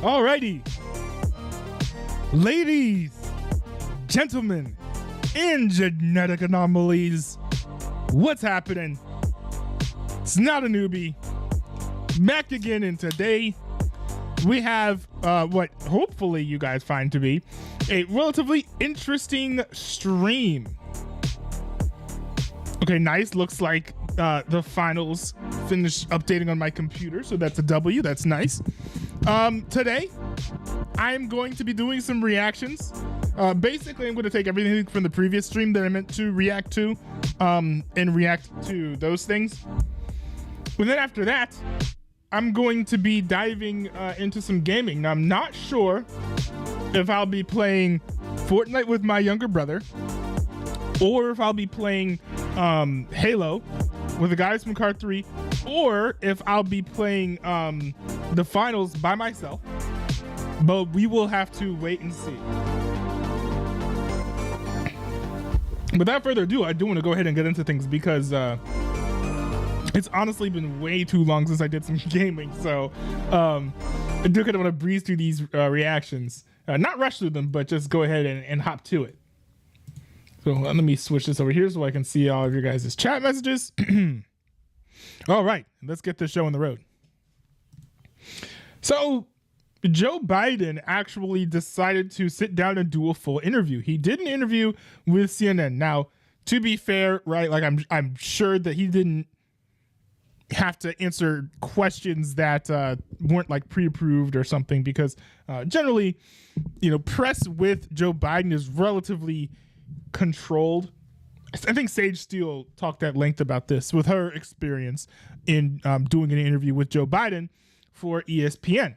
Alrighty. Ladies, gentlemen, and genetic anomalies, what's happening? It's not a newbie. Back again, and today we have what hopefully you guys find to be a relatively interesting stream. Okay, nice. Looks like the finals finished updating on my computer, so that's a W. That's nice. Today, I'm going to be doing some reactions. Basically, I'm going to take everything from the previous stream that I meant to react to and react to those things. And then after that, I'm going to be diving into some gaming. Now, I'm not sure if I'll be playing Fortnite with my younger brother or if I'll be playing Halo with the guys from Car 3, or if I'll be playing the finals by myself, but we will have to wait and see. Without further ado, I do want to go ahead and get into things because it's honestly been way too long since I did some gaming, so I do kind of want to breeze through these reactions. Not rush through them, but just go ahead and hop to it. So let me switch this over here so I can see all of your guys' chat messages. All right, let's get this show on the road. So Joe Biden actually decided to sit down and do a full interview. He did an interview with CNN. Now, to be fair, right, like I'm sure that he didn't have to answer questions that weren't like pre-approved or something, because generally, you know, press with Joe Biden is relatively controlled. I think Sage Steele talked at length about this with her experience in doing an interview with Joe Biden for ESPN.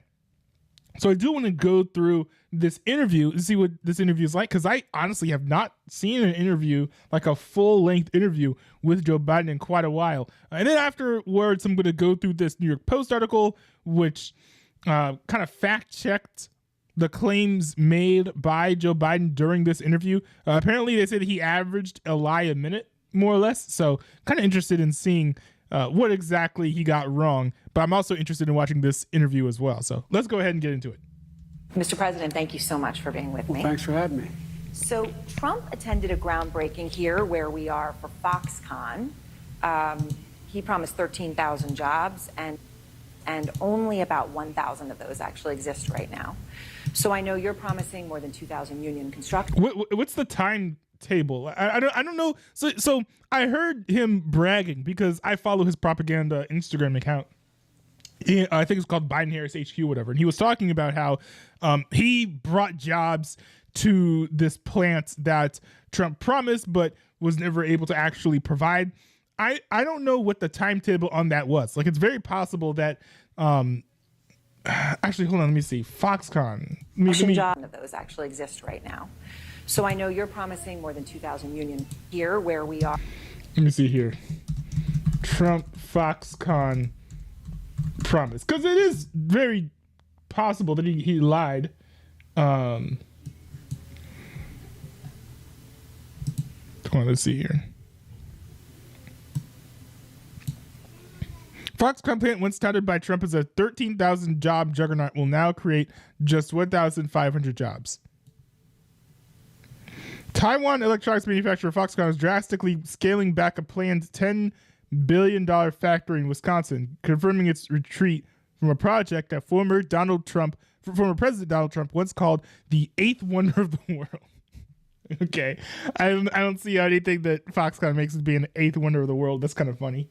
So I do want to go through this interview and see what this interview is like, because I honestly have not seen an interview, like a full-length interview with Joe Biden in quite a while. And then afterwards, I'm going to go through this New York Post article, which kind of fact-checked the claims made by Joe Biden during this interview. Apparently, they say that he averaged a lie a minute, more or less. So kind of interested in seeing what exactly he got wrong. But I'm also interested in watching this interview as well. So let's go ahead and get into it. Mr. President, thank you so much for being with me. Thanks for having me. So Trump attended a groundbreaking here where we are for Foxconn. He promised 13,000 jobs, and only about 1,000 of those actually exist right now. So I know you're promising more than 2,000 union construction. What's the timetable? I don't know. So I heard him bragging because I follow his propaganda Instagram account. I think it's called Biden Harris HQ, whatever. And he was talking about how he brought jobs to this plant that Trump promised, but was never able to actually provide. I don't know what the timetable on that was. Like, it's very possible that actually, hold on, let me see. Foxconn. Jobs of those actually exist right now. So I know you're promising more than 2,000 union here where we are. Let me see here. Trump Foxconn promise, because it is very possible that he lied. Come on, let's see here. Foxconn plant, once touted by Trump as a 13,000 job juggernaut, will now create just 1,500 jobs. Taiwan electronics manufacturer Foxconn is drastically scaling back a planned $10 billion factory in Wisconsin, confirming its retreat from a project that former President Donald Trump once called the eighth wonder of the world. Okay, I don't see anything that Foxconn makes as being the eighth wonder of the world. That's kind of funny.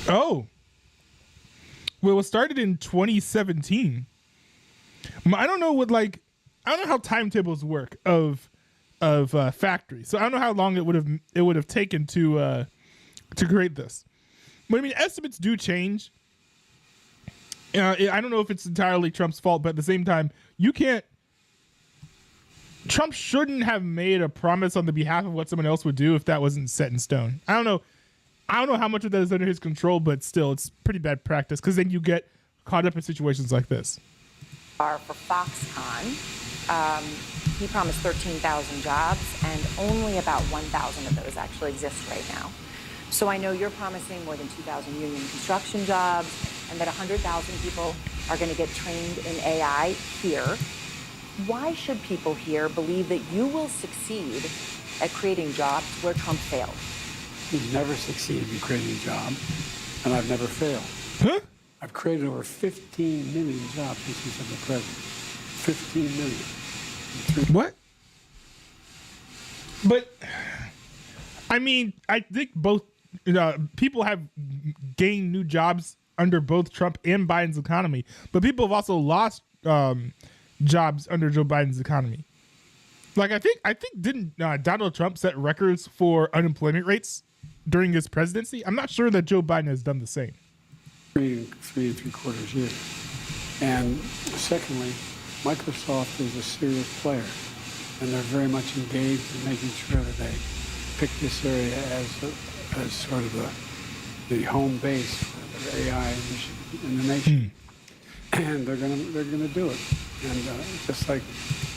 Oh, well, it was started in 2017. I don't know how timetables work of factories. So I don't know how long it would have taken to create this. But I mean, estimates do change. I don't know if it's entirely Trump's fault, but at the same time, Trump shouldn't have made a promise on the behalf of what someone else would do if that wasn't set in stone. I don't know how much of that is under his control, but still, it's pretty bad practice, because then you get caught up in situations like this. For Foxconn, he promised 13,000 jobs, and only about 1,000 of those actually exist right now. So I know you're promising more than 2,000 union construction jobs, and that 100,000 people are going to get trained in AI here. Why should people here believe that you will succeed at creating jobs where Trump failed? He's never succeeded in creating a job, and I've never failed. Huh? I've created over 15 million jobs since I've been president. 15 million. What? But I mean, I think both people have gained new jobs under both Trump and Biden's economy, but people have also lost jobs under Joe Biden's economy. Like I think didn't Donald Trump set records for unemployment rates during his presidency? I'm not sure that Joe Biden has done the same. 3.75 years. And secondly, Microsoft is a serious player, and they're very much engaged in making sure that they pick this area as sort of the home base for their AI initiative in the nation. And they're gonna do it. And just like,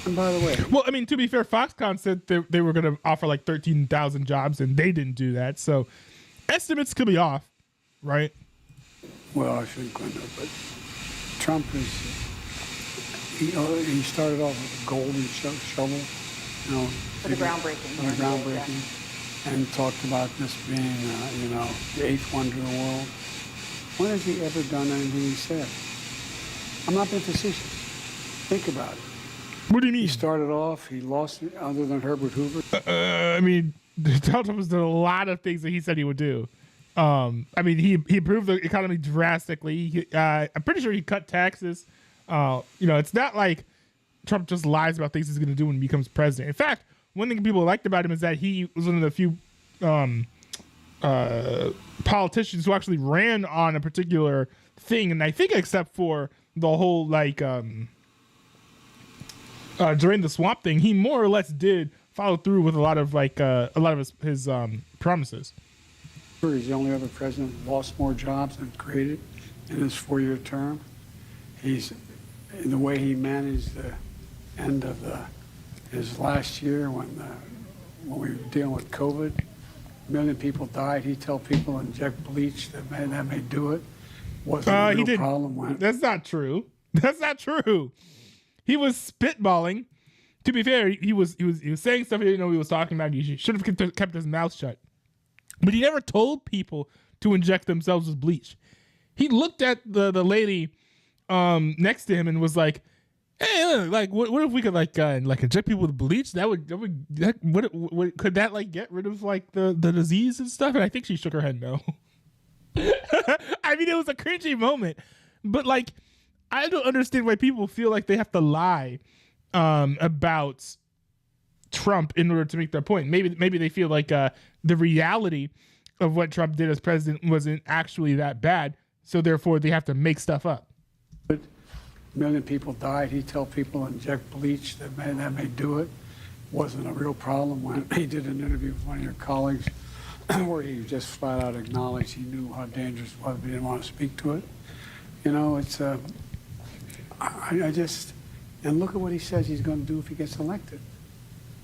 and by the way, well, I mean, to be fair, Foxconn said they were going to offer like 13,000 jobs, and they didn't do that. So estimates could be off, right? Well, I shouldn't go into it, but Trump is, he started off with a golden shovel, For the groundbreaking. For the groundbreaking, and talked about this being, the eighth wonder of the world. When has he ever done anything he said? I'm not being facetious. Think about it. What do you mean? He started off, he lost, other than Herbert Hoover. I mean, Donald Trump has done a lot of things that he said he would do. I mean, he improved the economy drastically. I'm pretty sure he cut taxes. It's not like Trump just lies about things he's going to do when he becomes president. In fact, one thing people liked about him is that he was one of the few politicians who actually ran on a particular thing. And I think except for the whole during the swamp thing, he more or less did follow through with a lot of his promises. He's the only other president who lost more jobs than created in his 4-year term. He's, in the way he managed the end of his last year when we were dealing with COVID, 1 million people died. He'd tell people to inject bleach that may do it. Wasn't a real problem when. That's not true. That's not true. He was spitballing. To be fair, he was saying stuff he didn't know what he was talking about. He should have kept his mouth shut. But he never told people to inject themselves with bleach. He looked at the lady next to him and was like, "Hey, like what if we could like inject people with bleach? Could that get rid of the disease and stuff?" And I think she shook her head no. I mean, it was a cringy moment, but I don't understand why people feel like they have to lie about Trump in order to make their point. Maybe they feel like the reality of what Trump did as president wasn't actually that bad, so therefore they have to make stuff up. 1 million people died. He'd tell people to inject bleach that may do it. Wasn't a real problem when he did an interview with one of your colleagues where he just flat out acknowledged he knew how dangerous it was, but he didn't want to speak to it. It's and look at what he says he's going to do if he gets elected.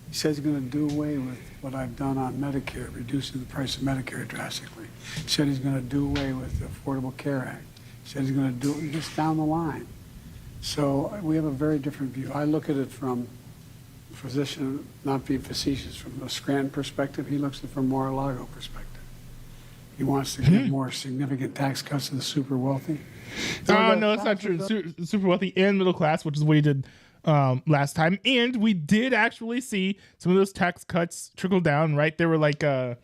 He says he's going to do away with what I've done on Medicare, reducing the price of Medicare drastically. He said he's going to do away with the Affordable Care Act. He said he's going to do it just down the line. So we have a very different view. I look at it from a physician, not being facetious, from a Scranton perspective. He looks at it from Mar-a-Lago perspective. He wants to give more significant tax cuts to the super wealthy. No, it's not true. Super wealthy and middle class, which is what he did last time. And we did actually see some of those tax cuts trickle down, right? They were I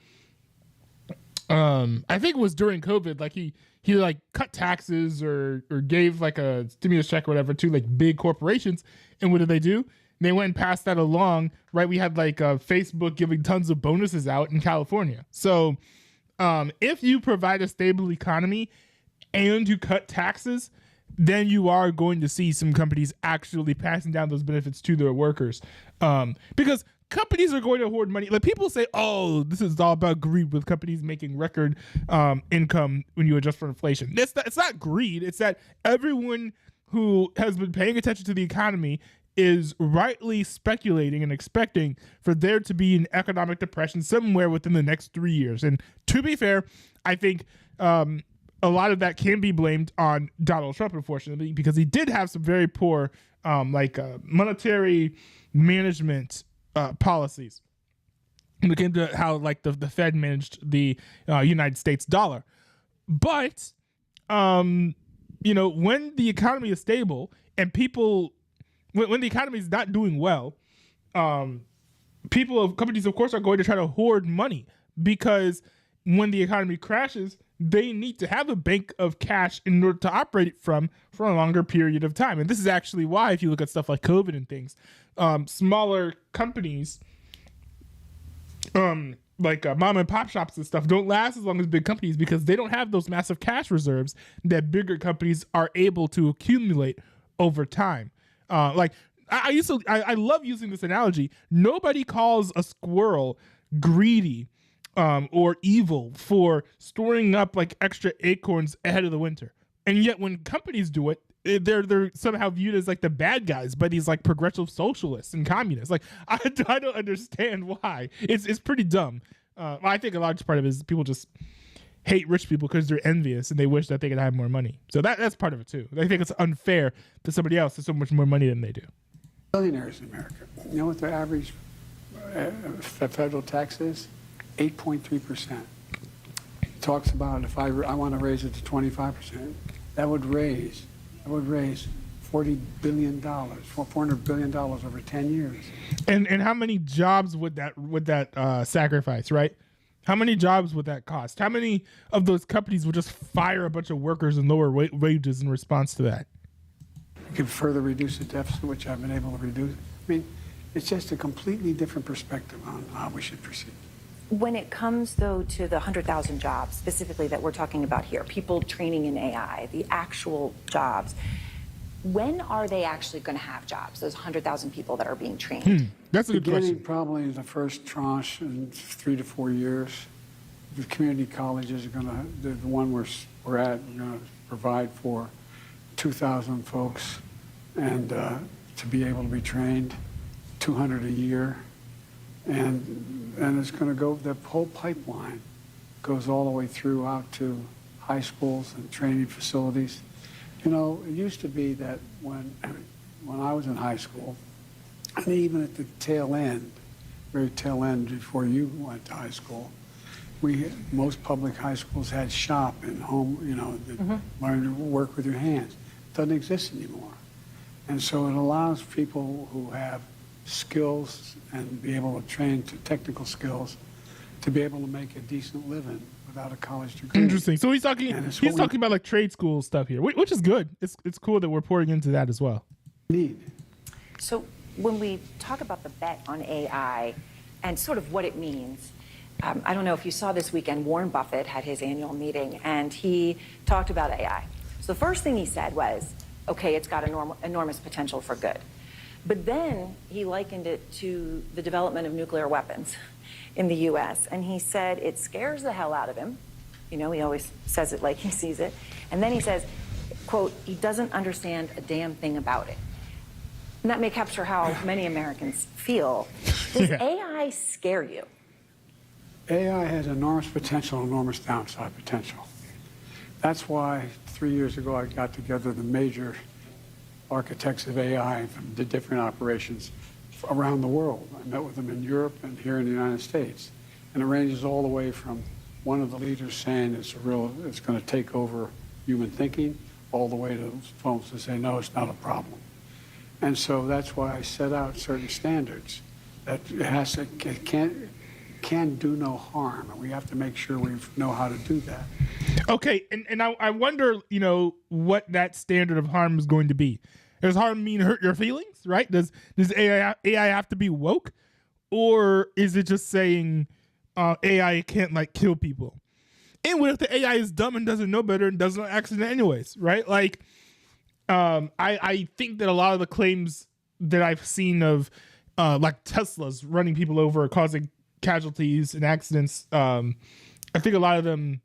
think it was during COVID, he cut taxes or gave a stimulus check or whatever to big corporations. And what did they do? They went and passed that along, right? We had Facebook giving tons of bonuses out in California. So if you provide a stable economy and you cut taxes, then you are going to see some companies actually passing down those benefits to their workers. Because companies are going to hoard money. People say, oh, this is all about greed with companies making record income when you adjust for inflation. It's not greed. It's that everyone who has been paying attention to the economy is rightly speculating and expecting for there to be an economic depression somewhere within the next 3 years. And to be fair, I think a lot of that can be blamed on Donald Trump, unfortunately, because he did have some very poor monetary management policies when it came to how like the Fed managed the United States dollar. But when the economy is stable and people, when the economy is not doing well, companies, of course, are going to try to hoard money, because when the economy crashes, they need to have a bank of cash in order to operate it from for a longer period of time. And this is actually why, if you look at stuff like COVID and things, smaller companies, like mom and pop shops and stuff, don't last as long as big companies, because they don't have those massive cash reserves that bigger companies are able to accumulate over time. I love using this analogy. Nobody calls a squirrel greedy or evil for storing up like extra acorns ahead of the winter. And yet when companies do it, they're somehow viewed as like the bad guys by these like progressive socialists and communists. Like I don't understand why. It's pretty dumb. I think a large part of it is people just hate rich people because they're envious and they wish that they could have more money. So that's part of it too. They think it's unfair that somebody else has so much more money than they do. Billionaires in America, you know what their average federal tax is? 8.3%. Talks about if I want to raise it to 25%, that would raise $40 billion, $400 billion over 10 years. And how many jobs would that sacrifice, right? How many jobs would that cost? How many of those companies would just fire a bunch of workers and lower wages in response to that? You can further reduce the deficit, which I've been able to reduce. I mean, it's just a completely different perspective on how we should proceed. When it comes, though, to the 100,000 jobs specifically that we're talking about here, people training in AI, the actual jobs, when are they actually going to have jobs, those 100,000 people that are being trained? That's a good question. Probably the first tranche in 3 to 4 years. The community colleges are going to, the one we're at, we're going to provide for 2,000 folks and to be able to be trained, 200 a year. And it's going to go, the whole pipeline goes all the way through out to high schools and training facilities. You know, it used to be that when I was in high school, and even at the tail end, very tail end before you went to high school, most public high schools had shop and home, learn to work with your hands. It doesn't exist anymore. And so it allows people who have skills and be able to train to technical skills to be able to make a decent living without a college degree. Interesting. So he's talking about like trade school stuff here, which is good. It's cool that we're pouring into that as well. So when we talk about the bet on AI and sort of what it means, I don't know if you saw this weekend, Warren Buffett had his annual meeting and he talked about AI. So the first thing he said was, okay, it's got enormous potential for good. But then he likened it to the development of nuclear weapons in the U.S. And he said it scares the hell out of him. You know, he always says it like he sees it. And then he says, quote, he doesn't understand a damn thing about it. And that may capture how many Americans feel. Does AI scare you? AI has enormous potential, enormous downside potential. That's why 3 years ago I got together the major architects of AI from the different operations around the world. I met with them in Europe and here in the United States. And it ranges all the way from one of the leaders saying it's going to take over human thinking, all the way to folks that say, no, it's not a problem. And so that's why I set out certain standards that it can do no harm. And we have to make sure we know how to do that. Okay, and I wonder, what that standard of harm is going to be. Does harm mean hurt your feelings, right? Does AI have to be woke? Or is it just saying AI can't, like, kill people? And what if the AI is dumb and doesn't know better and does an accident anyways, right? Like, I think that a lot of the claims that I've seen of, like, Teslas running people over, causing casualties and accidents, I think a lot of them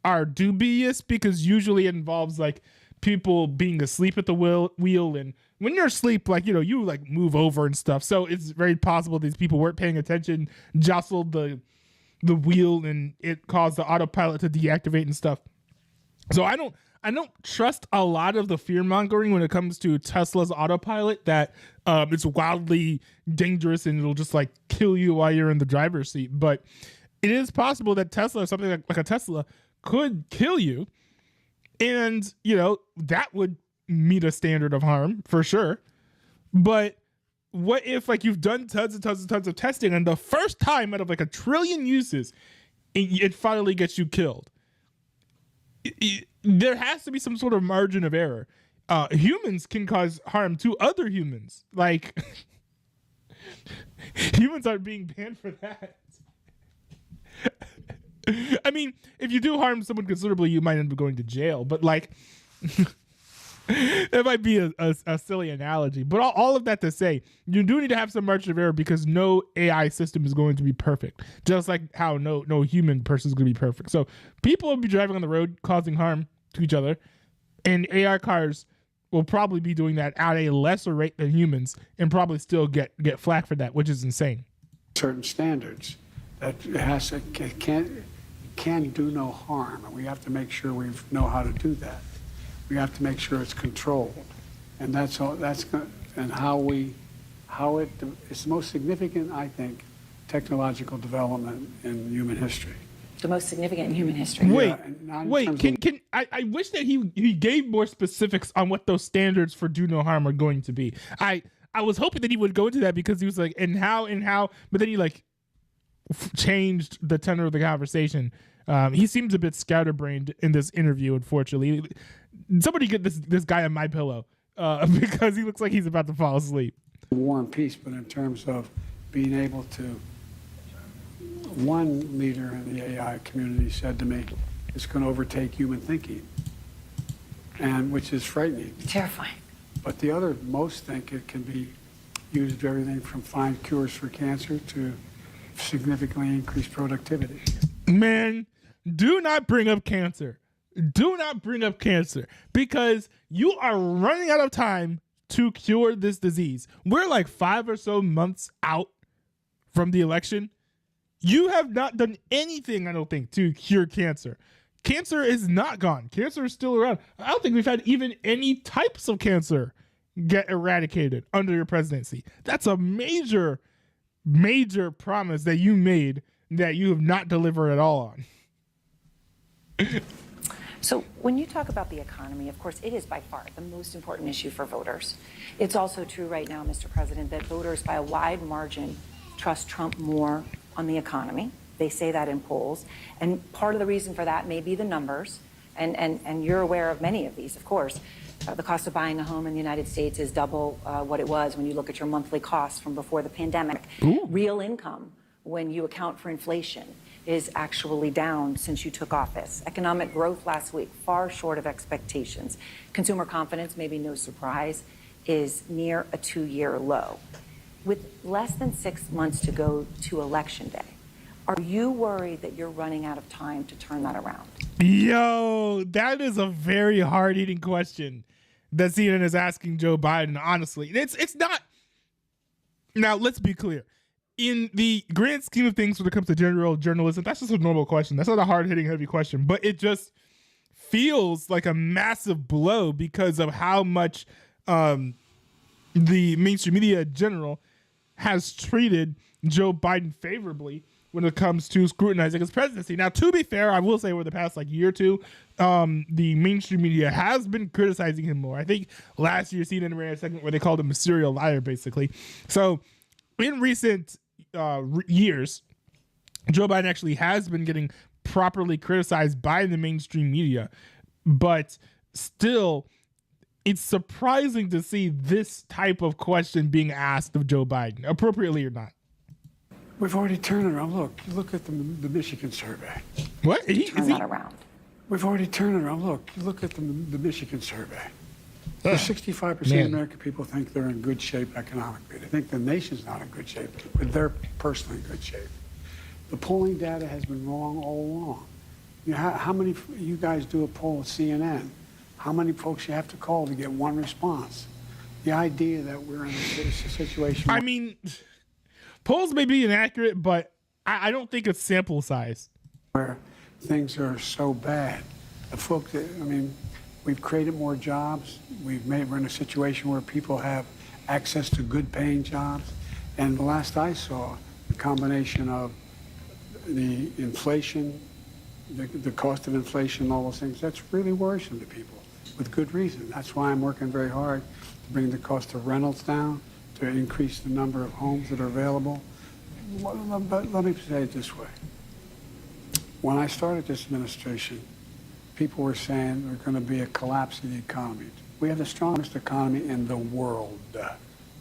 are dubious because usually it involves, like, people being asleep at the wheel, and when you're asleep, like, you like move over and stuff. So it's very possible these people weren't paying attention, jostled the wheel, and it caused the autopilot to deactivate and stuff. So I don't trust a lot of the fear mongering when it comes to Tesla's autopilot, that it's wildly dangerous and it'll just like kill you while you're in the driver's seat. But it is possible that Tesla, or something like a Tesla, could kill you. And, that would meet a standard of harm for sure. But what if like you've done tons and tons and tons of testing, and the first time out of like a trillion uses, it finally gets you killed? There has to be some sort of margin of error. Humans can cause harm to other humans. Like, humans aren't being banned for that. I mean, if you do harm someone considerably, you might end up going to jail. But like, that might be a silly analogy. But all of that to say, you do need to have some margin of error, because no AI system is going to be perfect. Just like how no human person is going to be perfect. So people will be driving on the road causing harm to each other, and AI cars will probably be doing that at a lesser rate than humans, and probably still get flack for that, which is insane. Certain standards that can do no harm, and we have to make sure we know how to do that. We have to make sure it's controlled, and that's all. And it's the most significant, I think, technological development in human history. The most significant in human history. Wait. I wish that he gave more specifics on what those standards for do no harm are going to be. I was hoping that he would go into that, because he was like, and how, but then he like changed the tenor of the conversation. He seems a bit scatterbrained in this interview, unfortunately. Somebody get this guy on my pillow, because he looks like he's about to fall asleep. War and peace, but in terms of being able to, one leader in the AI community said to me, it's going to overtake human thinking, and which is frightening. Terrifying. But the other, most think it can be used for everything from find cures for cancer to significantly increase productivity. Man, do not bring up cancer. Do not bring up cancer, because you are running out of time to cure this disease. We're like 5 or so months out from the election. You have not done anything, I don't think, to cure cancer. Cancer is not gone. Cancer is still around. I don't think we've had even any types of cancer get eradicated under your presidency. That's a major, major promise that you made that you have not delivered at all on. So when you talk about the economy, of course, it is by far the most important issue for voters. It's also true right now, Mr. President, that voters by a wide margin trust Trump more on the economy. They say that in polls. And part of the reason for that may be the numbers. And you're aware of many of these, of course. The cost of buying a home in the United States is double what it was when you look at your monthly costs from before the pandemic. Ooh. Real income, when you account for inflation, is actually down since you took office. Economic growth last week, far short of expectations. Consumer confidence, maybe no surprise, is near a 2-year low. With less than 6 months to go to Election Day, are you worried that you're running out of time to turn that around? Yo, that is a very hard-hitting question that CNN is asking Joe Biden, honestly. It's not... Now, let's be clear. In the grand scheme of things, when it comes to general journalism, that's just a normal question. That's not a hard-hitting, heavy question. But it just feels like a massive blow because of how much the mainstream media in general has treated Joe Biden favorably when it comes to scrutinizing his presidency. Now, to be fair, I will say over the past year or two, the mainstream media has been criticizing him more. I think last year CNN ran a segment where they called him a serial liar, basically. So in recent years, Joe Biden actually has been getting properly criticized by the mainstream media, but still, it's surprising to see this type of question being asked of Joe Biden, appropriately or not. We've already turned it around. Look at the Michigan survey. What? Turn that around. We've already turned it around. Look at the Michigan survey. 65% of American people think they're in good shape economically. They think the nation's not in good shape, but they're personally in good shape. The polling data has been wrong all along. You know, how many, you guys do a poll at CNN, how many folks you have to call to get one response? The idea that we're in a situation... I mean, polls may be inaccurate, but I don't think it's sample size. Where things are so bad. folks, I mean, we've created more jobs. We're in a situation where people have access to good paying jobs. And the last I saw, the combination of the inflation, the cost of inflation, all those things, that's really worrisome to people with good reason. That's why I'm working very hard to bring the cost of rentals down, to increase the number of homes that are available. But let me say it this way. When I started this administration, people were saying there's going to be a collapse of the economy. We have the strongest economy in the world. Let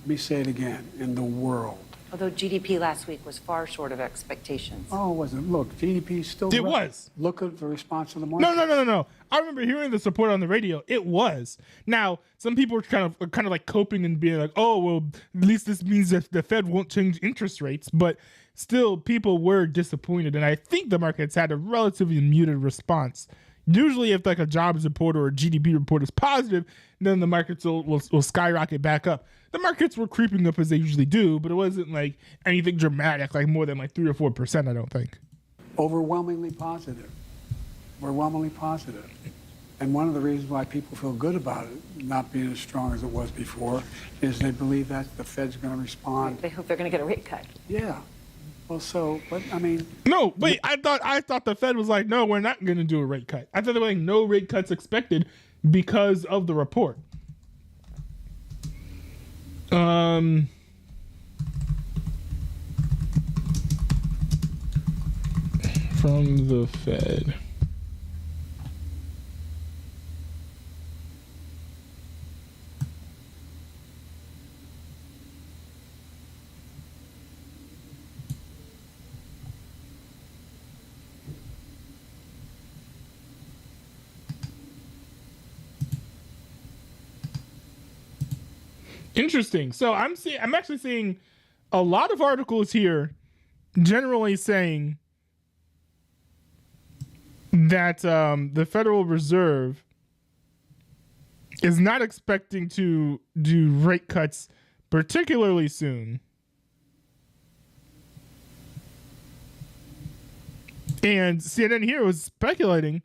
me say it again, in the world. Although GDP last week was far short of expectations. Oh, was it? Look, GDP is still... It was. Look at the response of the market. No. I remember hearing the support on the radio. It was. Now, some people were kind of like coping and being like, oh, well, at least this means that the Fed won't change interest rates. But still, people were disappointed. And I think the markets had a relatively muted response. Usually, if like a jobs report or a GDP report is positive, then the markets will skyrocket back up. The markets were creeping up as they usually do, but it wasn't like anything dramatic, like more than like 3 or 4%, I don't think. Overwhelmingly positive. Overwhelmingly positive. And one of the reasons why people feel good about it not being as strong as it was before is they believe that the Fed's going to respond. They hope they're going to get a rate cut. Yeah. Well, so, but I mean... No, wait, I thought the Fed was like, no, we're not going to do a rate cut. I thought they were like, no rate cuts expected because of the report. From the Fed. Interesting. So I'm actually seeing a lot of articles here generally saying that the Federal Reserve is not expecting to do rate cuts particularly soon. And CNN here was speculating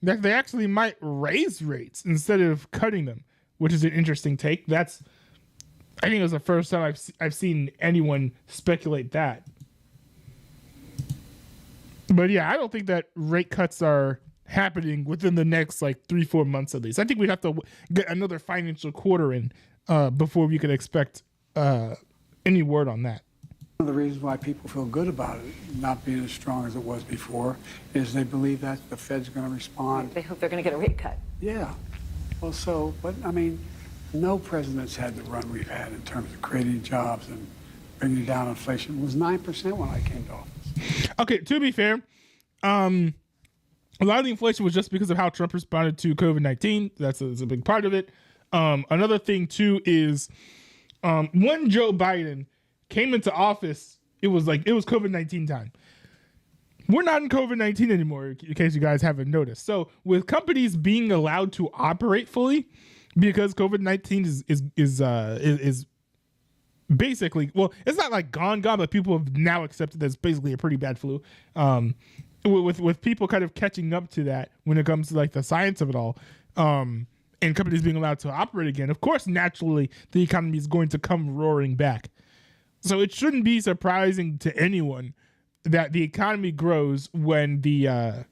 that they actually might raise rates instead of cutting them, which is an interesting take. I think it was the first time I've seen anyone speculate that. But yeah, I don't think that rate cuts are happening within the next like 3-4 months at least. I think we'd have to get another financial quarter in before we could expect any word on that. One of the reasons why people feel good about it not being as strong as it was before is they believe that the Fed's going to respond. They hope they're going to get a rate cut. Yeah. Well, so, but I mean, no president's had the run we've had in terms of creating jobs and bringing down inflation. It was 9% when I came to office. Okay, to be fair, a lot of the inflation was just because of how Trump responded to COVID-19. That's a big part of it. Another thing, too, is when Joe Biden came into office, it was COVID-19 time. We're not in COVID-19 anymore, in case you guys haven't noticed. So with companies being allowed to operate fully, because COVID-19 is basically, well, it's not like gone, but people have now accepted that it's basically a pretty bad flu. With people kind of catching up to that when it comes to like the science of it all, and companies being allowed to operate again, of course, naturally, the economy is going to come roaring back. So it shouldn't be surprising to anyone that the economy grows when the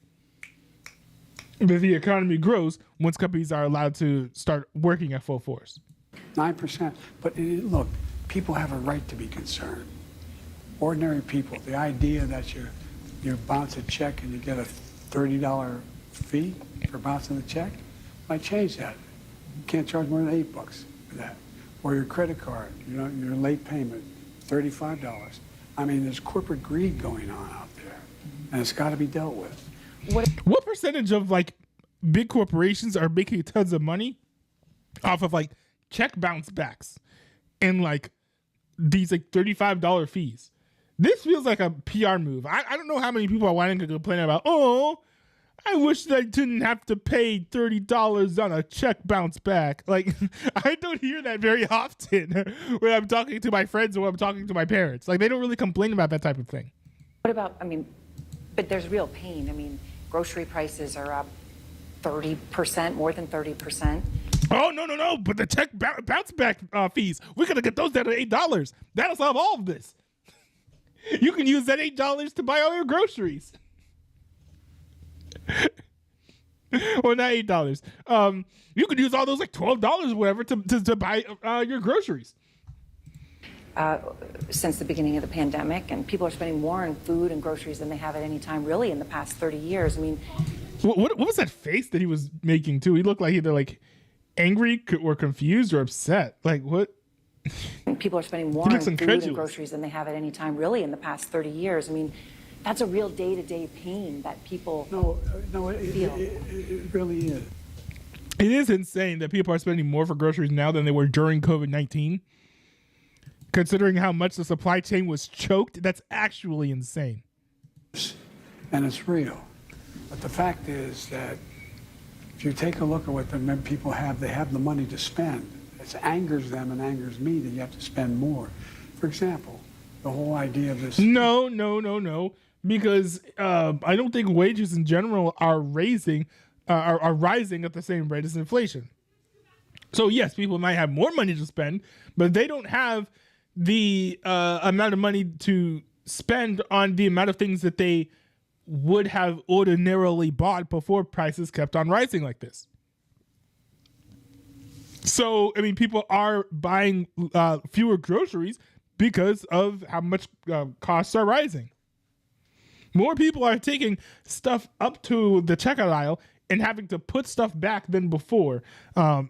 economy grows once companies are allowed to start working at full force. 9%. But look, people have a right to be concerned. Ordinary people, the idea that you bounce a check and you get a $30 fee for bouncing the check, might change that. You can't charge more than $8 for that. Or your credit card, your late payment, $35. I mean, there's corporate greed going on out there, and it's got to be dealt with. What percentage of like big corporations are making tons of money off of like check bounce backs and like these like $35 fees? This feels like a PR move. I don't know how many people are wanting to complain about, oh, I wish that I didn't have to pay $30 on a check bounce back. Like, I don't hear that very often when I'm talking to my friends or when I'm talking to my parents. Like, they don't really complain about that type of thing. What about, but there's real pain. Grocery prices are up 30%, more than 30%. Oh, no. But the tech bounce back fees, we're going to get those down to $8. That'll solve all of this. You can use that $8 to buy all your groceries. Well, not $8. You could use all those like $12 or whatever to buy your groceries. Since the beginning of the pandemic, and people are spending more on food and groceries than they have at any time really in the past 30 years. I mean, what was that face that he was making too? He looked like either like angry or confused or upset. Like what? People are spending more on food and groceries than they have at any time really in the past 30 years. I mean, that's a real day-to-day pain that people feel. It really is. It is insane that people are spending more for groceries now than they were during COVID-19. Considering how much the supply chain was choked, that's actually insane. And it's real. But the fact is that if you take a look at what the people have, they have the money to spend. It angers them and angers me that you have to spend more. For example, the whole idea of this. No. Because I don't think wages in general are rising at the same rate as inflation. So yes, people might have more money to spend, but they don't have the amount of money to spend on the amount of things that they would have ordinarily bought before prices kept on rising like this. So, I mean, people are buying fewer groceries because of how much costs are rising. More people are taking stuff up to the checkout aisle and having to put stuff back than before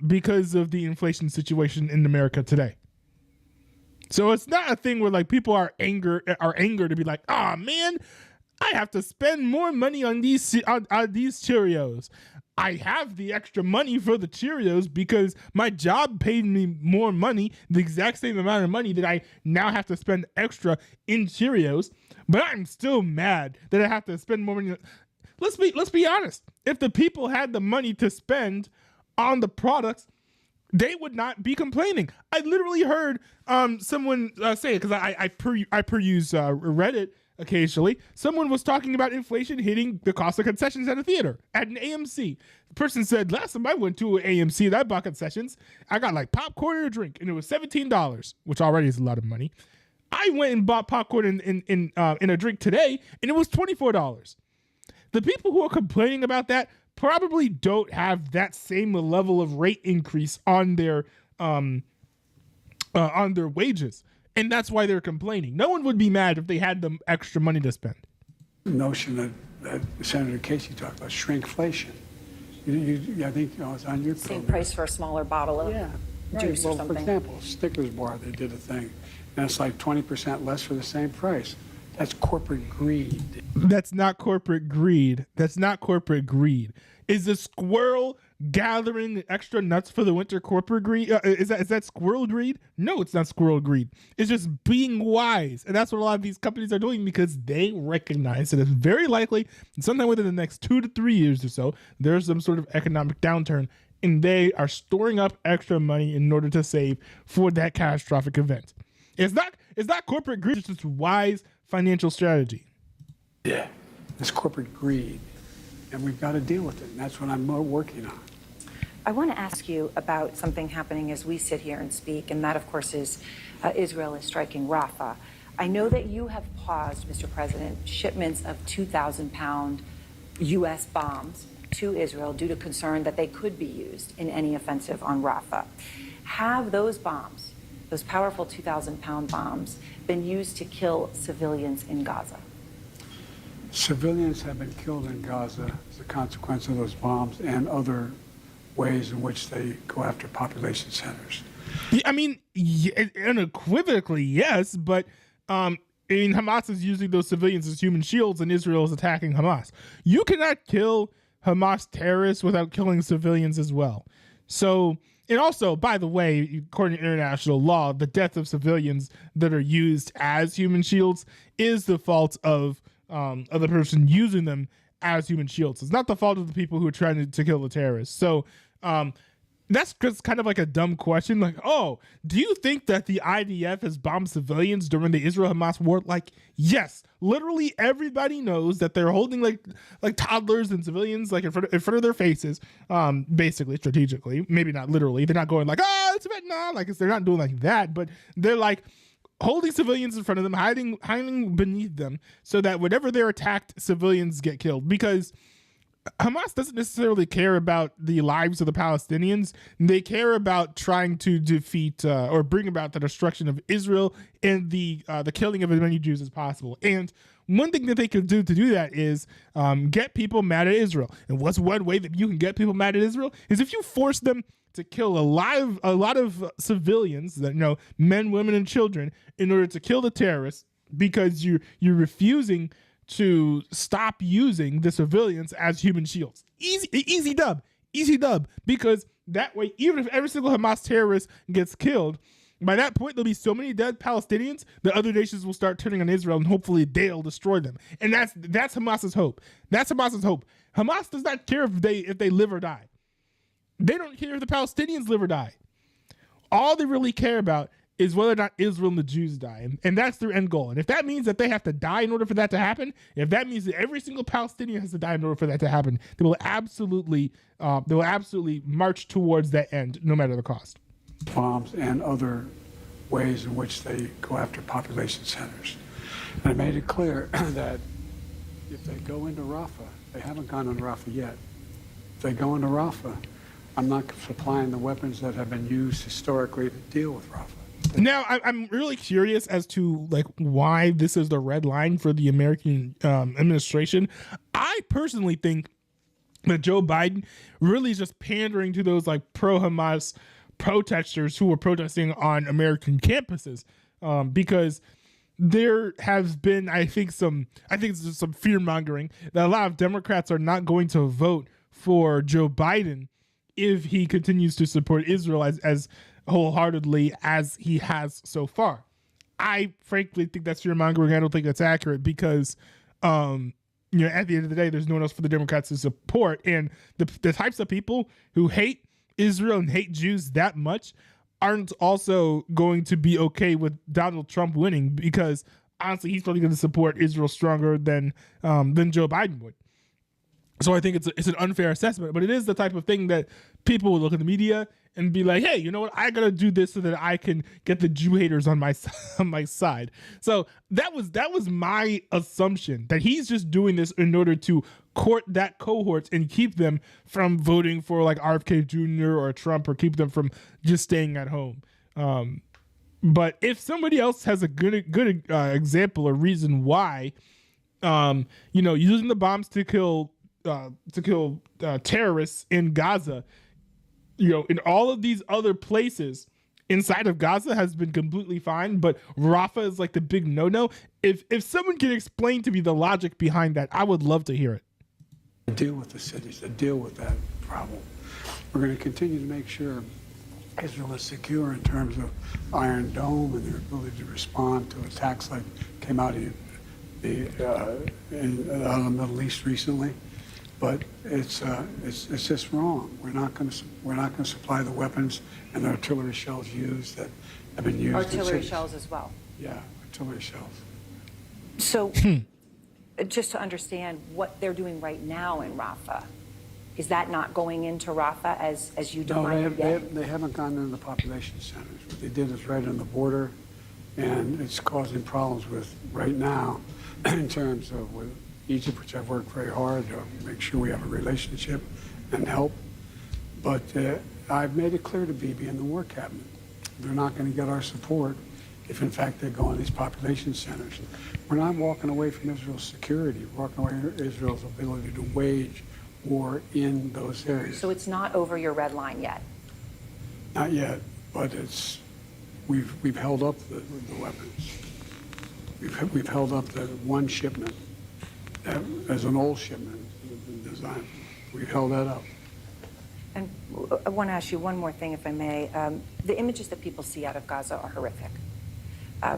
because of the inflation situation in America today. So it's not a thing where like people are angered to be like, oh man, I have to spend more money on these Cheerios. I have the extra money for the Cheerios because my job paid me more money, the exact same amount of money that I now have to spend extra in Cheerios. But I'm still mad that I have to spend more money. Let's be honest. If the people had the money to spend on the products, they would not be complaining. I literally heard someone say it because I peruse Reddit occasionally. Someone was talking about inflation hitting the cost of concessions at a theater, at an AMC. The person said, last time I went to an AMC that I bought concessions, I got like popcorn and a drink, and it was $17, which already is a lot of money. I went and bought popcorn in a drink today, and it was $24. The people who are complaining about that probably don't have that same level of rate increase on their wages, and that's why they're complaining. No one would be mad if they had the extra money to spend. The notion that Senator Casey talked about, shrinkflation. I think it's on your same program. Price for a smaller bottle of juice or something. For example, Snickers bar, they did a thing, and it's like 20% less for the same price. That's corporate greed. That's not corporate greed. Is the squirrel gathering extra nuts for the winter corporate greed? Is that squirrel greed? No, it's not squirrel greed. It's just being wise. And that's what a lot of these companies are doing because they recognize that it's very likely sometime within the next 2 to 3 years or so, there's some sort of economic downturn and they are storing up extra money in order to save for that catastrophic event. It's not corporate greed, it's just wise financial strategy. Yeah, it's corporate greed. And we've got to deal with it. And that's what I'm working on. I want to ask you about something happening as we sit here and speak, and that, of course, is Israel is striking Rafah. I know that you have paused, Mr. President, shipments of 2,000-pound U.S. bombs to Israel due to concern that they could be used in any offensive on Rafah. Have those bombs, those powerful 2,000-pound bombs, been used to kill civilians in Gaza? Civilians have been killed in Gaza as a consequence of those bombs and other ways in which they go after population centers. Yeah, I mean, unequivocally, yes, but Hamas is using those civilians as human shields and Israel is attacking Hamas. You cannot kill Hamas terrorists without killing civilians as well. So, and also, by the way, according to international law, the death of civilians that are used as human shields is the fault of the person using them as human shields. It's not the fault of the people who are trying to kill the terrorists. So that's just kind of like a dumb question. Like, oh, do you think that the IDF has bombed civilians during the Israel-Hamas war? Like, yes, literally everybody knows that they're holding like toddlers and civilians like in front of their faces, basically strategically, maybe not literally. They're not going like, oh, it's Vietnam, like they're not doing like that, but they're like holding civilians in front of them, hiding beneath them, so that whenever they're attacked, civilians get killed. Because Hamas doesn't necessarily care about the lives of the Palestinians. They care about trying to defeat or bring about the destruction of Israel and the killing of as many Jews as possible. And one thing that they can do to do that is get people mad at Israel. And what's one way that you can get people mad at Israel is if you force them to kill a lot of civilians, that men, women, and children, in order to kill the terrorists, because you're refusing to stop using the civilians as human shields. Easy dub, because that way, even if every single Hamas terrorist gets killed, by that point, there'll be so many dead Palestinians that other nations will start turning on Israel, and hopefully they'll destroy them. And that's Hamas's hope. That's Hamas's hope. Hamas does not care if they live or die. They don't care if the Palestinians live or die. All they really care about is whether or not Israel and the Jews die. And that's their end goal. And if that means that they have to die in order for that to happen, if that means that every single Palestinian has to die in order for that to happen, they will absolutely march towards that end, no matter the cost. Bombs and other ways in which they go after population centers. And I made it clear that if they go into Rafah, they haven't gone into Rafah yet. If they go into Rafah, I'm not supplying the weapons that have been used historically to deal with Rafah. Now, I'm really curious as to why this is the red line for the American administration. I personally think that Joe Biden really is just pandering to those pro-Hamas protesters who were protesting on American campuses, because there has been, I think some fear mongering that a lot of Democrats are not going to vote for Joe Biden if he continues to support Israel as wholeheartedly as he has so far. I frankly think that's fear mongering. I don't think that's accurate because, at the end of the day, there's no one else for the Democrats to support. And the types of people who hate Israel and hate Jews that much aren't also going to be okay with Donald Trump winning, because honestly, he's probably going to support Israel stronger than Joe Biden would. So I think it's an unfair assessment, but it is the type of thing that people will look at the media and be like, hey, you know what? I got to do this so that I can get the Jew haters on my side. So that was my assumption, that he's just doing this in order to court that cohort and keep them from voting for RFK Jr. or Trump, or keep them from just staying at home. But if somebody else has a good example or reason why, using the bombs to kill terrorists in Gaza, in all of these other places inside of Gaza has been completely fine, but Rafah is the big no-no. If someone can explain to me the logic behind that, I would love to hear it. To deal with the cities, to deal with that problem. We're going to continue to make sure Israel is secure in terms of Iron Dome and their ability to respond to attacks like came out of the Middle East recently. But it's just wrong. We're not going to supply the weapons and the artillery shells used that have been used. Artillery shells as well. Yeah, artillery shells. So, just to understand what they're doing right now in Rafah, is that not going into Rafah as you defined it? They haven't gone into the population centers. What they did is right on the border, and it's causing problems with right now in terms of with Egypt, which I've worked very hard to make sure we have a relationship and help. But I've made it clear to Bibi and the War Cabinet, they're not going to get our support if in fact they go in these population centers. We're not walking away from Israel's security, we're walking away from Israel's ability to wage war in those areas. So it's not over your red line yet? Not yet, but we've held up the weapons. We've held up the one shipment as an old shipment design. We've held that up. And I want to ask you one more thing, if I may. The images that people see out of Gaza are horrific.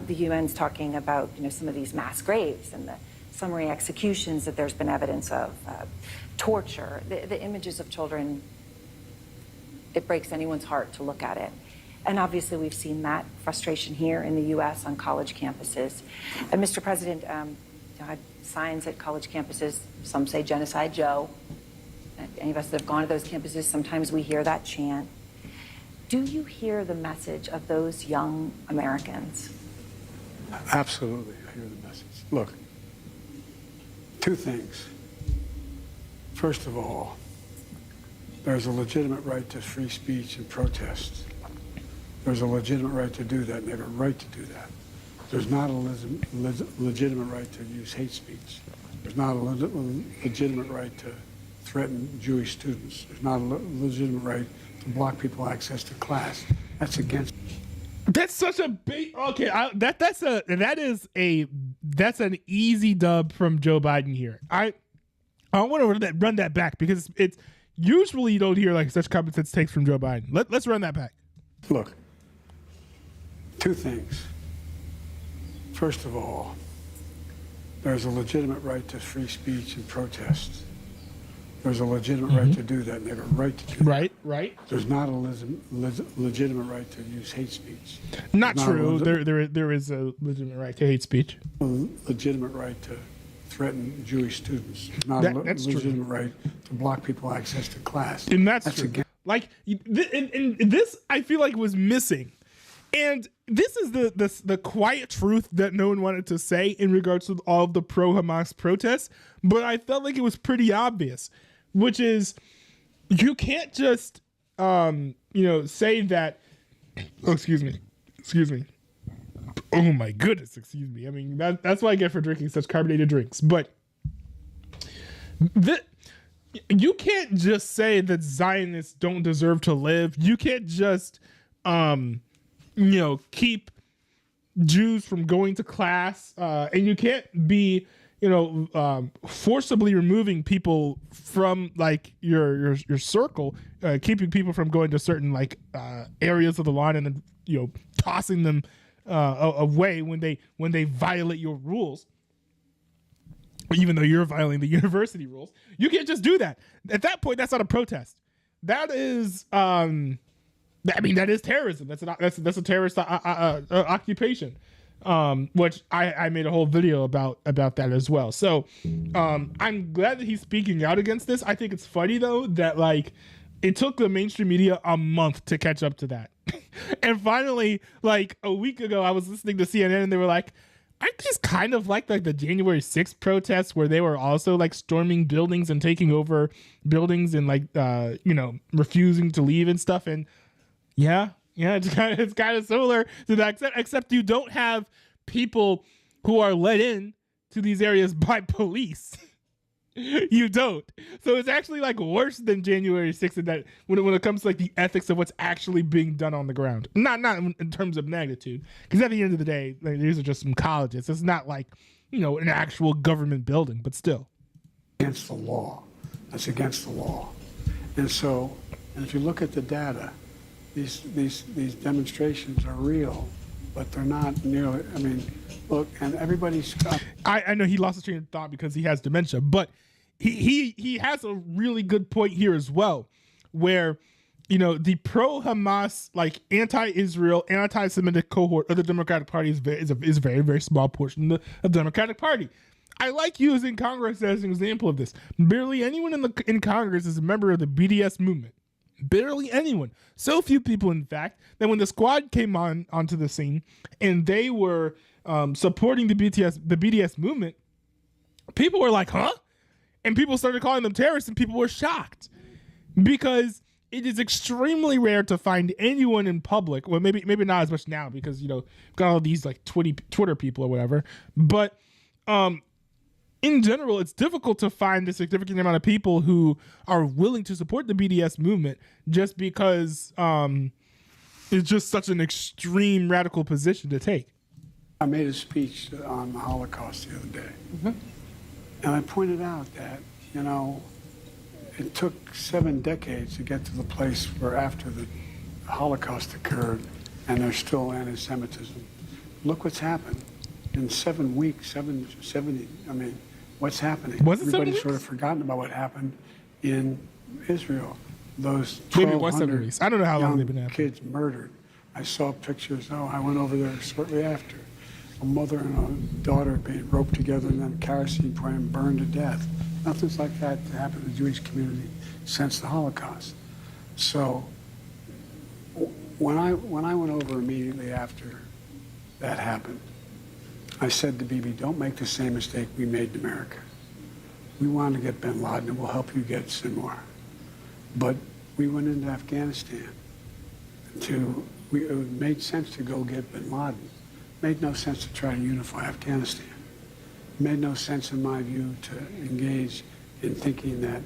The UN's talking about some of these mass graves and the summary executions that there's been evidence of, torture. The images of children it breaks anyone's heart to look at it. And obviously, we've seen that frustration here in the U.S. on college campuses. And Mr. President, had signs at college campuses. Some say Genocide Joe. Any of us that have gone to those campuses, sometimes we hear that chant. Do you hear the message of those young Americans? Absolutely, I hear the message. Look, two things. First of all, there's a legitimate right to free speech and protest. There's a legitimate right to do that, and they have a right to do that. There's not a legitimate right to use hate speech. There's not a legitimate right to threaten Jewish students. There's not a legitimate right to block people access to class. That's against. That's such a big. Okay, that's an easy dub from Joe Biden here. I want to run that back because it's usually you don't hear like such common sense takes from Joe Biden. Let's run that back. Look, two things. First of all, there's a legitimate right to free speech and protest. There's a legitimate right to do that, and they have a right to do that. Right. There's not a legitimate right to use hate speech. Not true. There is a legitimate right to hate speech. Legitimate right to threaten Jewish students. There's not a legitimate right to block people access to class. And that's true. Like, and this I feel like was missing. And this is the quiet truth that no one wanted to say in regards to all of the pro-Hamas protests, but I felt like it was pretty obvious, which is you can't just say that. Oh, excuse me. Oh my goodness, excuse me. I mean that's what I get for drinking such carbonated drinks. But you can't just say that Zionists don't deserve to live. You can't just keep Jews from going to class, and you can't be, forcibly removing people from like your circle, keeping people from going to certain areas of the line, and then tossing them away when they violate your rules, even though you're violating the university rules. You can't just do that. At that point, that's not a protest. That is that is terrorism. That's a terrorist occupation, which I made a whole video about that as well. So I'm glad that he's speaking out against this. I think it's funny though that it took the mainstream media a month to catch up to that, and finally, a week ago, I was listening to CNN and they were like, I just kind of like the January 6th protests where they were also storming buildings and taking over buildings and refusing to leave and stuff. And yeah, it's kind of similar to that, except you don't have people who are let in to these areas by police. You don't. So it's actually worse than January 6th in that when it comes to the ethics of what's actually being done on the ground. Not in terms of magnitude, because at the end of the day, these are just some colleges. It's not an actual government building, but still. Against the law. That's against the law. And so, if you look at the data, these demonstrations are real, but they're not nearly. I mean, look, and everybody's. I know he lost his train of thought because he has dementia, but he has a really good point here as well, where the pro-Hamas, anti-Israel, anti-Semitic cohort of the Democratic Party is a very, very small portion of the Democratic Party. I like using Congress as an example of this. Barely anyone in Congress is a member of the BDS movement. Barely anyone. So few people, in fact, that when the squad came onto the scene and they were supporting the BDS movement, people were like, huh? And people started calling them terrorists, and people were shocked because it is extremely rare to find anyone in public. Well, maybe not as much now because got all these Twitter people or whatever. But in general, it's difficult to find a significant amount of people who are willing to support the BDS movement just because it's just such an extreme radical position to take. I made a speech on the Holocaust the other day. Mm-hmm. And I pointed out that, it took 7 decades to get to the place where after the Holocaust occurred and there's still anti-Semitism. Look what's happened in 7 weeks, 70, what's happening? Was it 7 Everybody's weeks? sort of forgotten about what happened in Israel. those Maybe once at 1,200 least. I don't know how long young they've been happening. kids murdered. I saw pictures. Oh, I went over there shortly after. A mother and a daughter being roped together and then kerosene poured and burned to death. Nothing's like that happened in the Jewish community since the Holocaust. So when I went over immediately after that happened, I said to Bibi, don't make the same mistake we made in America. We wanted to get bin Laden, and we'll help you get Sinwar. But we went into Afghanistan it made sense to go get bin Laden. It made no sense to try to unify Afghanistan. It made no sense, in my view, to engage in thinking that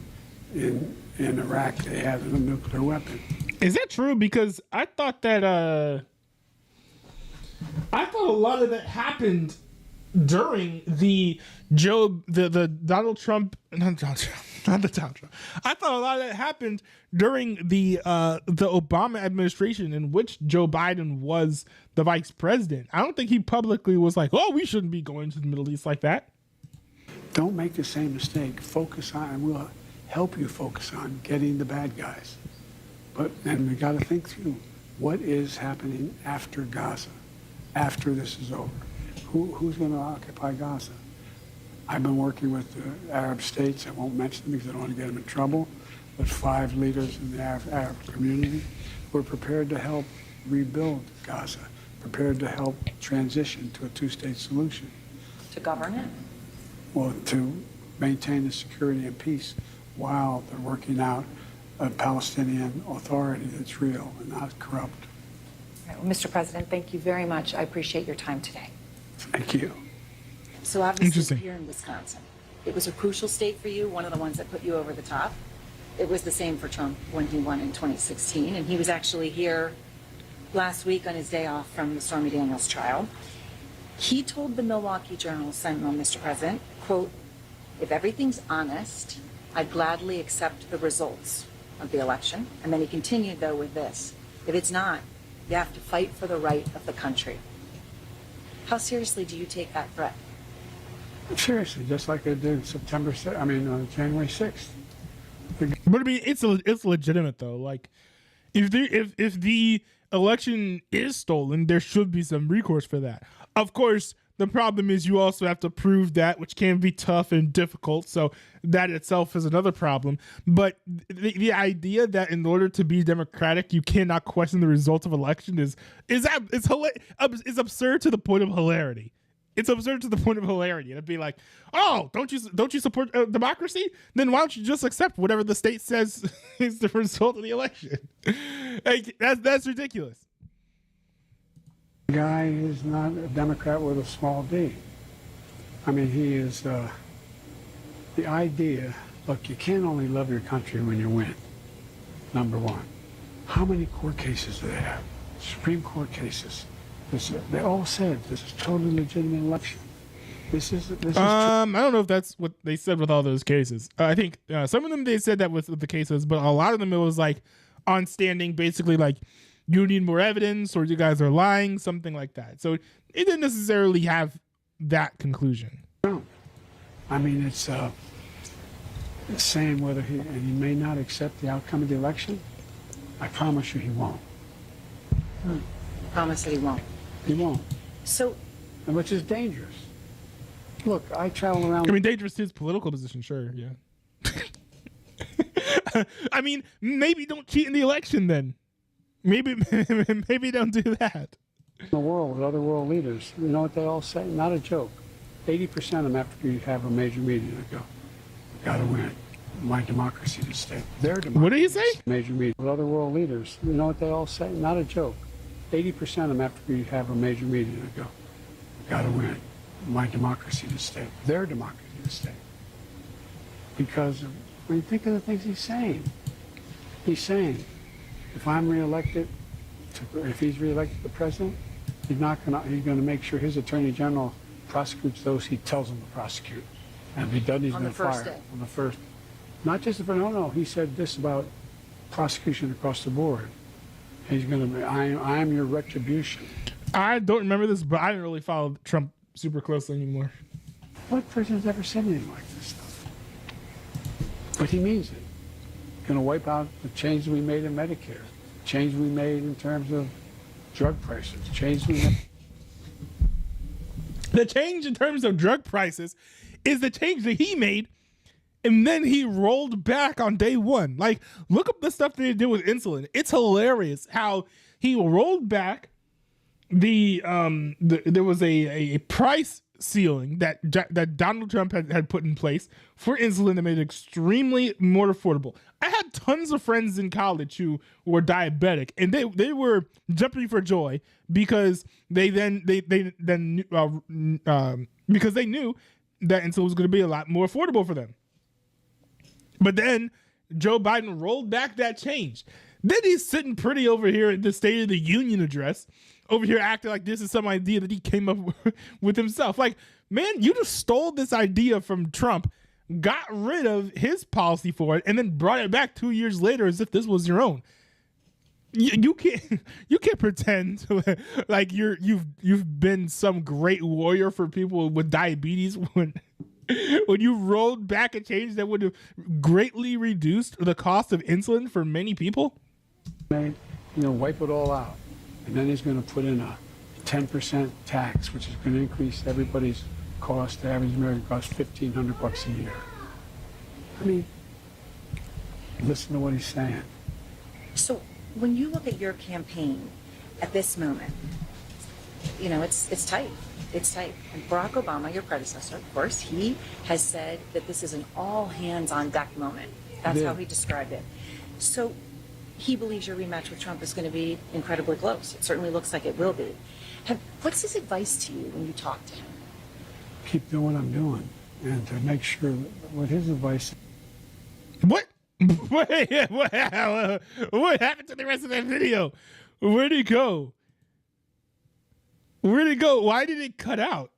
in Iraq they had a nuclear weapon. Is that true? Because I thought that a lot of that happened during the Donald Trump, not Donald Trump. I thought a lot of that happened during the Obama administration, in which Joe Biden was the vice president. I don't think he publicly was like, "Oh, we shouldn't be going to the Middle East like that." Don't make the same mistake. Focus on, and we'll help you focus on getting the bad guys. And we got to think through what is happening after Gaza, after this is over. Who's going to occupy Gaza? I've been working with the Arab states. I won't mention them because I don't want to get them in trouble. But 5 leaders in the Arab community were prepared to help rebuild Gaza, prepared to help transition to a 2-state solution. To govern it? Well, to maintain the security and peace while they're working out a Palestinian authority that's real and not corrupt. All right, well, Mr. President, thank you very much. I appreciate your time today. Thank you. So obviously Interesting. here in Wisconsin, it was a crucial state for you, one of the ones that put you over the top. It was the same for Trump when he won in 2016, and he was actually here last week on his day off from the Stormy Daniels trial. He told the Milwaukee Journal-Sentinel, Mr. President, quote, "If everything's honest, I'd gladly accept the results of the election." And then he continued, though, with this: "If it's not, you have to fight for the right of the country." How seriously do you take that threat? Seriously, just like I did January 6th. But I mean, it's legitimate though. Like, if the election is stolen, there should be some recourse for that. Of course, the problem is you also have to prove that, which can be tough and difficult. So that itself is another problem. But the idea that in order to be democratic, you cannot question the results of election is absurd to the point of hilarity. It's absurd to the point of hilarity. It'd be like, oh, don't you support democracy? Then why don't you just accept whatever the state says is the result of the election? Like, that's ridiculous. The guy is not a Democrat with a small d. I mean, he is the idea. Look, you can't only love your country when you win. Number one, how many court cases do they have? Supreme Court cases. They all said this is a totally legitimate election. This is I don't know if that's what they said with all those cases. I think some of them they said that with the cases, but a lot of them it was like on standing, basically like you need more evidence or you guys are lying, something like that. So it didn't necessarily have that conclusion. No, I mean it's saying whether he may not accept the outcome of the election. I promise you he won't. Promise that he won't. He won't. So, And which is dangerous. Look, I travel around. I mean, dangerous to his political position, sure, yeah. I mean, maybe don't cheat in the election then. Maybe don't do that. the world with other world leaders. You know what they all say? Not a joke. 80% of them after you have a major meeting, they go, "Got to win. My democracy to stay." Their democracy. What did he say? Major meeting with other world leaders. You know what they all say? Not a joke. 80% of them after you have a major meeting, they go, "Got to win. My democracy to stay." Their democracy to stay. Because when you think of the things he's saying, if I'm reelected, if he's reelected the president, he's going to make sure his attorney general prosecutes those he tells them to prosecute. And if he doesn't, he's going to fire day. on the first. Not just the first, no, he said this about prosecution across the board. He's going to, I am your retribution. I don't remember this, but I didn't really follow Trump super closely anymore. What president's ever said anything like this stuff? But he means it. going to wipe out the change we made in Medicare, change we made in terms of drug prices, change we made. The change in terms of drug prices is the change that he made, and then he rolled back on day one. Like, look up the stuff that he did with insulin. It's hilarious how he rolled back there was a price ceiling that Donald Trump had put in place for insulin that made it extremely more affordable. I had tons of friends in college who were diabetic, and they were jumping for joy because because they knew that insulin was going to be a lot more affordable for them. But then Joe Biden rolled back that change. Then he's sitting pretty over here at the State of the Union address, over here acting like this is some idea that he came up with himself. Like, man, you just stole this idea from Trump, got rid of his policy for it, and then brought it back 2 years later as if this was your own. You can't pretend like you've been some great warrior for people with diabetes when you rolled back a change that would have greatly reduced the cost of insulin for many people. Wipe it all out. And then he's going to put in a 10% tax, which is going to increase everybody's cost. The average American costs $1,500 a year. I mean, listen to what he's saying. So when you look at your campaign at this moment, it's tight. It's tight. And Barack Obama, your predecessor, of course, he has said that this is an all hands on deck moment. That's how he described it. So he believes your rematch with Trump is going to be incredibly close. It certainly looks like it will be. What's his advice to you when you talk to him? Keep doing what I'm doing, and to make sure what his advice. What happened to the rest of that video? Where'd he go? Why did it cut out?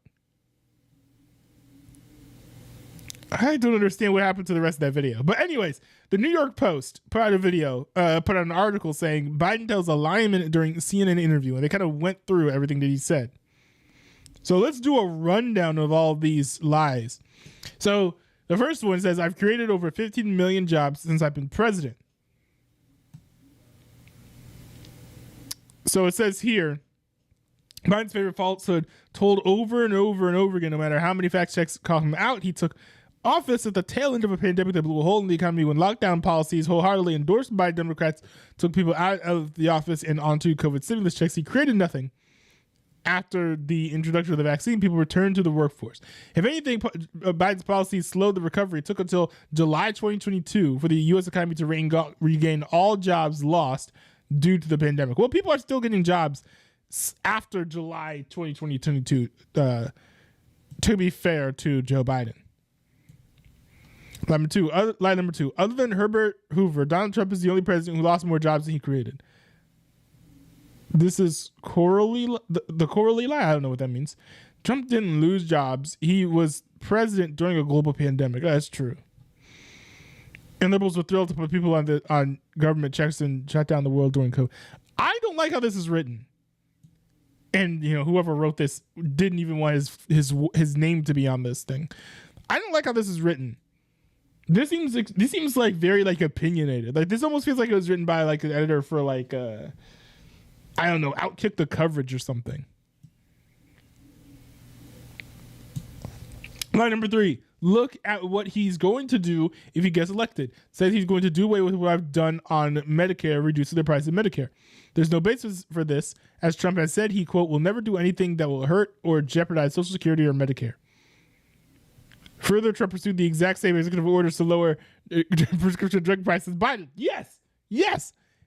I don't understand what happened to the rest of that video. But anyways, the New York Post put out an article saying Biden tells a lineman during a CNN interview, and they kind of went through everything that he said. So let's do a rundown of all these lies. So the first one says, I've created over 15 million jobs since I've been president. So it says here, Biden's favorite falsehood told over and over and over again, no matter how many fact checks call him out. He took office at the tail end of a pandemic that blew a hole in the economy when lockdown policies wholeheartedly endorsed by Democrats took people out of the office and onto COVID stimulus checks. He created nothing. After the introduction of the vaccine, people returned to the workforce. If anything, Biden's policies slowed the recovery. It took until July 2022 for the U.S. economy to regain all jobs lost due to the pandemic. Well, people are still getting jobs after July 2022, to be fair to Joe Biden. Line number two, other than Herbert Hoover, Donald Trump is the only president who lost more jobs than he created. This is the Corley lie. I don't know what that means. Trump didn't lose jobs. He was president during a global pandemic. That's true. And liberals were thrilled to put people on government checks and shut down the world during COVID. I don't like how this is written. And whoever wrote this didn't even want his name to be on this thing. I don't like how this is written. This seems like very like opinionated. Like this almost feels like it was written by like an editor for like I don't know, Outkick the Coverage or something. Line number 3. Look at what he's going to do if he gets elected. Says he's going to do away with what I've done on Medicare, reducing the price of Medicare. There's no basis for this. As Trump has said, he, quote, will never do anything that will hurt or jeopardize Social Security or Medicare. Further, Trump pursued the exact same executive orders to lower prescription drug prices. Biden, yes.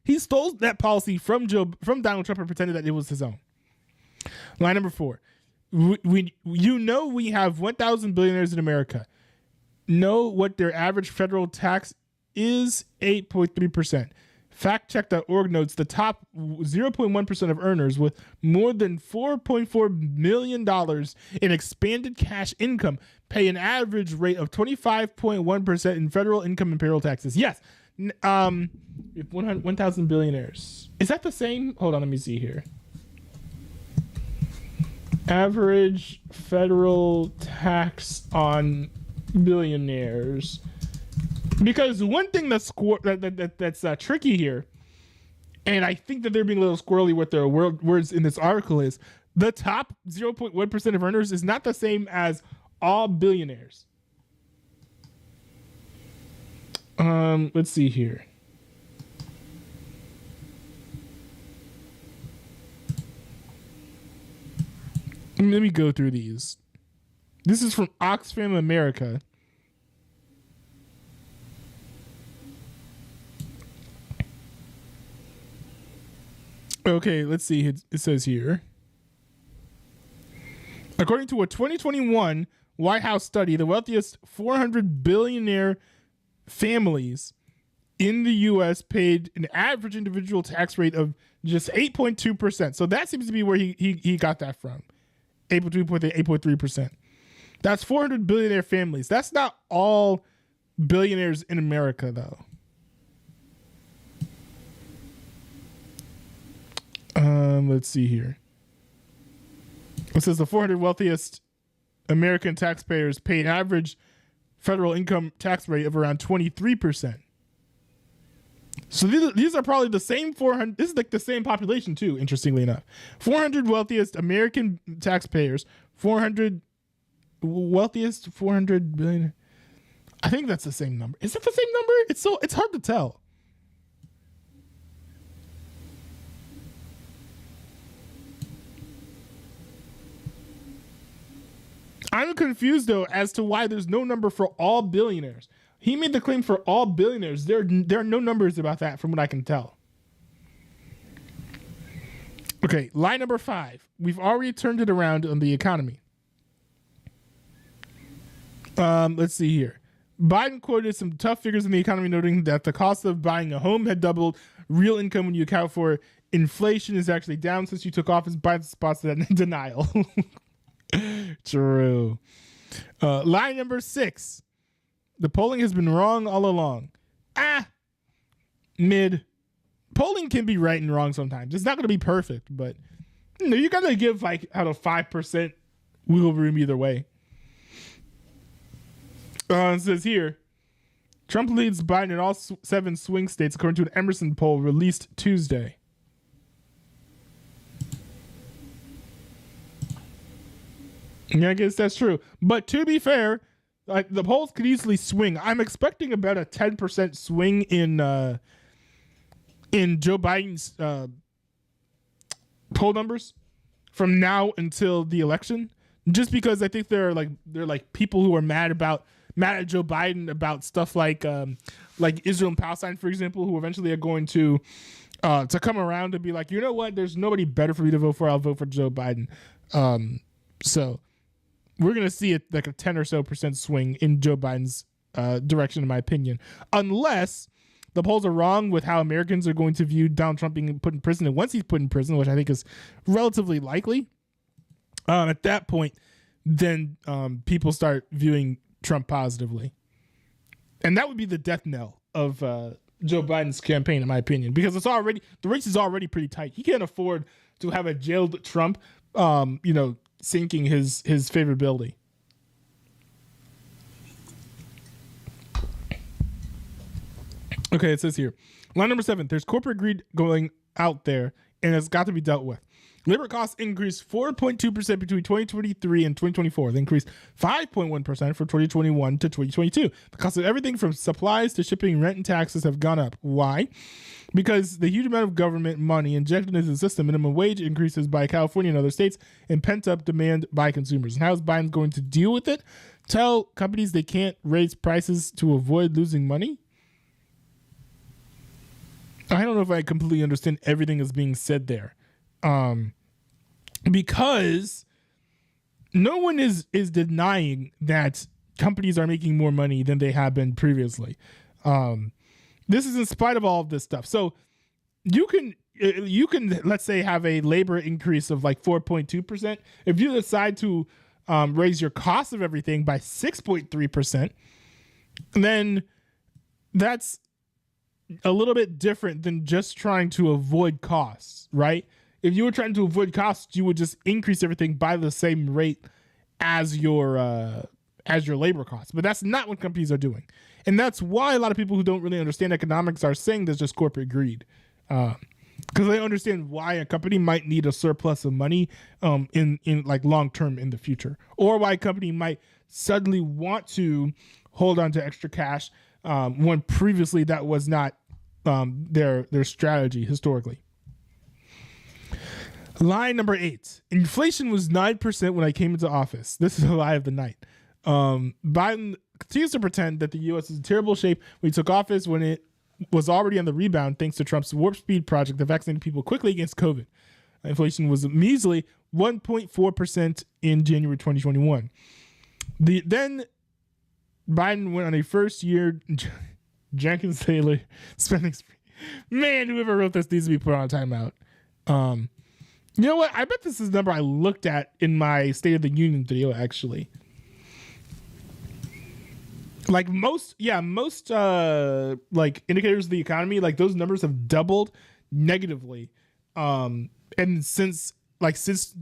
He stole that policy from Donald Trump and pretended that it was his own. Line number 4. We have 1,000 billionaires in America. Know what their average federal tax is? 8.3%. Factcheck.org notes the top 0.1% of earners with more than $4.4 million in expanded cash income pay an average rate of 25.1% in federal income and payroll taxes. Yes. 1,000 billionaires. Is that the same? Hold on, let me see here. Average federal tax on billionaires. Because one thing that's tricky here, and I think that they're being a little squirrely with their words in this article, is the top 0.1% of earners is not the same as all billionaires. Let's see here. Let me go through these. This is from Oxfam America. Okay, let's see. It says here. According to a 2021 White House study, the wealthiest 400 billionaire families in the U.S. paid an average individual tax rate of just 8.2%. So that seems to be where he got that from. 8.3%. That's 400 billionaire families. That's not all billionaires in America, though. Let's see here. It says the 400 wealthiest American taxpayers pay an average federal income tax rate of around 23%. So these are probably the same 400. This is like the same population too, interestingly enough. 400 wealthiest American taxpayers, 400 wealthiest 400 billion. I think that's the same number. Is it the same number? It's hard to tell. I'm confused though as to why there's no number for all billionaires. He made the claim for all billionaires. There are no numbers about that from what I can tell. Okay, line number 5. We've already turned it around on the economy. Let's see here. Biden quoted some tough figures in the economy, noting that the cost of buying a home had doubled. Real income, when you account for inflation, is actually down since you took office. Biden spots that in denial. True. Line number 6. The polling has been wrong all along. Mid. Polling can be right and wrong sometimes. It's not going to be perfect, but you got to give like out of 5% wiggle room either way. It says here, Trump leads Biden in all 7 swing states, according to an Emerson poll released Tuesday. Yeah, I guess that's true. But to be fair, like the polls could easily swing. I'm expecting about a 10% swing in Joe Biden's poll numbers from now until the election, just because I think they're like people who are mad at Joe Biden about stuff like Israel and Palestine, for example, who eventually are going to come around and be like, you know what, there's nobody better for me to vote for. I'll vote for Joe Biden. So we're going to see like a 10 or so % swing in Joe Biden's direction, in my opinion, unless the polls are wrong with how Americans are going to view Donald Trump being put in prison. And once he's put in prison, which I think is relatively likely, at that point, then people start viewing Trump positively. And that would be the death knell of Joe Biden's campaign, in my opinion, because the race is already pretty tight. He can't afford to have a jailed Trump, sinking his favorability. Okay, it says here, line number 7, there's corporate greed going out there, and it's got to be dealt with. Labor costs increased 4.2% between 2023 and 2024. They increased 5.1% from 2021 to 2022. The cost of everything from supplies to shipping, rent, and taxes have gone up. Why? Because the huge amount of government money injected into the system, minimum wage increases by California and other states, and pent-up demand by consumers. And how is Biden going to deal with it? Tell companies they can't raise prices to avoid losing money? I don't know if I completely understand everything that's being said there. Because no one is denying that companies are making more money than they have been previously. This is in spite of all of this stuff. So you can let's say have a labor increase of like 4.2%. If you decide to raise your cost of everything by 6.3%, then that's a little bit different than just trying to avoid costs, right? If you were trying to avoid costs, you would just increase everything by the same rate as your as your labor costs. But that's not what companies are doing. And that's why a lot of people who don't really understand economics are saying there's just corporate greed. Because they understand why a company might need a surplus of money in like long term in the future, or why a company might suddenly want to hold on to extra cash when previously that was not their strategy historically. Lie number 8. Inflation was 9% when I came into office. This is a lie of the night. Biden continues to pretend that the U.S. is in terrible shape when he took office, when it was already on the rebound thanks to Trump's warp speed project that vaccinated people quickly against COVID. Inflation was a measly 1.4% in January 2021. Then Biden went on a first-year Jenkins Taylor spending spree. Man, whoever wrote this needs to be put on a timeout. You know what? I bet this is the number I looked at in my State of the Union video, actually. Like most like indicators of the economy, like those numbers have doubled negatively. And since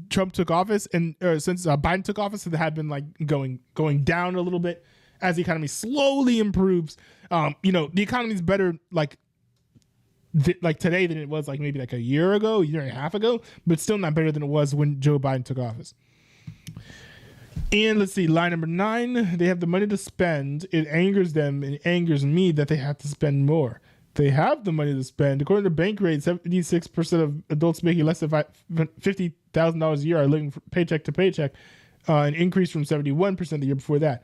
Trump took office and since Biden took office, it had been like going down a little bit as the economy slowly improves. The economy is better like today than it was like maybe like a year and a half ago, but still not better than it was when Joe Biden took office. And let's see, line number 9, they have the money to spend. It angers them and angers me that they have to spend more. They have the money to spend. According to Bankrate, 76% of adults making less than $50,000 a year are living paycheck to paycheck, an increase from 71% the year before that.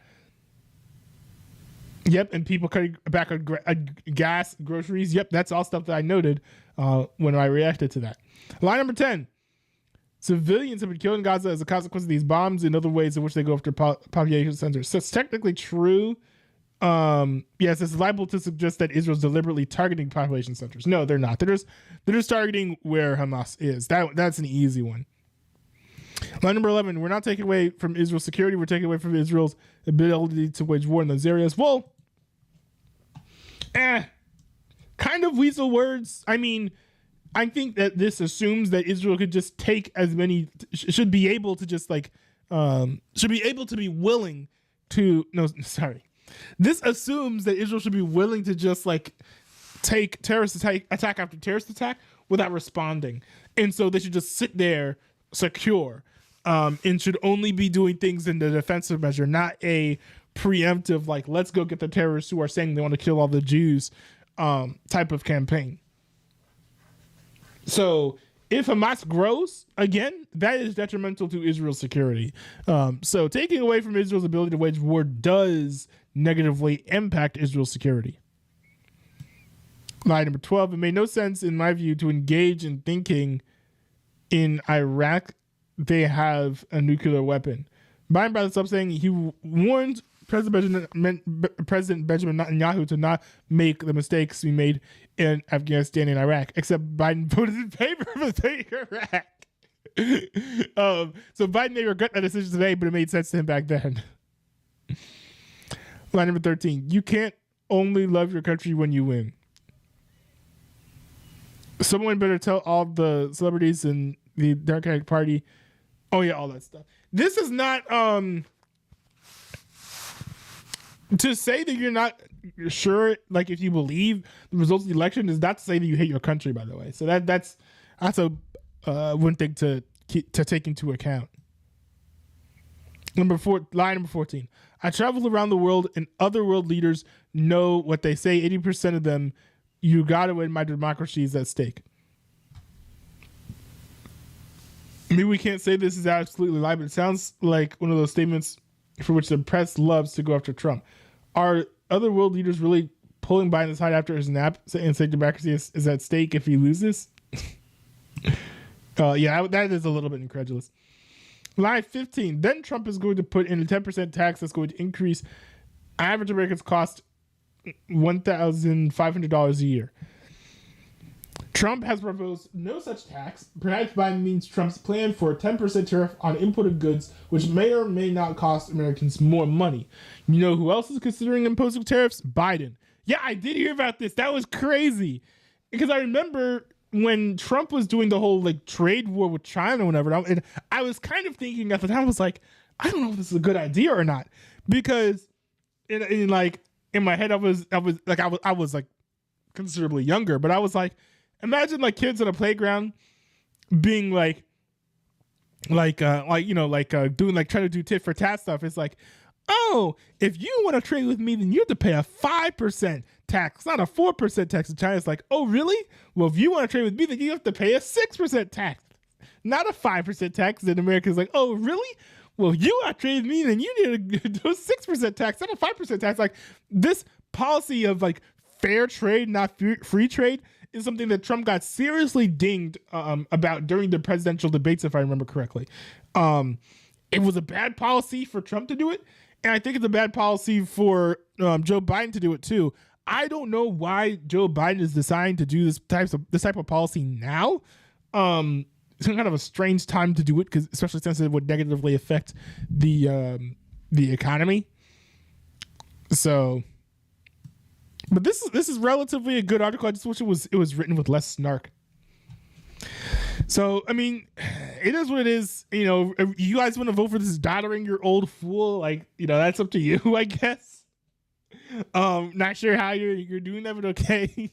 Yep, and people cutting back on gas, groceries. Yep, that's all stuff that I noted when I reacted to that. Line number 10. Civilians have been killed in Gaza as a consequence of these bombs and other ways in which they go after population centers. So it's technically true. Yes, it's liable to suggest that Israel's deliberately targeting population centers. No, they're not. They're just targeting where Hamas is. That's an easy one. Line number 11. We're not taking away from Israel's security. We're taking away from Israel's ability to wage war in those areas. Well, kind of weasel words. I mean, I think that this assumes that Israel could just take as many, should be able to just like, should be able to be willing to, no, sorry. This assumes that Israel should be willing to just like take terrorist attack after terrorist attack without responding. And so they should just sit there secure and should only be doing things in the defensive measure, not a preemptive, like, let's go get the terrorists who are saying they want to kill all the Jews type of campaign. So if Hamas grows, again, that is detrimental to Israel's security. So taking away from Israel's ability to wage war does negatively impact Israel's security. Line number 12, it made no sense, in my view, to engage in thinking in Iraq they have a nuclear weapon. Biden brought this up saying he warned President Benjamin Netanyahu to not make the mistakes we made in Afghanistan and Iraq, except Biden voted in favor of invading Iraq. So Biden may regret that decision today, but it made sense to him back then. Line number 13. You can't only love your country when you win. Someone better tell all the celebrities in the Democratic Party. Oh yeah, all that stuff. This is not to say that you're not sure, like if you believe the results of the election, is not to say that you hate your country, by the way. So that's a one thing to take into account. Line number 14. I travel around the world and other world leaders know what they say. 80% of them, you gotta win, my democracy is at stake. Maybe we can't say this is absolutely lie, but it sounds like one of those statements for which the press loves to go after Trump. Are other world leaders really pulling Biden aside after his nap and saying democracy is at stake if he loses? Yeah, that is a little bit incredulous. Line 15. Then Trump is going to put in a 10% tax that's going to increase average Americans' cost $1,500 a year. Trump has proposed no such tax. Perhaps Biden means Trump's plan for a 10% tariff on imported goods, which may or may not cost Americans more money. You know who else is considering imposing tariffs? Biden. Yeah, I did hear about this. That was crazy. Because I remember when Trump was doing the whole like trade war with China or whatever, and I was kind of thinking at the time, I was like, I don't know if this is a good idea or not, because in my head, I was like considerably younger, but I was like, imagine like kids on a playground being doing like trying to do tit for tat stuff. It's like, oh, if you want to trade with me, then you have to pay a 5% tax, not a 4% tax. In China, it's like, oh, really? Well, if you want to trade with me, then you have to pay a 6% tax, not a 5% tax. In America, it's like, oh, really? Well, if you want to trade with me, then you need to do a 6% tax, not a 5% tax. Like, this policy of like fair trade, not free trade, is something that Trump got seriously dinged about during the presidential debates, if I remember correctly. It was a bad policy for Trump to do it, and I think it's a bad policy for Joe Biden to do it too. I don't know why Joe Biden is deciding to do this type of policy now. It's kind of a strange time to do it, because especially since it would negatively affect the economy. So, but this is relatively a good article. I just wish it was written with less snark. So, I mean, it is what it is. You know, if you guys want to vote for this doddering your old fool, like, you know, that's up to you, I guess. Not sure how you're doing that, but okay.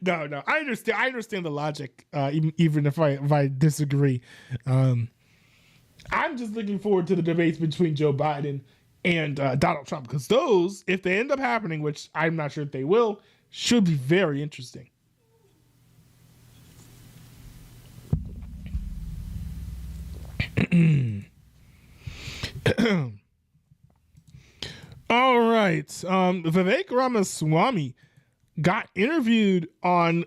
No, I understand the logic, even if I disagree. I'm just looking forward to the debates between Joe Biden and Donald Trump, because those, if they end up happening, which I'm not sure if they will, should be very interesting. All right. Vivek Ramaswamy got interviewed on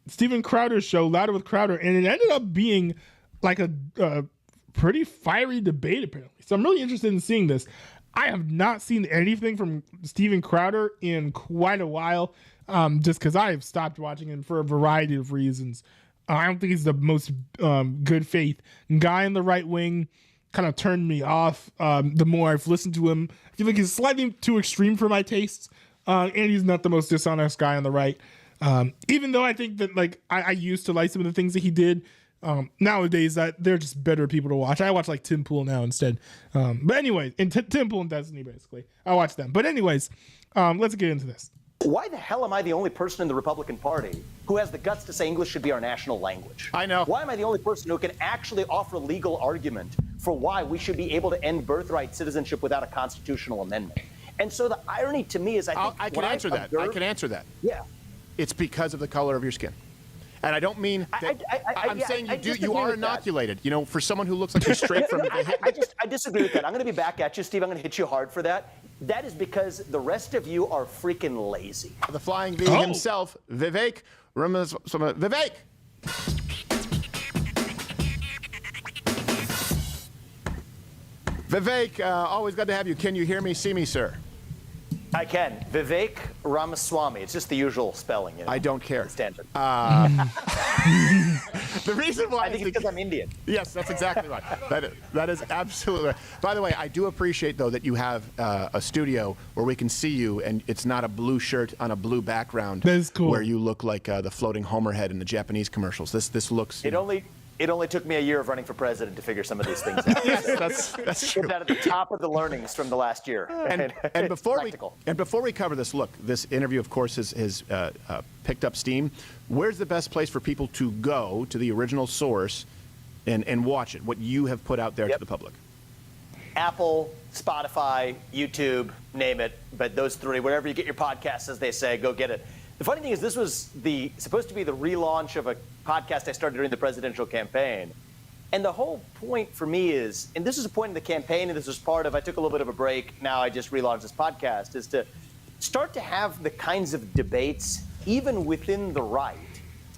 Steven Crowder's show, Louder with Crowder, and it ended up being like a pretty fiery debate, apparently. So I'm really interested in seeing this. I have not seen anything from Steven Crowder in quite a while, just because I have stopped watching him for a variety of reasons. I don't think he's the most good faith guy in the right wing. Kind of turned me off the more I've listened to him. I feel like he's slightly too extreme for my tastes, and he's not the most dishonest guy on the right. Even though I think that like I used to like some of the things that he did. Nowadays, that they're just better people to watch. I watch like Tim Pool now instead. But anyway, and Tim Pool and Destiny, basically, I watch them. But anyways, let's get into this. Why the hell am I the only person in the Republican Party who has the guts to say English should be our national language? I know. Why am I the only person who can actually offer a legal argument for why we should be able to end birthright citizenship without a constitutional amendment? And so the irony to me is I can answer that. Yeah. It's because of the color of your skin. And I don't mean that. I'm saying you are inoculated. You know, for someone who looks like you're straight from. I disagree with that. I'm going to be back at you, Steve. I'm going to hit you hard for that. That is because the rest of you are freaking lazy. The flying V himself, Vivek Ramaswamy. Vivek. Vivek, always glad to have you. Can you hear me, see me, sir? I can. Vivek Ramaswamy. It's just the usual spelling. You know? I don't care. Standard. The reason why I think it's because I'm Indian. Yes, that's exactly right. That is absolutely right. By the way, I do appreciate, though, that you have a studio where we can see you, and it's not a blue shirt on a blue background. That is cool. Where you look like the floating Homer head in the Japanese commercials. This looks. It only took me a year of running for president to figure some of these things out. Yes, that's true. Get that at the top of the learnings from the last year. And before we cover this, look, this interview, of course, has picked up steam. Where's the best place for people to go to the original source and watch it? What you have put out there to the public? Apple, Spotify, YouTube, name it. But those three, wherever you get your podcasts, as they say, go get it. The funny thing is, this was supposed to be the relaunch of a podcast I started during the presidential campaign. And the whole point for me is, and this is a point in the campaign, and this was part of, I took a little bit of a break, now I just relaunched this podcast, is to start to have the kinds of debates, even within the right,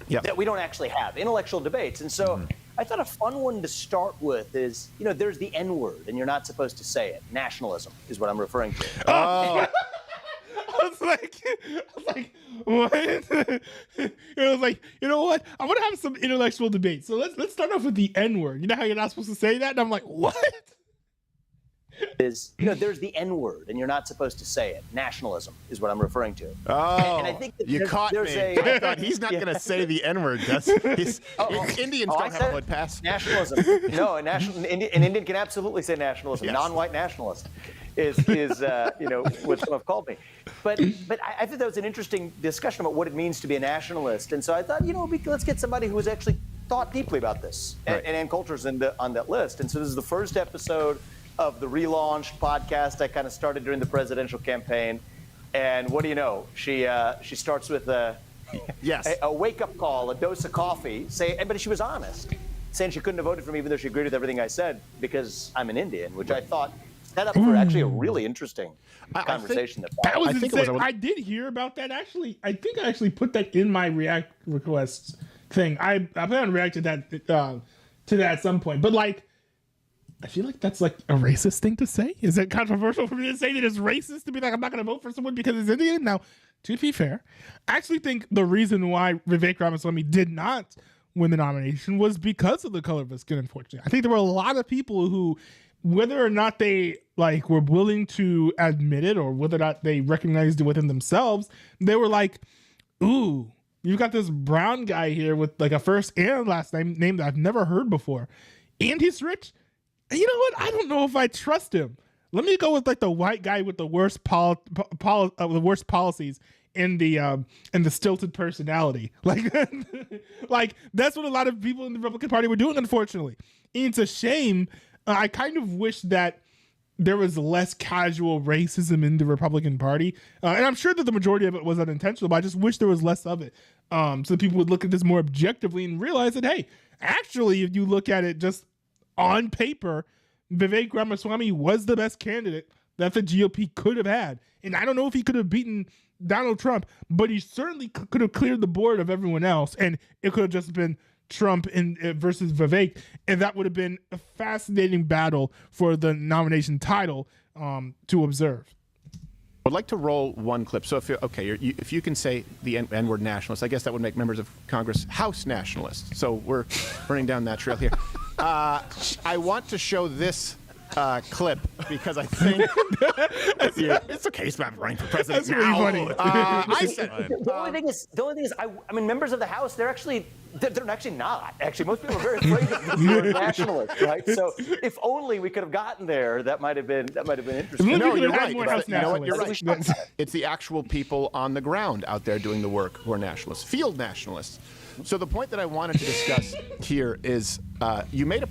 that we don't actually have, intellectual debates. And so I thought a fun one to start with is, you know, there's the N-word, and you're not supposed to say it. Nationalism is what I'm referring to. I was like, what? It was like, you know what? I want to have some intellectual debate. So let's start off with the N-word. You know how you're not supposed to say that? And I'm like, what? is, there's the N word, and you're not supposed to say it. Nationalism is what I'm referring to. Oh, and I think that you caught me. I thought he's not going to say the N word. Indians don't have a hood pass. Nationalism. No, an Indian can absolutely say nationalism. Yes. Non-white nationalist is what some have called me. But I think that was an interesting discussion about what it means to be a nationalist. And so I thought, let's get somebody who has actually thought deeply about this. Right. And Ann Coulter's on that list. And so this is the first episode of the relaunched podcast I kind of started during the presidential campaign. And what do you know? She starts with a wake-up call, a dose of coffee, but she was honest, saying she couldn't have voted for me even though she agreed with everything I said because I'm an Indian, which I thought set up for actually a really interesting conversation. That was insane. I did hear about that, actually. I think I actually put that in my React requests thing. I plan on reacting to that at some point. But, I feel like that's a racist thing to say. Is it controversial for me to say that it's racist to be like, I'm not going to vote for someone because it's Indian? Now, to be fair, I actually think the reason why Vivek Ramaswamy did not win the nomination was because of the color of his skin, unfortunately. I think there were a lot of people who, whether or not they were willing to admit it or whether or not they recognized it within themselves, they were like, ooh, you've got this brown guy here with a first and last name that I've never heard before. And he's rich. And you know what? I don't know if I trust him. Let me go with the white guy with the worst the worst policies and the stilted personality. That's what a lot of people in the Republican Party were doing, unfortunately. And it's a shame. I kind of wish that there was less casual racism in the Republican Party. And I'm sure that the majority of it was unintentional, but I just wish there was less of it. So that people would look at this more objectively and realize that, hey, actually, if you look at it just on paper, Vivek Ramaswamy was the best candidate that the GOP could have had. And I don't know if he could have beaten Donald Trump, but he certainly could have cleared the board of everyone else. And it could have just been Trump versus Vivek. And that would have been a fascinating battle for the nomination title to observe. I'd like to roll one clip. So if you can say the N-word nationalist, I guess that would make members of Congress House nationalists. So we're running down that trail here. I want to show this clip because I think it's okay. He's not running for president. That's really funny. I said the only thing is, I mean, members of the House, they're actually not. Actually, most people are very afraid of the word nationalist, right? So if only we could have gotten there, that might have been interesting. No, you're right. You know what? You're right. It's the actual people on the ground out there doing the work who are nationalists, field nationalists. So the point that I wanted to discuss here is you made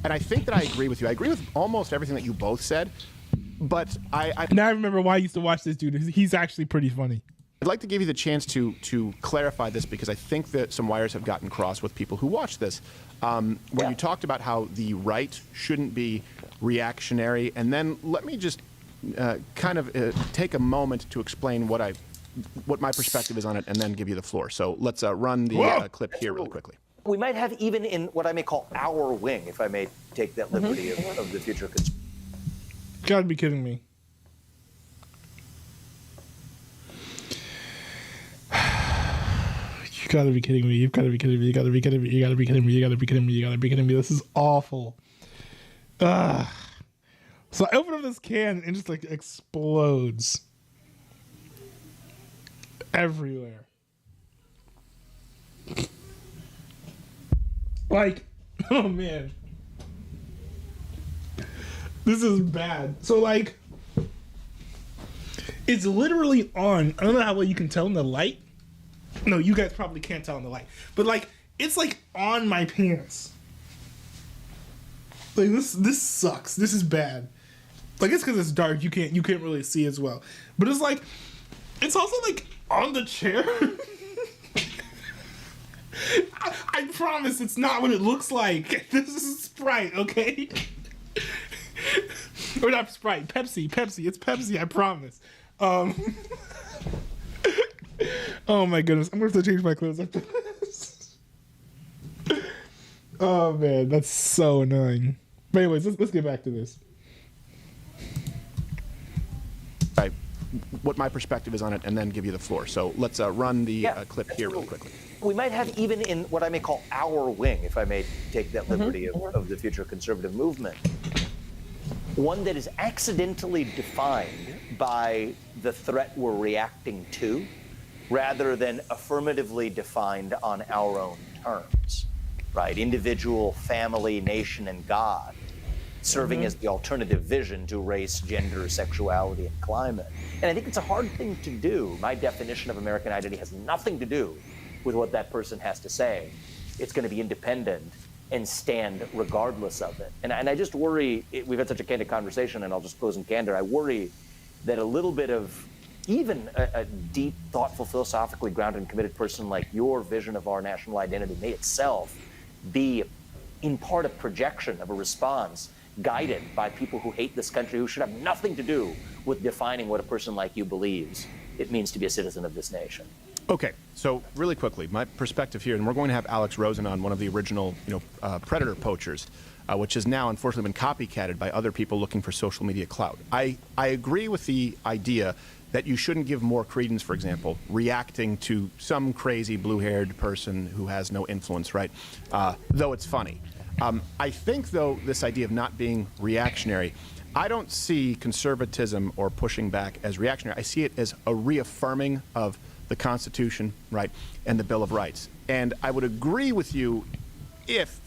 and I think that I agree with you. I agree with almost everything that you both said, but Now I remember why I used to watch this dude. He's actually pretty funny. I'd like to give you the chance to clarify this because I think that some wires have gotten crossed with people who watch this, where you talked about how the right shouldn't be reactionary, and then let me just take a moment to explain what my perspective is on it, and then give you the floor. So let's run the clip here really quickly. We might have even in what I may call our wing, if I may take that liberty of the future. Gotta be kidding me. You gotta be kidding me. You've gotta be kidding me. You gotta be kidding me. You gotta be kidding me. You gotta be kidding me. You gotta be kidding me. This is awful. So I open up this can and it just explodes everywhere. Oh man. This is bad. So it's literally on. I don't know how well you can tell in the light. No, you guys probably can't tell in the light. But it's on my pants. This sucks. This is bad. It's because it's dark. You can't really see as well. But it's also on the chair. I promise it's not what it looks like. This is Sprite, okay? Or not Sprite, Pepsi. It's Pepsi, I promise. Oh my goodness, I'm gonna have to change my clothes after this. Oh man, that's so annoying. But anyways, let's get back to this. Right. What my perspective is on it, and then give you the floor. So let's run the clip here really quickly. We might have even in what I may call our wing, if I may take that liberty of the future conservative movement. one that is accidentally defined by the threat we're reacting to, rather than affirmatively defined on our own terms, right? Individual, family, nation, and God, serving as the alternative vision to race, gender, sexuality, and climate. And I think it's a hard thing to do. My definition of American identity has nothing to do with what that person has to say. It's going to be independent and stand regardless of it. And I just worry, we've had such a candid conversation, and I'll just close in candor, I worry that a little bit of even a deep, thoughtful, philosophically grounded and committed person like your vision of our national identity may itself be in part a projection of a response guided by people who hate this country, who should have nothing to do with defining what a person like you believes it means to be a citizen of this nation. Okay, so really quickly, my perspective here, and we're going to have Alex Rosen on, one of the original, predator poachers, which has now unfortunately been copycatted by other people looking for social media clout. I agree with the idea that you shouldn't give more credence, for example, reacting to some crazy blue-haired person who has no influence, right? Though it's funny. I think, though, this idea of not being reactionary, I don't see conservatism or pushing back as reactionary. I see it as a reaffirming of the Constitution, right, and the Bill of Rights. And I would agree with you if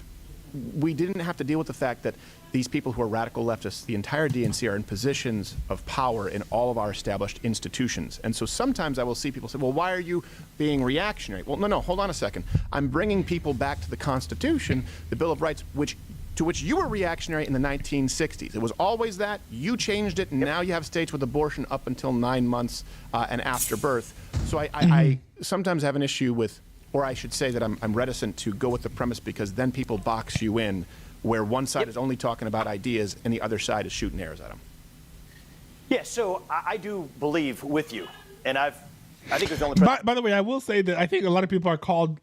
we didn't have to deal with the fact that these people who are radical leftists, the entire DNC, are in positions of power in all of our established institutions. And so sometimes I will see people say, well, why are you being reactionary? Well, no, hold on a second. I'm bringing people back to the Constitution, the Bill of Rights, to which you were reactionary in the 1960s. It was always that. You changed it, and now you have states with abortion up until 9 months and after birth. So I sometimes have an issue with, or I should say that I'm reticent to go with the premise, because then people box you in where one side is only talking about ideas and the other side is shooting arrows at them. Yeah, so I do believe with you, and I think there's only. By the way, I will say that I think a lot of people are called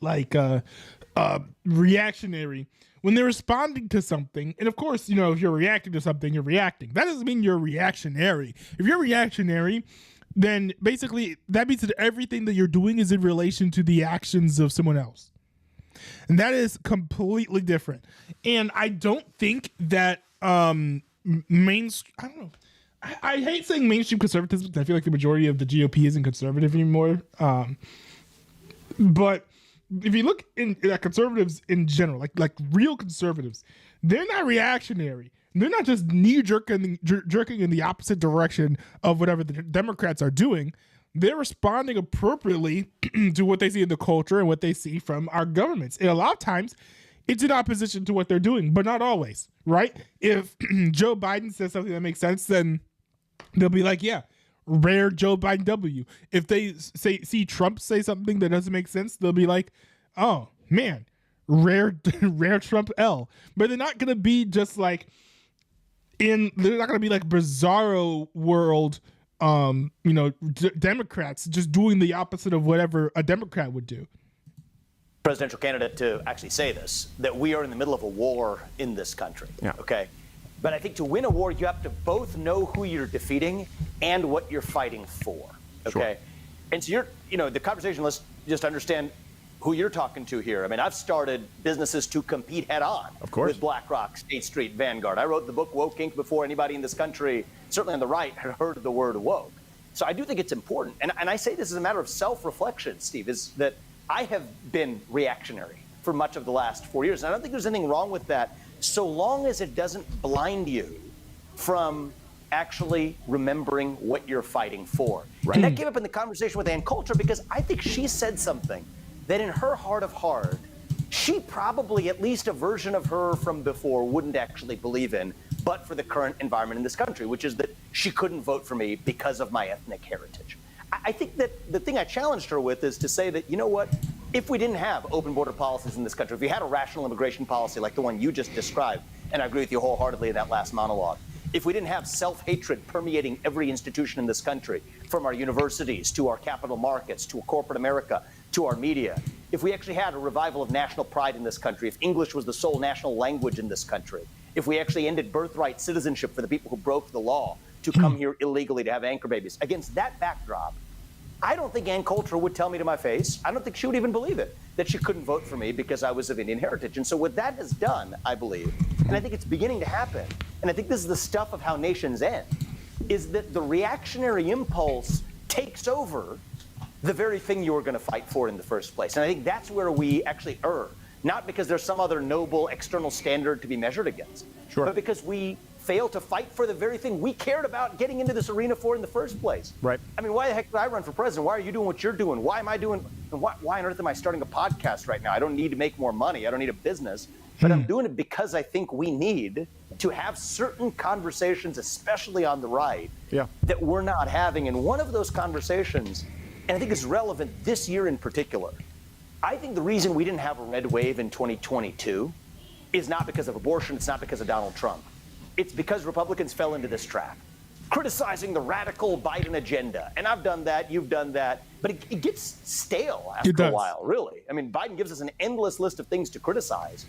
reactionary when they're responding to something. And of course, if you're reacting to something, you're reacting. That doesn't mean you're reactionary. If you're reactionary, then basically that means that everything that you're doing is in relation to the actions of someone else. And that is completely different. And I don't think that I don't know. I hate saying mainstream conservatism because I feel like the majority of the GOP isn't conservative anymore. But if you look at conservatives in general, like real conservatives, they're not reactionary. They're not just knee-jerking in the opposite direction of whatever the Democrats are doing. They're responding appropriately to what they see in the culture and what they see from our governments. And a lot of times, it's in opposition to what they're doing, but not always, right? If Joe Biden says something that makes sense, then they'll be like, yeah, rare Joe Biden W. If they see Trump say something that doesn't make sense, they'll be like, oh, man, rare Trump L. But they're not going to be just like they're not going to be like bizarro world Democrats just doing the opposite of whatever a Democrat would do. Presidential candidate to actually say this, that we are in the middle of a war in this country. Yeah. Okay. But I think to win a war, you have to both know who you're defeating and what you're fighting for. Okay. Sure. And so the conversation, let's just understand who you're talking to here. I mean, I've started businesses to compete head on with BlackRock, State Street, Vanguard. I wrote the book Woke Inc. before anybody in this country, certainly on the right, had heard the word woke. So I do think it's important. And I say this as a matter of self-reflection, Steve, is that I have been reactionary for much of the last 4 years. And I don't think there's anything wrong with that, so long as it doesn't blind you from actually remembering what you're fighting for. Right. And that came up in the conversation with Ann Coulter, because I think she said something that in her heart of heart, she probably, at least a version of her from before, wouldn't actually believe in, but for the current environment in this country, which is that she couldn't vote for me because of my ethnic heritage. I think that the thing I challenged her with is to say that, you know what, if we didn't have open border policies in this country, if we had a rational immigration policy like the one you just described, and I agree with you wholeheartedly in that last monologue, if we didn't have self-hatred permeating every institution in this country, from our universities to our capital markets to corporate America to our media, if we actually had a revival of national pride in this country, if English was the sole national language in this country, if we actually ended birthright citizenship for the people who broke the law to come here illegally to have anchor babies, against that backdrop, I don't think Ann Coulter would tell me to my face. I don't think she would even believe it, that she couldn't vote for me because I was of Indian heritage. And so what that has done, I believe, and I think it's beginning to happen, and I think this is the stuff of how nations end, is that the reactionary impulse takes over the very thing you were going to fight for in the first place. And I think that's where we actually err, not because there's some other noble external standard to be measured against, but because we fail to fight for the very thing we cared about getting into this arena for in the first place. Right. I mean, why the heck did I run for president? Why are you doing what you're doing? Why am I doing, and why on earth am I starting a podcast right now? I don't need to make more money. I don't need a business, but I'm doing it because I think we need to have certain conversations, especially on the right, that we're not having. And one of those conversations, and I think it's relevant this year in particular, I think the reason we didn't have a red wave in 2022 is not because of abortion. It's not because of Donald Trump. It's because Republicans fell into this trap, criticizing the radical Biden agenda. And I've done that, you've done that, but it gets stale after a while, really. I mean, Biden gives us an endless list of things to criticize.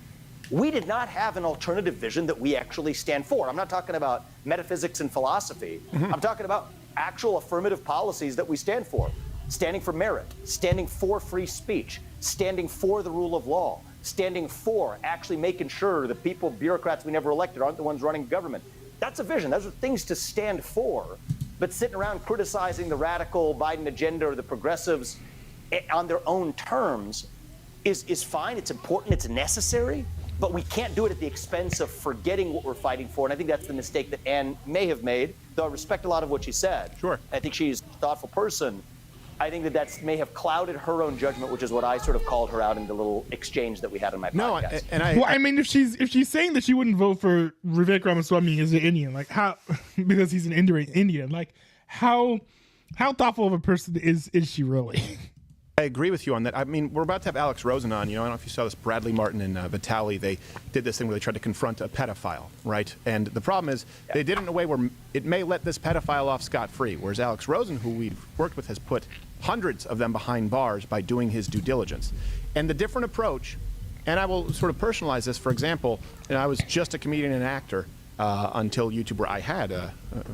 We did not have an alternative vision that we actually stand for. I'm not talking about metaphysics and philosophy. I'm talking about actual affirmative policies that we stand for. Standing for merit, standing for free speech, standing for the rule of law, standing for actually making sure the people, bureaucrats we never elected, aren't the ones running government. That's a vision. Those are things to stand for. But sitting around criticizing the radical Biden agenda or the progressives on their own terms is fine. It's important. It's necessary. But we can't do it at the expense of forgetting what we're fighting for. And I think that's the mistake that Ann may have made, though I respect a lot of what she said. Sure. I think she's a thoughtful person. I think that may have clouded her own judgment, which is what I sort of called her out in the little exchange that we had on my podcast. Well, I mean, if she's saying that she wouldn't vote for Vivek Ramaswamy as an Indian, like how, because he's an Indian, like how thoughtful of a person is she really? I agree with you on that. I mean, we're about to have Alex Rosen on. You know, I don't know if you saw this. Bradley Martin and Vitali, they did this thing where they tried to confront a pedophile, right? And the problem is they did it in a way where it may let this pedophile off scot-free, whereas Alex Rosen, who we've worked with, has put hundreds of them behind bars by doing his due diligence. And the different approach, and I will sort of personalize this, for example, I was just a comedian and actor until YouTube, where I had,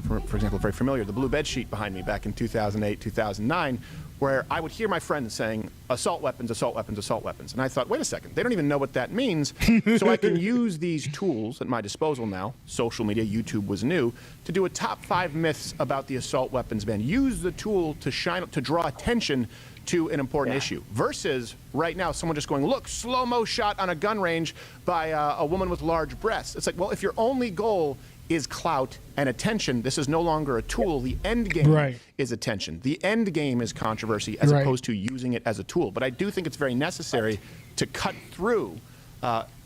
for example, very familiar, the blue bed sheet behind me back in 2008, 2009, where I would hear my friends saying, assault weapons, assault weapons, assault weapons. And I thought, wait a second, they don't even know what that means. So I can use these tools at my disposal now, social media, YouTube was new, to do a top 5 myths about the assault weapons ban. Use the tool to draw attention to an important issue. Versus right now, someone just going, look, slow-mo shot on a gun range by a woman with large breasts. It's like, well, if your only goal is clout and attention, this is no longer a tool. The end game is attention. The end game is controversy as opposed to using it as a tool. But I do think it's very necessary to cut through.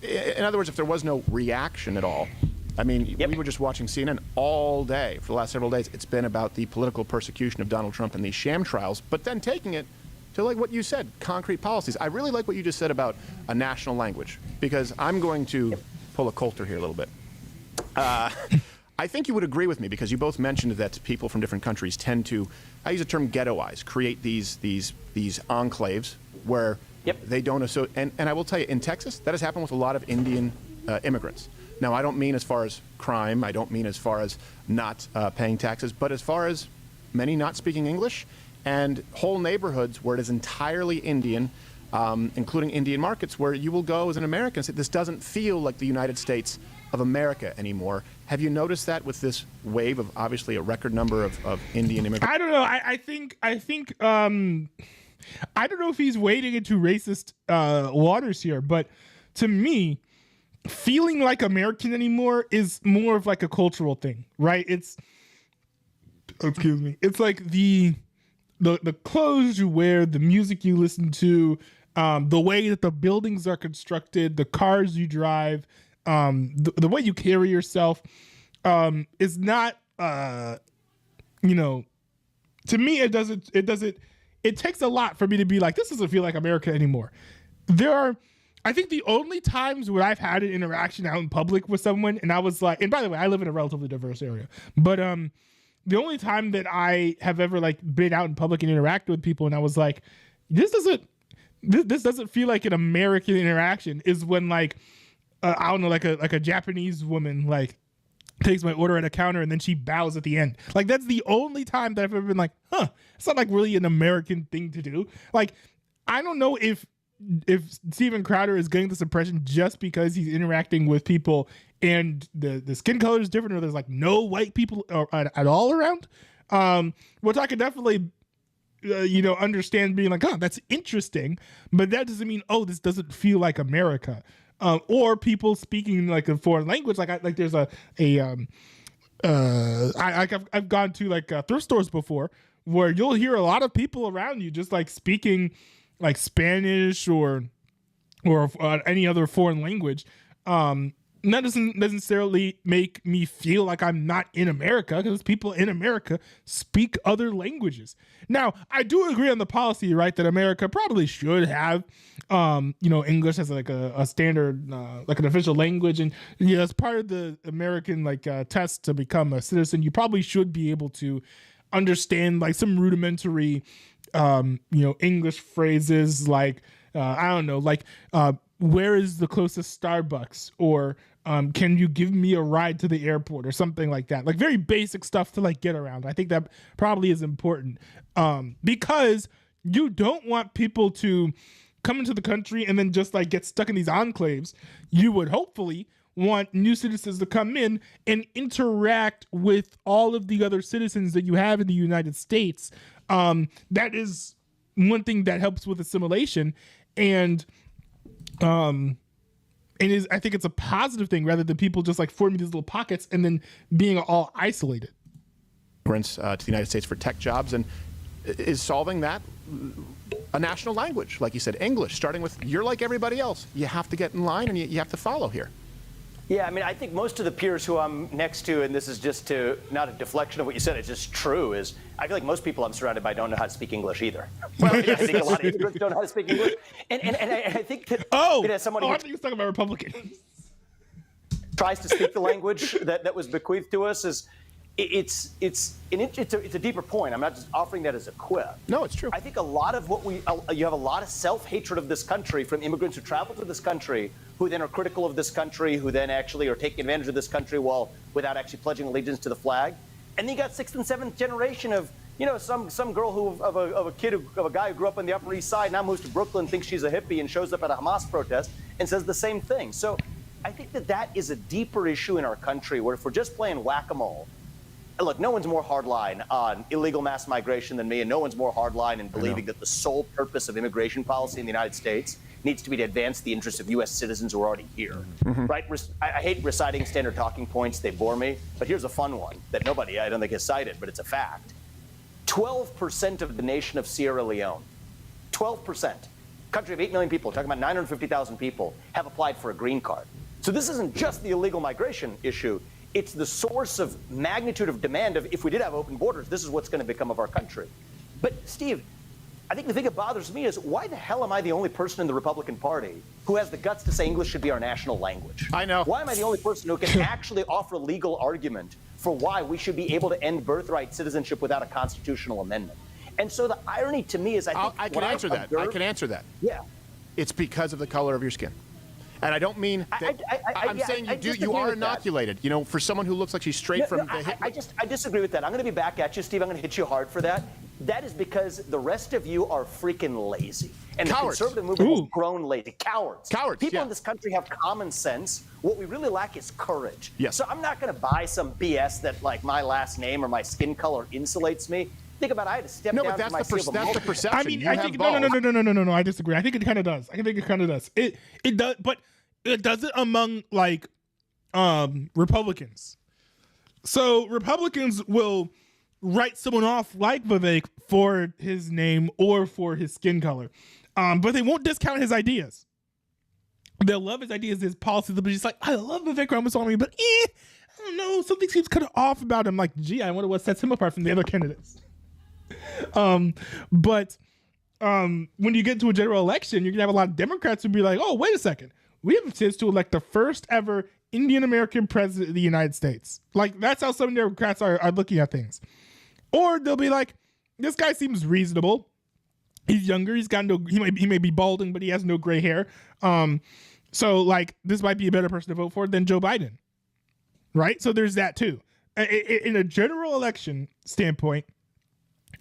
In other words, if there was no reaction at all, I mean, we were just watching CNN all day for the last several days. It's been about the political persecution of Donald Trump and these sham trials, but then taking it to, like what you said, concrete policies. I really like what you just said about a national language, because I'm going to pull a Coulter here a little bit. I think you would agree with me, because you both mentioned that people from different countries tend to, I use the term ghettoize, create these enclaves where they don't associate. And I will tell you, in Texas, that has happened with a lot of Indian immigrants. Now, I don't mean as far as crime, I don't mean as far as not paying taxes, but as far as many not speaking English and whole neighborhoods where it is entirely Indian, including Indian markets, where you will go as an American and say, this doesn't feel like the United States of America anymore. Have you noticed that with this wave of obviously a record number of Indian immigrants? I don't know. I think I don't know if he's wading into racist waters here, but to me, feeling like American anymore is more of like a cultural thing, right? It's like the clothes you wear, the music you listen to, the way that the buildings are constructed, the cars you drive, the way you carry yourself, is not, to me, it takes a lot for me to be like, this doesn't feel like America anymore. I think the only times where I've had an interaction out in public with someone, and I was like, and by the way, I live in a relatively diverse area, but the only time that I have ever like been out in public and interacted with people, and I was like, this doesn't feel like an American interaction, is when like, I don't know, like a Japanese woman like takes my order at a counter and then she bows at the end. Like, that's the only time that I've ever been like, it's not like really an American thing to do. Like, I don't know if if Steven Crowder is getting this impression just because he's interacting with people and the skin color is different, or there's like no white people at all around, which I could definitely understand being like, oh, that's interesting, but that doesn't mean, oh, this doesn't feel like America. Or people speaking like a foreign language, like there's I've gone to like thrift stores before where you'll hear a lot of people around you just like speaking like Spanish or any other foreign language. And that doesn't necessarily make me feel like I'm not in America, because people in America speak other languages. Now, I do agree on the policy, right, that America probably should have, English as like a standard, like an official language. And as part of the American test to become a citizen, you probably should be able to understand like some rudimentary, English phrases like, I don't know, like, where is the closest Starbucks, or can you give me a ride to the airport, or something like that, like very basic stuff to like get around. I think that probably is important, because you don't want people to come into the country and then just like get stuck in these enclaves. You would hopefully want new citizens to come in and interact with all of the other citizens that you have in the United States. That is one thing that helps with assimilation, and I think it's a positive thing, rather than people just like forming these little pockets and then being all isolated. Immigrants to the United States for tech jobs, and is solving that a national language, like you said, English, starting with you're like everybody else. You have to get in line and you have to follow here. Yeah, I mean, I think most of the peers who I'm next to, and this is just not a deflection of what you said, it's just true, is I feel like most people I'm surrounded by don't know how to speak English either. Well, I think a lot of immigrants don't know how to speak English. And I think that as someone who I think he was talking about Republicans. tries to speak the language that was bequeathed to us, is it's a deeper point. I'm not just offering that as a quip. No, it's true. I think a lot of you have a lot of self-hatred of this country from immigrants who travel to this country, who then are critical of this country, who then actually are taking advantage of this country without actually pledging allegiance to the flag. And then you got sixth and seventh generation of some girl of a guy who grew up on the Upper East Side, now moves to Brooklyn, thinks she's a hippie, and shows up at a Hamas protest and says the same thing. So I think that is a deeper issue in our country, where if we're just playing whack-a-mole. Look, no one's more hardline on illegal mass migration than me, and no one's more hardline in believing that the sole purpose of immigration policy in the United States needs to be to advance the interests of U.S. citizens who are already here, right? I hate reciting standard talking points. They bore me. But here's a fun one that nobody, I don't think, has cited, but it's a fact. 12% of the nation of Sierra Leone, 12%, country of 8 million people, talking about 950,000 people, have applied for a green card. So this isn't just the illegal migration issue. It's the source of magnitude of demand of, if we did have open borders, this is what's going to become of our country. But Steve, I think the thing that bothers me is, why the hell am I the only person in the Republican Party who has the guts to say English should be our national language? I know. Why am I the only person who can actually offer a legal argument for why we should be able to end birthright citizenship without a constitutional amendment? And so the irony to me is, I can answer that. Yeah. It's because of the color of your skin. And I don't mean that. I'm saying you are inoculated. You know, for someone who looks like she's straight from the hip. I disagree with that. I'm going to be back at you, Steve. I'm going to hit you hard for that. That is because the rest of you are freaking lazy. And cowards. The conservative movement has grown lazy. Cowards. People yeah. in this country have common sense. What we really lack is courage. Yes. So I'm not going to buy some BS that, like, my last name or my skin color insulates me. Think about it. I had to step down from my seal. That's the perception. I mean, I think no. I disagree. I think it kind of does. It does, but it does it among like Republicans. So Republicans will write someone off like Vivek for his name or for his skin color, but they won't discount his ideas. They'll love his ideas, his policies. They'll be just like, I love Vivek Ramaswamy, but I don't know, something seems kind of off about him. Like, gee, I wonder what sets him apart from the other candidates. But when you get to a general election, you're gonna have a lot of Democrats who be like, oh, wait a second, we have a chance to elect the first ever Indian American president of the United States. Like, that's how some Democrats are looking at things. Or they'll be like, this guy seems reasonable. He's younger. He's got he may be balding, but he has no gray hair. So like, this might be a better person to vote for than Joe Biden. Right? So there's that too. In a general election standpoint,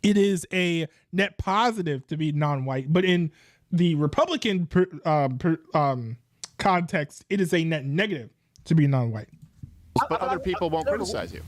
it is a net positive to be non-white, but in the Republican context, it is a net negative to be non-white. But other people won't criticize you.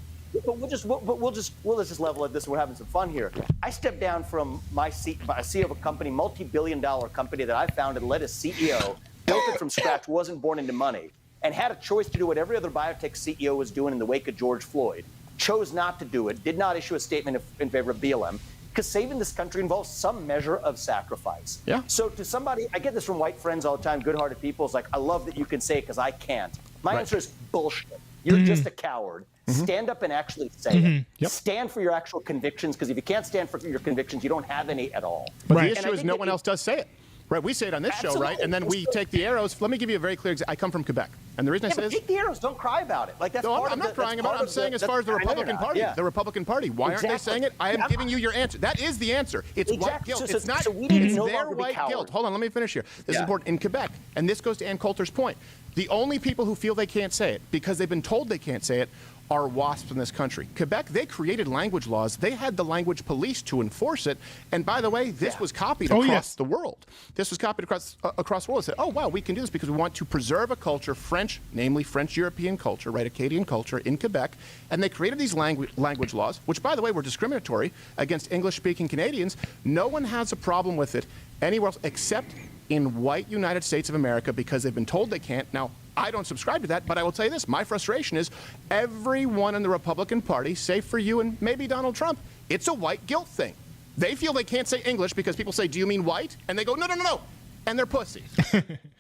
But let's just level at this. We're having some fun here. I stepped down from my seat, a CEO of a company, multi-billion-dollar company that I founded, led as CEO, built it from scratch, wasn't born into money, and had a choice to do what every other biotech CEO was doing in the wake of George Floyd. Chose not to do it. Did not issue a statement in favor of BLM. Because saving this country involves some measure of sacrifice. Yeah. So to somebody, I get this from white friends all the time, good-hearted people. It's like, I love that you can say it because I can't. My answer is bullshit. You're just a coward. Stand up and actually say it. Yep. Stand for your actual convictions, because if you can't stand for your convictions, you don't have any at all. But Right. the issue is no one else does say it. Right, we say it on this show, right? And then we take the arrows. Let me give you a very clear example. I come from Quebec. And the reason I say this... take the arrows. Don't cry about it. Like, that's No, part I'm of not crying about it. I'm saying as far as the Republican Party. Yeah. The Republican Party. Why aren't they Exactly. saying it? I am Yeah. giving you your answer. That is the answer. It's white Exactly. guilt. So- It's not so we need to no their longer be white coward. guilt. Hold on, let me finish here. This is Yeah. important. In Quebec, and this goes to Ann Coulter's point, the only people who feel they can't say it because they've been told they can't say it are WASPs in this country. Quebec, they created language laws. They had the language police to enforce it. And by the way, this was copied across the world. This was copied across the world. It said, oh, wow, we can do this because we want to preserve a culture, French, namely French-European culture, right, Acadian culture in Quebec. And they created these language laws, which, by the way, were discriminatory against English-speaking Canadians. No one has a problem with it anywhere else except in white United States of America because they've been told they can't. Now, I don't subscribe to that, but I will tell you this. My frustration is everyone in the Republican Party, save for you and maybe Donald Trump, it's a white guilt thing. They feel they can't say English because people say, do you mean white? And they go, no, no, no, no. And they're pussies.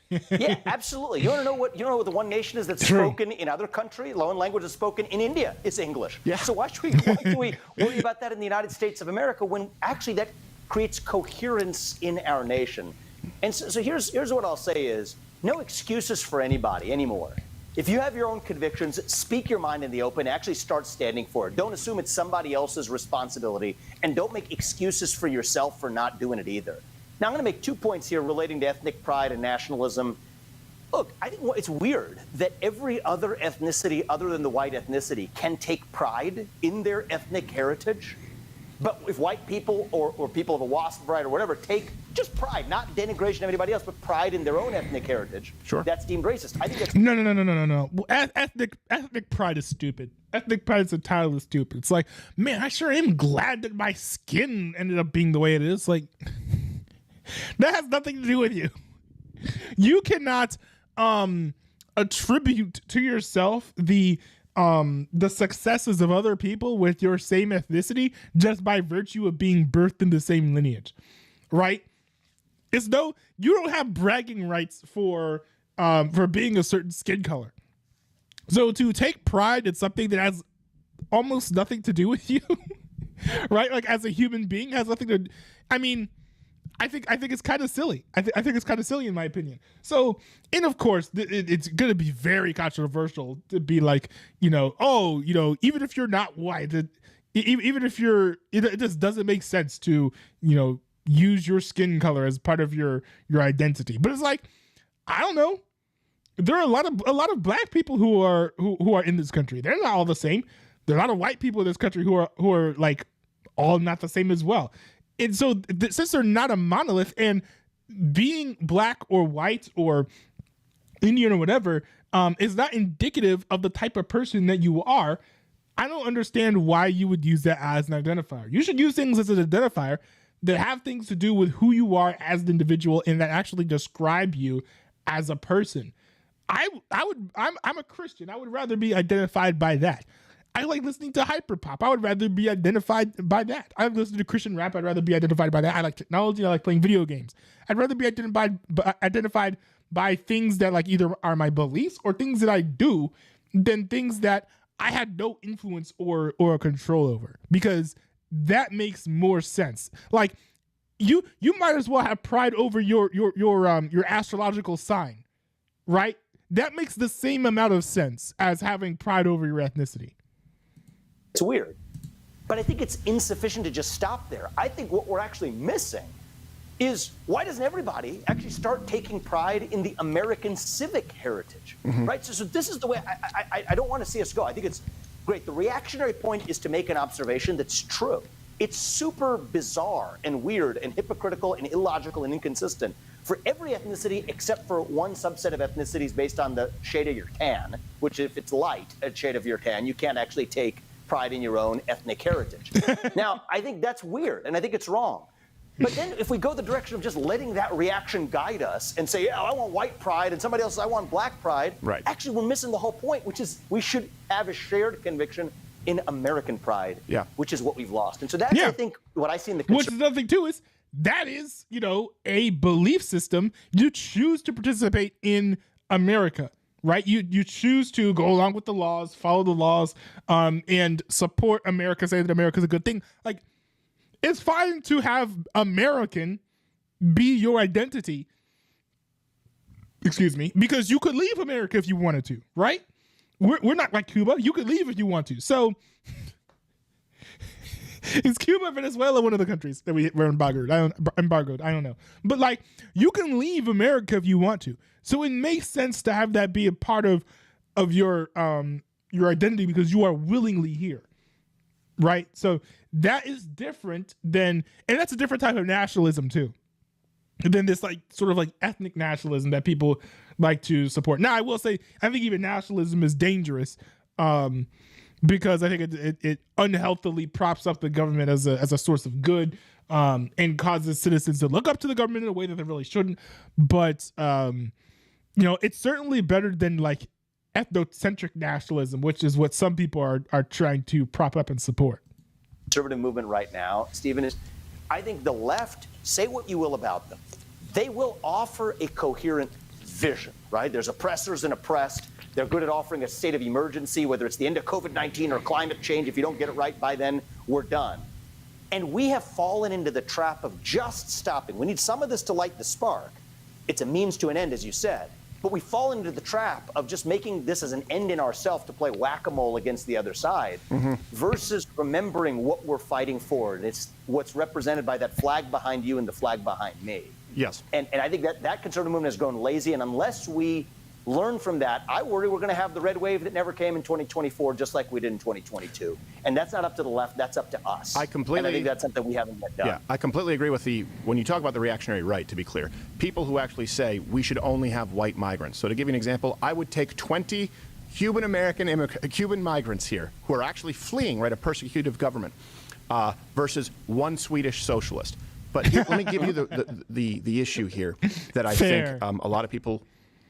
Yeah, absolutely. You want to know what the one nation is that's spoken in other countries? Lone language is spoken in India. It's English. Yeah. So why do we worry about that in the United States of America when actually that creates coherence in our nation? And so here's what I'll say is, no excuses for anybody anymore. If you have your own convictions, speak your mind in the open, actually start standing for it. Don't assume it's somebody else's responsibility, and don't make excuses for yourself for not doing it either. Now, I'm going to make 2 points here relating to ethnic pride and nationalism. Look, I think it's weird that every other ethnicity other than the white ethnicity can take pride in their ethnic heritage. But if white people or people of a WASP variety or whatever take just pride, not denigration of anybody else, but pride in their own ethnic heritage, sure, that's deemed racist. I think that's No. Ethnic pride is stupid. Ethnic pride is entirely stupid. It's like, man, I sure am glad that my skin ended up being the way it is. Like, that has nothing to do with you. You cannot attribute to yourself the successes of other people with your same ethnicity just by virtue of being birthed in the same lineage, right? It's though you don't have bragging rights for being a certain skin color. So to take pride in something that has almost nothing to do with you, right? Like as a human being has nothing to. I mean, I think it's kind of silly. I think it's kind of silly in my opinion. So, and of course, it's going to be very controversial to be like, even if you're not white, even if it just doesn't make sense to, use your skin color as part of your identity. But it's like, I don't know. There are a lot of black people who are in this country. They're not all the same. There are a lot of white people in this country who are like all not the same as well. And so since they're not a monolith, and being black or white or Indian or whatever is not indicative of the type of person that you are, I don't understand why you would use that as an identifier. You should use things as an identifier that have things to do with who you are as an individual and that actually describe you as a person. I'm a Christian. I would rather be identified by that. I like listening to hyperpop. I would rather be identified by that. I listen to Christian rap. I'd rather be identified by that. I like technology. I like playing video games. I'd rather be identified by things that like either are my beliefs or things that I do than things that I had no influence or control over, because that makes more sense. Like you might as well have pride over your astrological sign, right? That makes the same amount of sense as having pride over your ethnicity. It's weird, but I think it's insufficient to just stop there. I think what we're actually missing is, why doesn't everybody actually start taking pride in the American civic heritage, right? So this is the way I don't want to see us go. I think it's great. The reactionary point is to make an observation that's true. It's super bizarre and weird and hypocritical and illogical and inconsistent for every ethnicity except for one subset of ethnicities based on the shade of your tan, which if it's light, a shade of your tan, you can't actually take pride in your own ethnic heritage. Now, I think that's weird, and I think it's wrong. But then if we go the direction of just letting that reaction guide us and say, yeah, I want white pride, and somebody else says, I want black pride, right. Actually, we're missing the whole point, which is we should have a shared conviction in American pride, which is what we've lost. And so that's, I think, what I see in the Which is another thing, too, is that is, a belief system. You choose to participate in America, right? You choose to go along with the laws, follow the laws, and support America, say that America is a good thing. Like, it's fine to have American be your identity. Excuse me, because you could leave America if you wanted to, right? We're not like Cuba. You could leave if you want to. So is Cuba and Venezuela one of the countries that we're embargoed? I don't know. But like, you can leave America if you want to. So it makes sense to have that be a part of your identity because you are willingly here. Right? So that is different than, and that's a different type of nationalism too, than this like sort of like ethnic nationalism that people like to support. Now, I will say, I think even nationalism is dangerous because I think it unhealthily props up the government as a source of good and causes citizens to look up to the government in a way that they really shouldn't. But, it's certainly better than like ethnocentric nationalism, which is what some people are trying to prop up and support. Conservative movement right now, Stephen, is I think the left, say what you will about them, they will offer a coherent vision, right? There's oppressors and oppressed. They're good at offering a state of emergency, whether it's the end of COVID-19 or climate change. If you don't get it right by then, we're done. And we have fallen into the trap of just stopping. We need some of this to light the spark. It's a means to an end, as you said. But we fall into the trap of just making this as an end in ourselves to play whack-a-mole against the other side versus remembering what we're fighting for. And it's what's represented by that flag behind you and the flag behind me. Yes. And I think that conservative movement has grown lazy. And unless we learn from that, I worry we're going to have the red wave that never came in 2024, just like we did in 2022. And that's not up to the left. That's up to us. And I think that's something we haven't yet done. Yeah, I completely agree with when you talk about the reactionary right, to be clear, people who actually say we should only have white migrants. So to give you an example, I would take 20 Cuban migrants here who are actually fleeing, right, a persecutive government versus one Swedish socialist. But here, let me give you the issue here that I think a lot of people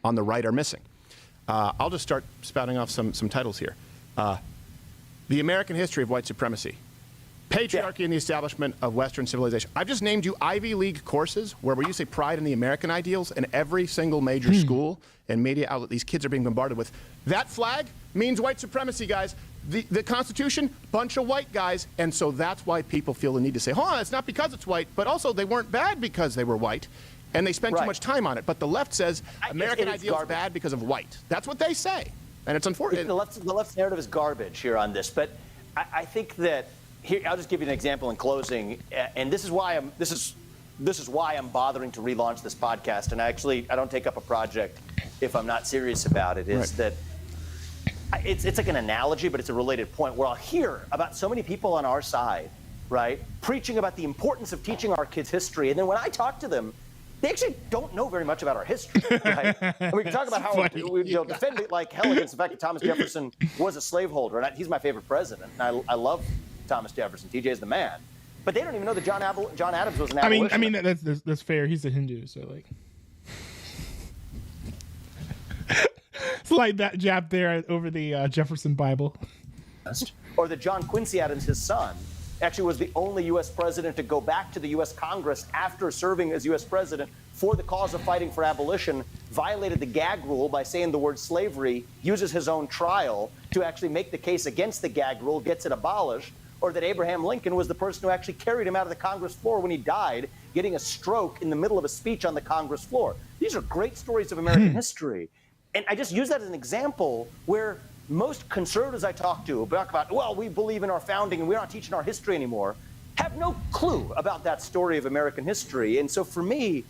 on the right are missing. I'll just start spouting off some titles here. The American History of White Supremacy, Patriarchy and the Establishment of Western Civilization. I've just named you Ivy League courses where we say pride in the American ideals, and every single major school and media outlet these kids are being bombarded with. That flag means white supremacy, guys. The Constitution, bunch of white guys, and so that's why people feel the need to say, hold on, it's not because it's white, but also they weren't bad because they were white. And they spend too much time on it. But the left says American ideals are bad because of white. That's what they say. And it's unfortunate. The left's narrative is garbage here on this. But I think that here, I'll just give you an example in closing. And this is why I'm bothering to relaunch this podcast. And I don't take up a project if I'm not serious about it. Is that it's like an analogy, but it's a related point where I'll hear about so many people on our side, right, preaching about the importance of teaching our kids history. And then when I talk to them, they actually don't know very much about our history, right? And we can talk about how we defend it like hell against the fact that Thomas Jefferson was a slaveholder. And he's my favorite president. And I love Thomas Jefferson. TJ is the man. But they don't even know that John Adams was an abolitionist. I mean that's fair. He's a Hindu, so like... It's like that jab there over the Jefferson Bible. Or that John Quincy Adams, his son, actually was the only U.S. president to go back to the U.S. Congress after serving as U.S. president for the cause of fighting for abolition, violated the gag rule by saying the word slavery, uses his own trial to actually make the case against the gag rule, gets it abolished, or that Abraham Lincoln was the person who actually carried him out of the Congress floor when he died, getting a stroke in the middle of a speech on the Congress floor. These are great stories of American history. And I just use that as an example where most conservatives I talk about, well, we believe in our founding and we're not teaching our history anymore, have no clue about that story of American history. And so for me,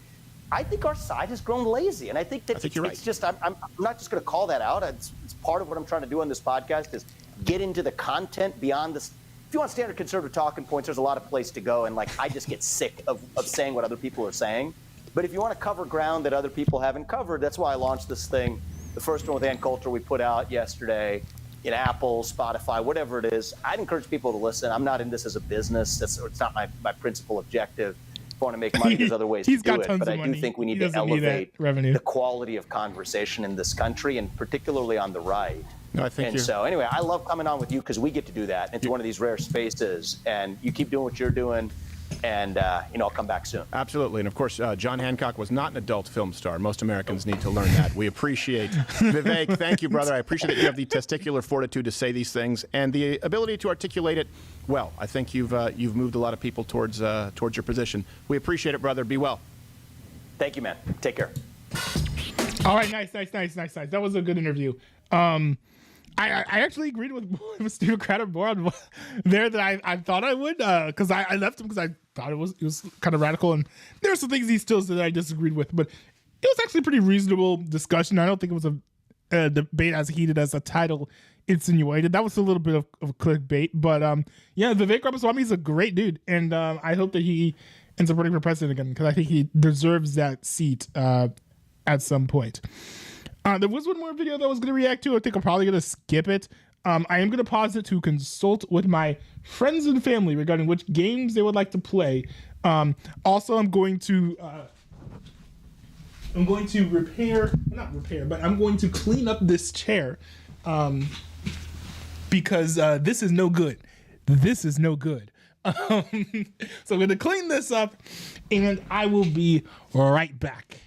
I think our side has grown lazy. And I think that it's just, I'm not just going to call that out. It's part of what I'm trying to do on this podcast is get into the content beyond this. If you want standard conservative talking points, there's a lot of place to go. And like, I just get sick of saying what other people are saying. But if you want to cover ground that other people haven't covered, that's why I launched this thing. The first one with Ann Coulter we put out yesterday in Apple, Spotify, whatever it is. I'd encourage people to listen. I'm not in this as a business. It's not my principal objective. If I want to make money, there's other ways to do it. But I do think we need to elevate the quality of conversation in this country, and particularly on the right. No, I think so anyway, I love coming on with you because we get to do that. It's one of these rare spaces, and you keep doing what you're doing. And, I'll come back soon. Absolutely. And, of course, John Hancock was not an adult film star. Most Americans need to learn that. We appreciate Vivek. Thank you, brother. I appreciate that you have the testicular fortitude to say these things and the ability to articulate it well. I think you've moved a lot of people towards your position. We appreciate it, brother. Be well. Thank you, man. Take care. All right. Nice. That was a good interview. I actually agreed with Stephen Crowder more on there than I thought I would, because I left him because I thought it was kind of radical, and there were some things he still said that I disagreed with, but it was actually a pretty reasonable discussion. I don't think it was a debate as heated as the title insinuated. That was a little bit of clickbait, but Vivek Ramaswamy is a great dude, and I hope that he ends up running for president again, because I think he deserves that seat at some point. There was one more video that I was going to react to. I think I'm probably going to skip it. I am going to pause it to consult with my friends and family regarding which games they would like to play. Also, I'm going to clean up this chair because this is no good. So I'm going to clean this up, and I will be right back.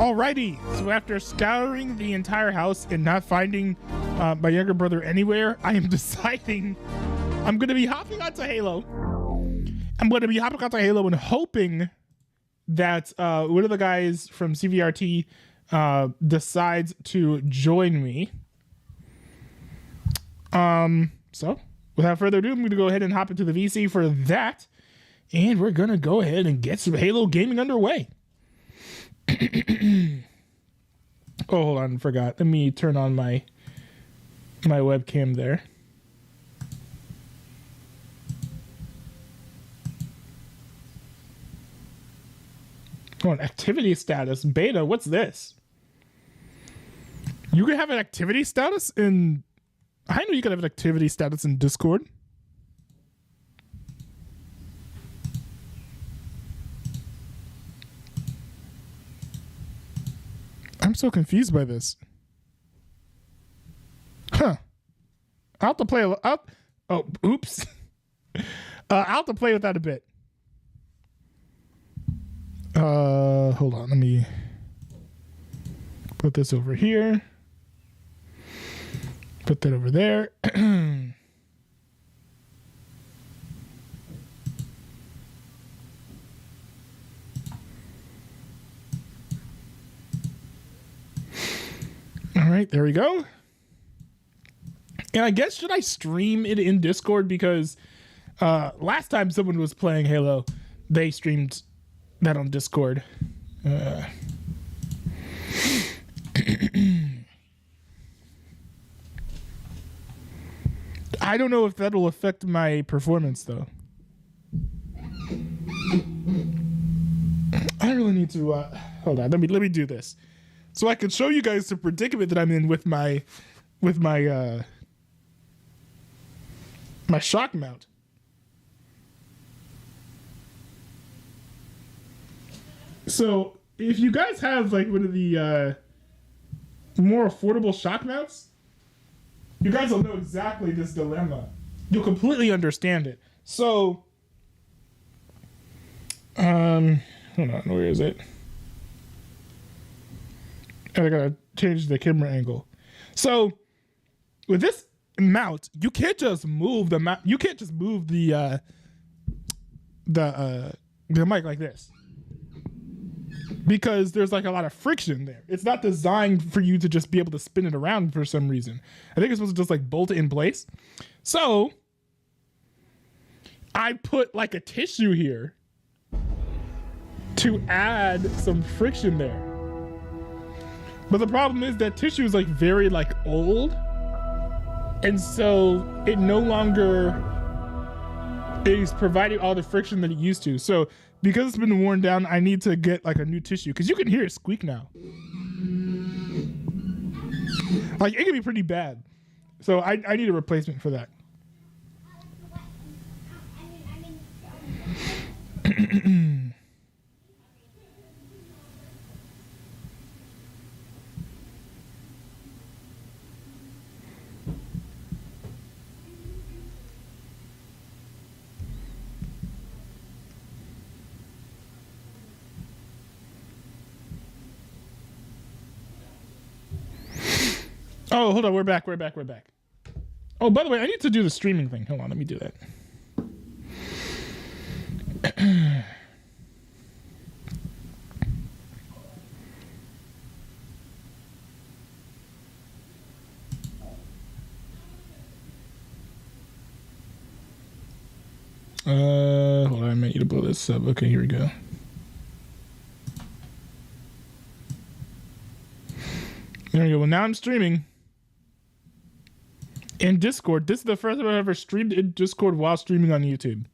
Alrighty, so after scouring the entire house and not finding my younger brother anywhere, I am deciding I'm going to be hopping onto Halo. I'm going to be hopping onto Halo and hoping that one of the guys from CVRT decides to join me. So without further ado, I'm going to go ahead and hop into the VC for that. And we're going to go ahead and get some Halo gaming underway. Oh, hold on, forgot. Let me turn on my webcam there. Oh, an activity status beta. What's this? You can have an activity status in. I know you can have an activity status in Discord. I'm so confused by this. Huh. I'll have to play oh, oops. I'll have to play with that a bit. Hold on. Let me put this over here. Put that over there. All right, there we go. And I guess, should I stream it in Discord? Because last time someone was playing Halo, they streamed that on Discord. I don't know if that'll affect my performance, though. I really need to hold on. Let me do this, so I can show you guys the predicament that I'm in with my my shock mount. So if you guys have like one of the more affordable shock mounts, you guys will know exactly this dilemma. You'll completely understand it. So, hold on, where is it? I gotta change the camera angle. So, with this mount, you can't just move the mount. You can't just move the mic like this, because there's like a lot of friction there. It's not designed for you to just be able to spin it around for some reason. I think it's supposed to just like bolt it in place. So I put like a tissue here to add some friction there. But the problem is that tissue is like very like old. And so it no longer is providing all the friction that it used to. So because it's been worn down, I need to get like a new tissue, because you can hear it squeak now. Like, it can be pretty bad. So I need a replacement for that. Oh, hold on. We're back. Oh, by the way, I need to do the streaming thing. Hold on. Let me do that. Hold on. I meant you to blow this up. Okay, here we go. There we go. Well, now I'm streaming in Discord. This is the first time I've ever streamed in Discord while streaming on YouTube.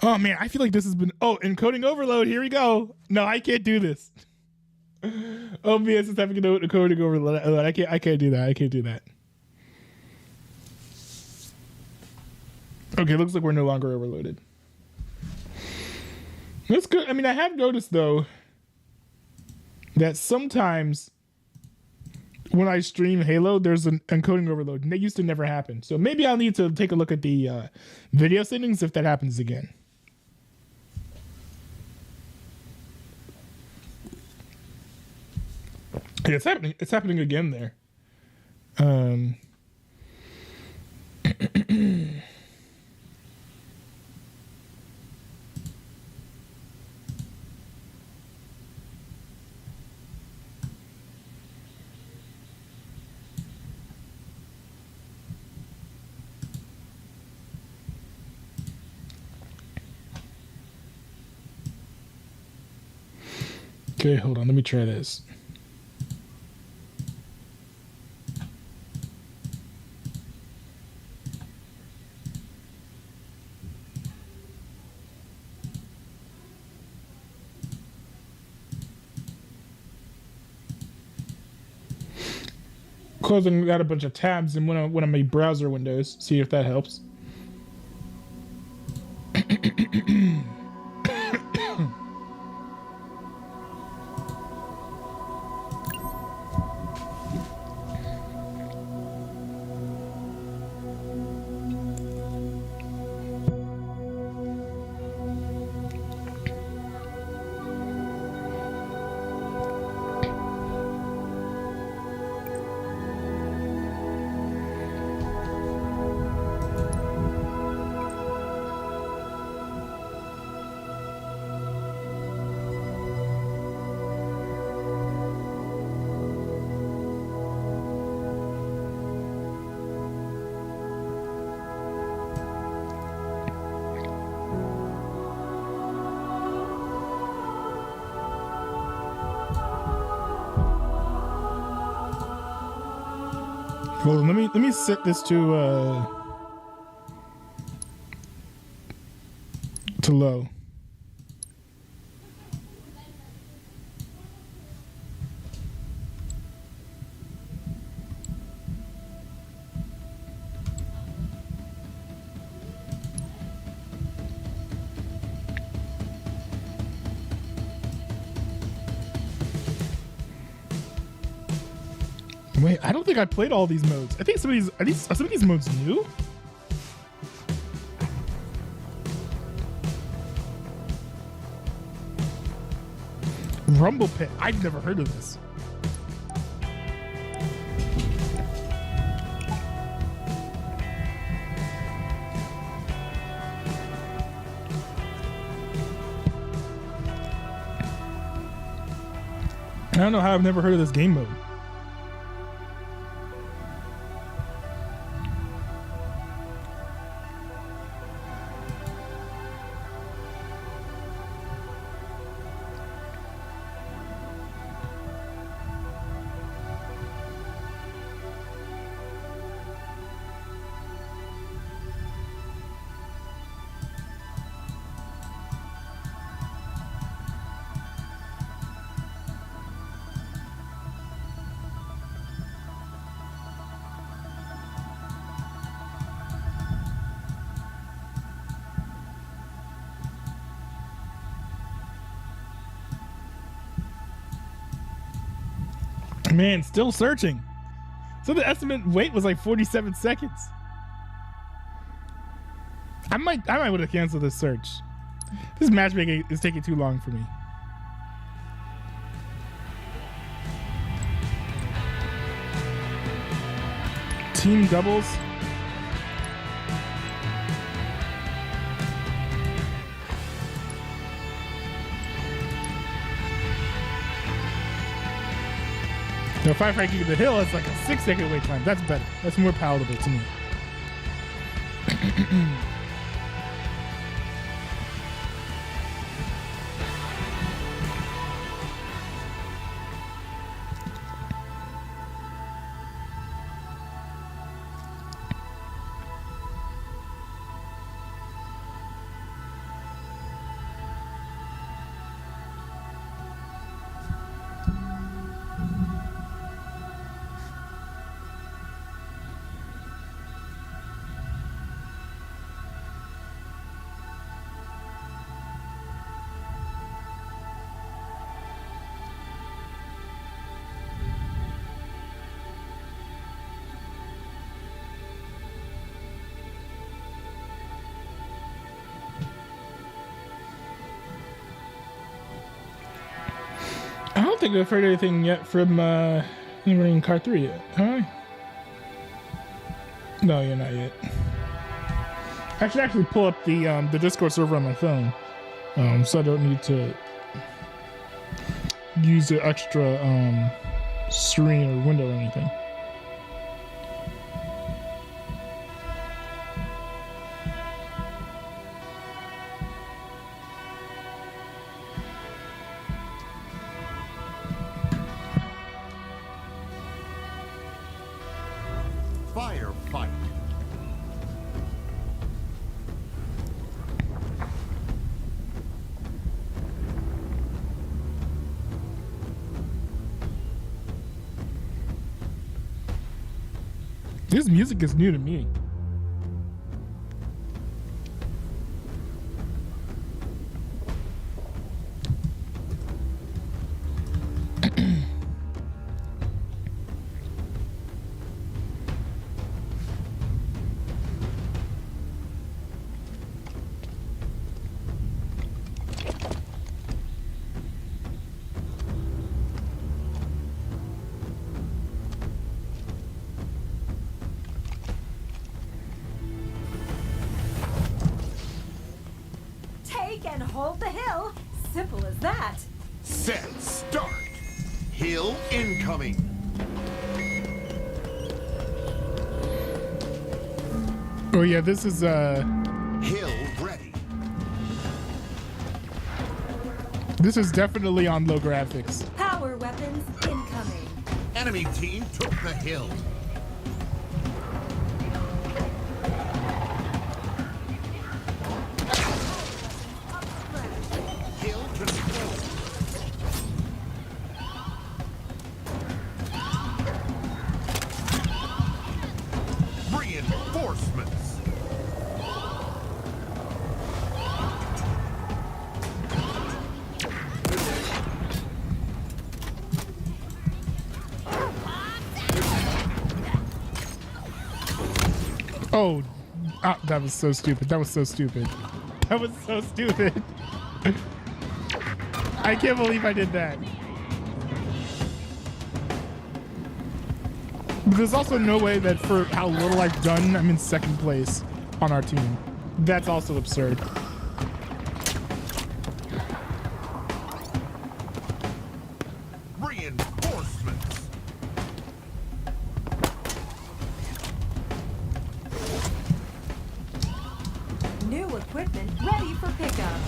Oh man, I feel like this has been. Oh, encoding overload. Here we go. No, I can't do this. OBS is having encoding overload. I can't do that. I can't do that. Okay, looks like we're no longer overloaded. That's good. I mean, I have noticed though that sometimes when I stream Halo, there's an encoding overload, and that used to never happen. So maybe I'll need to take a look at the video settings if that happens again. Yeah, it's happening. It's happening again there. Okay, hold on. Let me try this. Closing out a bunch of tabs in one of my browser windows. See if that helps. Well, let me set this to low. Wait, I don't think I played all these modes. I think some of these modes new. Rumble Pit. I've never heard of this. I don't know how I've never heard of this game mode. Man, still searching. So the estimate wait was like 47 seconds. I might would have canceled this search. This matchmaking is taking too long for me. Team doubles. So if I ranking the hill, it's like a 6-second wait time. That's better. That's more palatable to me. don't think I've heard anything yet from anybody in Car 3 yet. Have I? No, you're not yet. I should actually pull up the Discord server on my phone, so I don't need to use the extra screen or window or anything. Firefight. This music is new to me. And hold the hill. Simple as that. Set. Start. Hill incoming. Oh yeah, this is Hill ready. this is definitely on low graphics. Power weapons incoming. Enemy team took the hill. Hill control. Reinforcements. Oh, that was so stupid. That was so stupid. That was so stupid. I can't believe I did that. But there's also no way that for how little I've done, I'm in second place on our team. That's also absurd. Reinforcements. New equipment ready for pickup.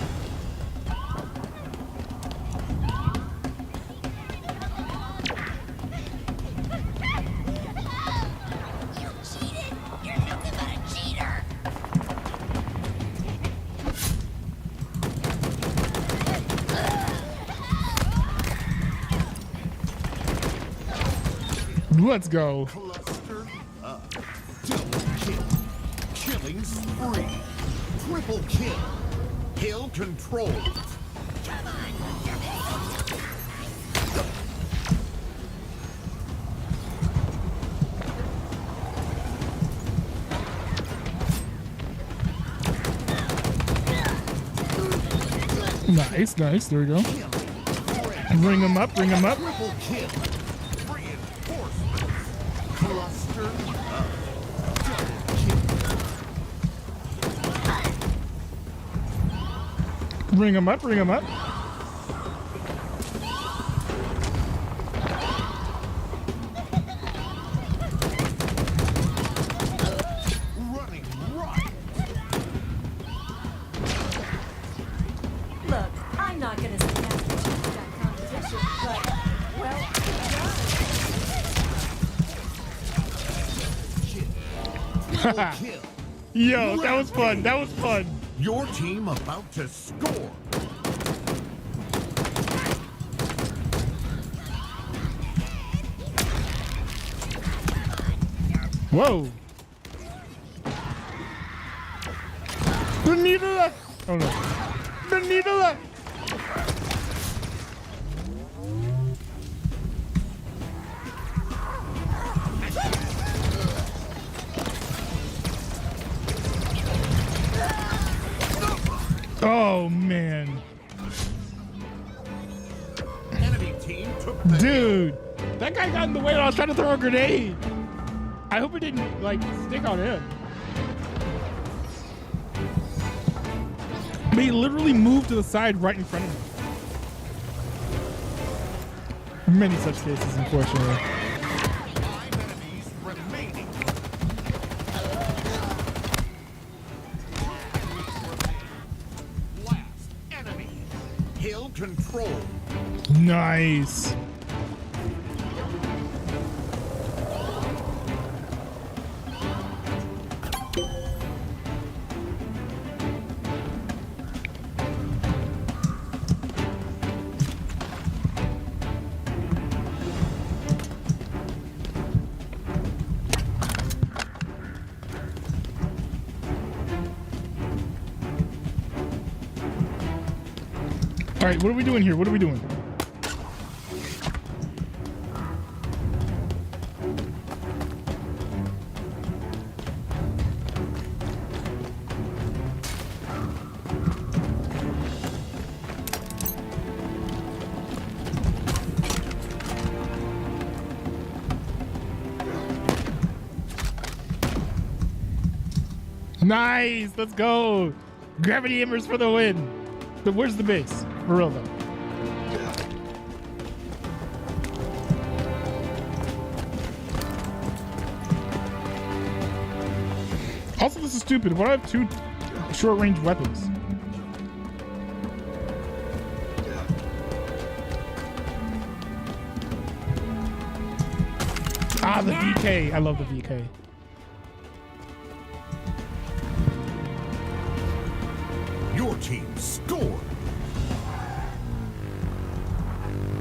Let's go. Cluster up. Double kill. Killing spree. Triple kill. Hill control. Nice, nice. There we go. Bring him up, bring him up. Triple kill. Reinforcements. Cluster up. Double kill. Bring him up, bring him up. Running right. Look, I'm not gonna say that to choose that competition, but well done. Triple kill. Yo, that was fun. That was fun. Your team about to score. Whoa. The needle. Oh no. The needle. Oh man. Enemy team took the Dude, that guy got in the way when I was trying to throw a grenade. I hope it didn't like stick on him. But he literally moved to the side right in front of me. Many such cases, unfortunately. 5 enemies remaining. Last enemy. Hill control. Nice. All right, what are we doing here? What are we doing? Nice, let's go. Gravity hammers for the win. But where's the base? For real though. Also, this is stupid. Why do I have 2 short-range weapons? Ah, the VK. I love the VK. Your team scored.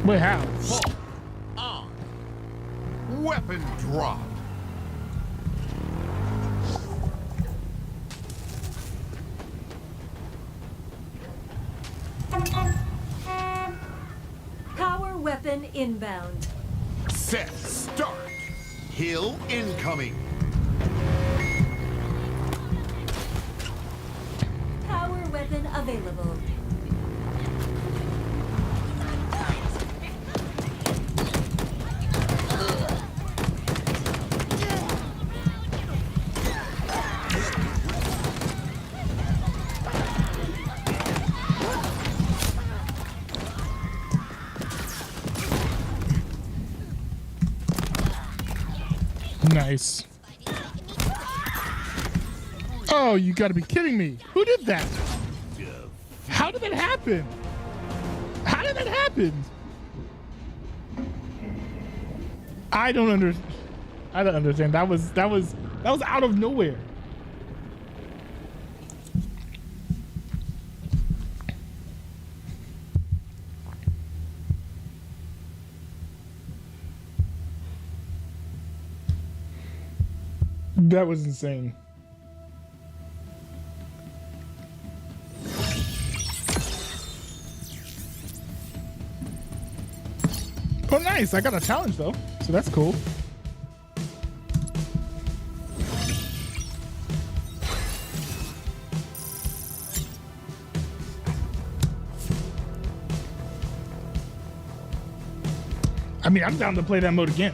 Wait, how? Fall on. Weapon drop. Power weapon inbound. Set start. Hill incoming. Power weapon available. Nice. Oh, you gotta be kidding me. Who did that? How did that happen? How did that happen? I don't understand. That was out of nowhere. That was insane. Oh, nice. I got a challenge, though, so that's cool. I mean, I'm down to play that mode again.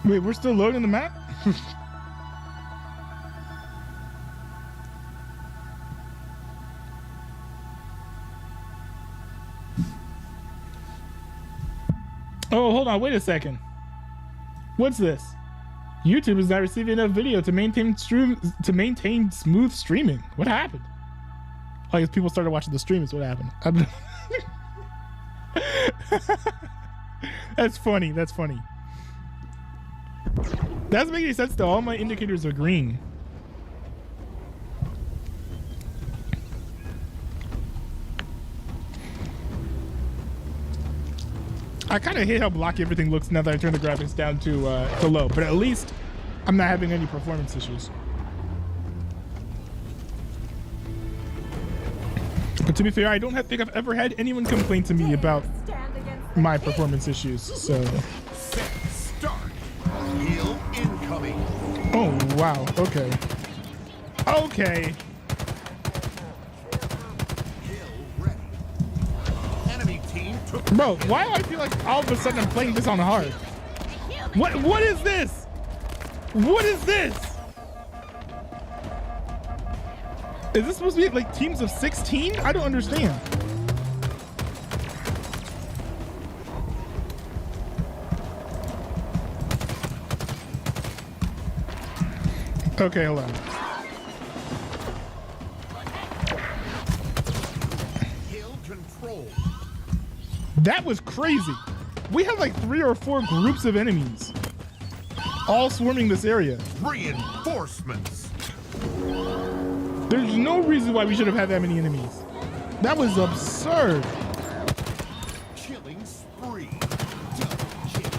Wait, we're still loading the map? Oh, hold on, wait a second. What's this? YouTube is not receiving enough video to maintain smooth streaming. What happened? Oh, I guess people started watching the stream is what happened. That's funny. That's funny. That doesn't make any sense though. All my indicators are green. I kind of hate how blocky everything looks now that I turn the graphics down to low, but at least I'm not having any performance issues. But to be fair, I don't think I've ever had anyone complain to me about my performance issues, so. Set, start. Heal incoming. Oh, wow, okay. Okay. Hill ready. Enemy team took. Bro, why do I feel like all of a sudden I'm playing this on hard? What is this? What is this? Is this supposed to be like teams of 16? I don't understand. Okay, hold on. Hill control. That was crazy. We had like 3 or 4 groups of enemies all swarming this area. Reinforcements. There's no reason why we should have had that many enemies. That was absurd. Killing spree. Double kill.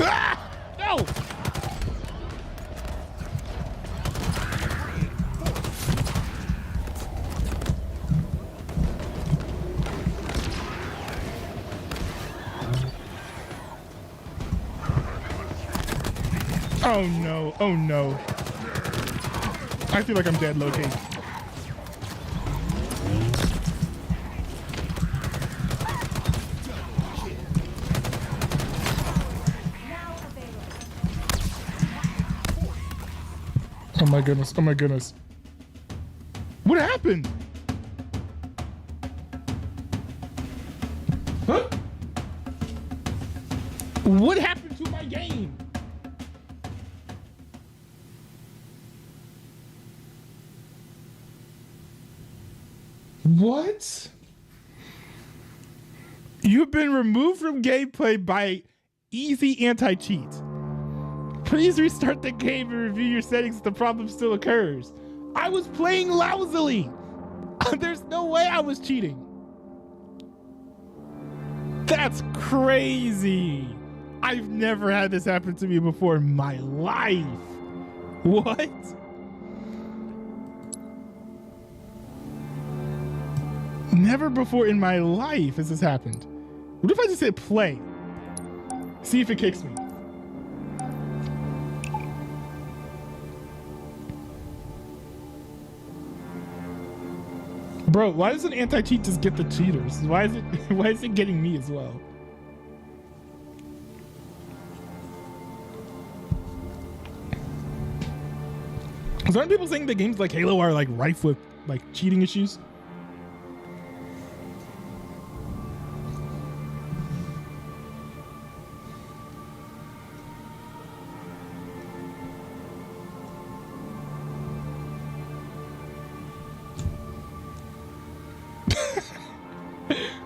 Ah! No! Oh no, oh no. I feel like I'm dead, low-key. Oh my goodness, oh my goodness. What happened? Huh? What happened to my game? What? You've been removed from gameplay by easy anti-cheat. Please restart the game and review your settings if the problem still occurs. I was playing lousily. There's no way I was cheating. That's crazy. I've never had this happen to me before in my life. What? Never before in my life has this happened. What if I just hit play? See if it kicks me. Bro, why doesn't anti-cheat just get the cheaters? Why is it getting me as well? So aren't people saying that games like Halo are like rife with like cheating issues?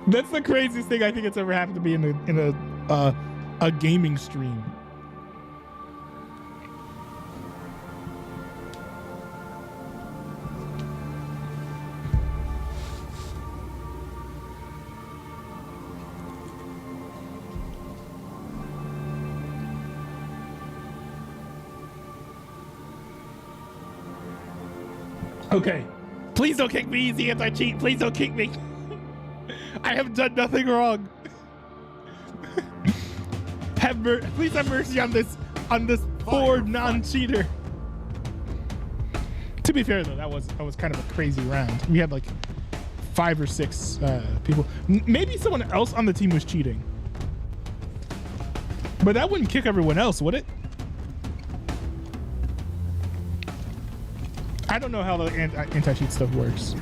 That's the craziest thing I think it's ever happened to me in a gaming stream. Okay, please don't kick me, easy anti-cheat. Please don't kick me. I have done nothing wrong. Please have mercy on this poor non-cheater. To be fair though, that was kind of a crazy round. We had like 5 or 6 people. Maybe someone else on the team was cheating, but that wouldn't kick everyone else, would it? I don't know how the anti-cheat stuff works.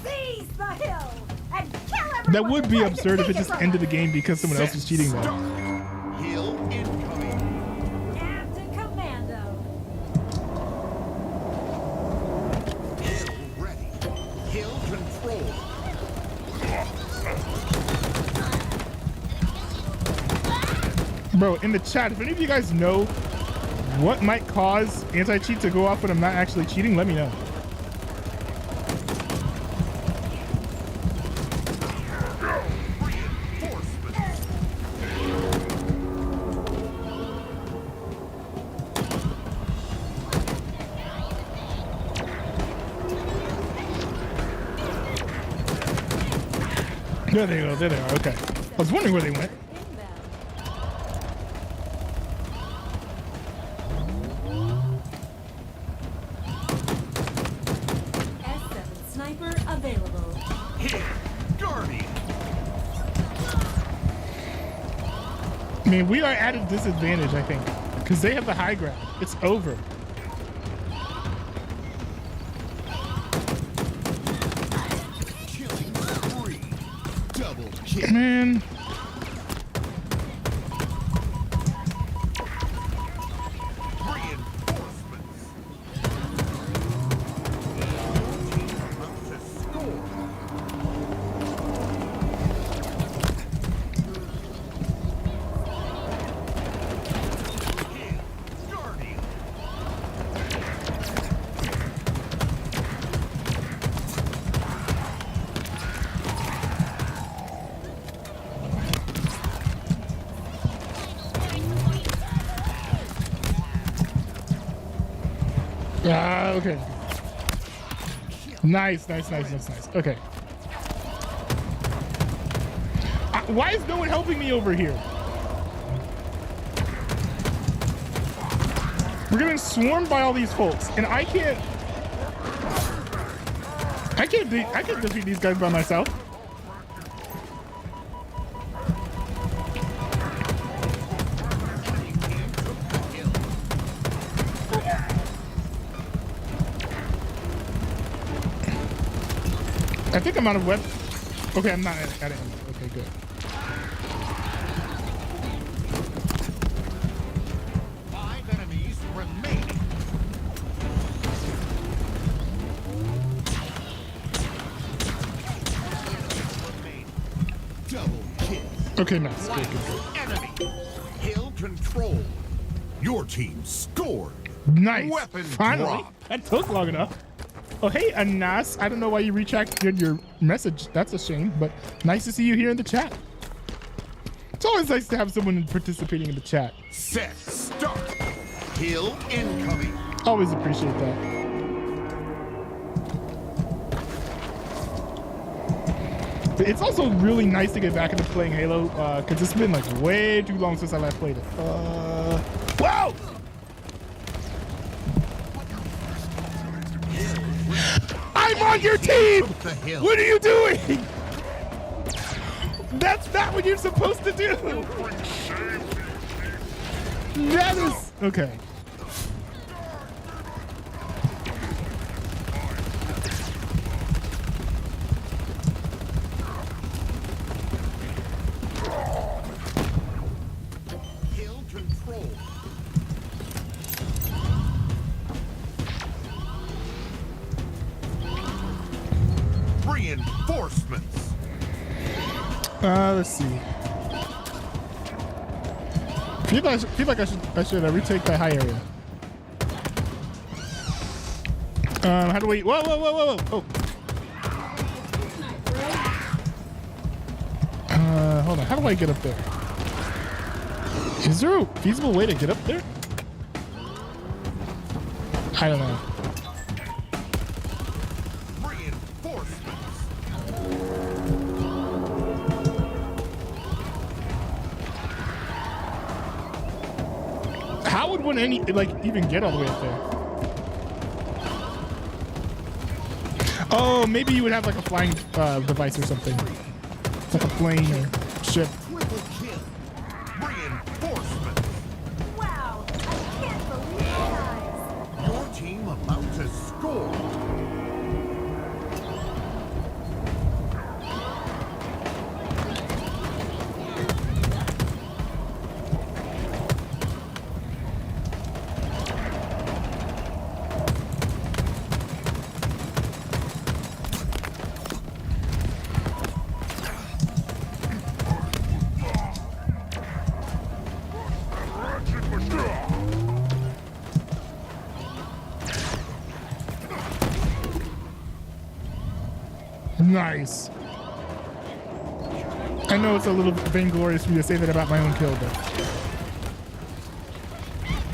Seize the hill and kill everyone. That would be absurd if it just ended the game because someone else was cheating though. Hill incoming. Captain Commando. Bro, in the chat, if any of you guys know what might cause anti-cheat to go off when I'm not actually cheating, let me know. There they go, there they are, okay. I was wondering where they went. S7 sniper available. Hit. Guardian. I mean, we are at a disadvantage, I think, because they have the high ground. It's over. Killing spree. Double kill. Man. Reinforcements. Team about to score. Hit. Guardian. Okay. Nice. Okay. Why is no one helping me over here? We're getting swarmed by all these folks, and I can't defeat these guys by myself. I think I'm out of web. Okay, I'm not at it. Okay, good. Five enemies remaining. Double kill. Okay, nice. Good. Enemy. Hill control. Your team scored. Nice. Weapon Finally. drop. That took long enough. Oh, hey, Anas. I don't know why you retracted your message. That's a shame, but nice to see you here in the chat. It's always nice to have someone participating in the chat. Set start. Hill incoming. Always appreciate that. But it's also really nice to get back into playing Halo, because it's been like way too long since I last played it. Whoa! I'm on your team! Took the hill. What are you doing? That's not what you're supposed to do! That is... Okay. Hill control. Reinforcements. Let's see. Feel like I should retake that high area. How do we? Whoa! Oh. Hold on. How do I get up there? Is there a feasible way to get up there? I don't know. Reinforcements. How would one even get all the way up there? Oh, maybe you would have like a flying device or something. It's like a plane or ship. Triple kill. Reinforcements. Wow, I can't believe the eyes. Your team about to score. Nice. I know it's a little vainglorious for me to say that about my own kill, but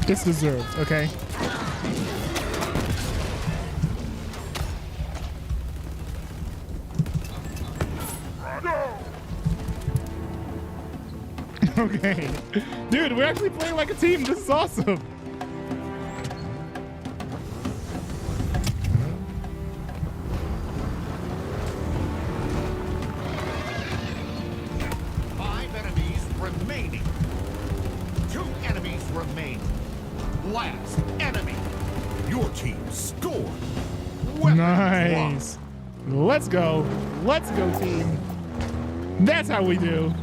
it's deserved, okay? Okay. Dude, we're actually playing like a team. This is awesome. Remaining. 2 enemies remain. Last enemy. Your team scored. Weapon Nice. drop. Let's go. Let's go, team. That's how we do.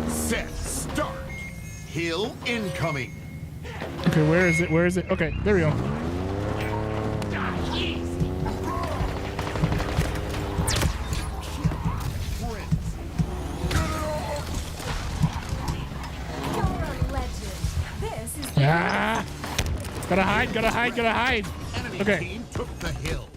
Set start. Hill incoming. Okay, where is it? Where is it? Okay, there we go. Ah! Gotta hide, gotta hide, gotta hide. Enemy Okay. team took the hill.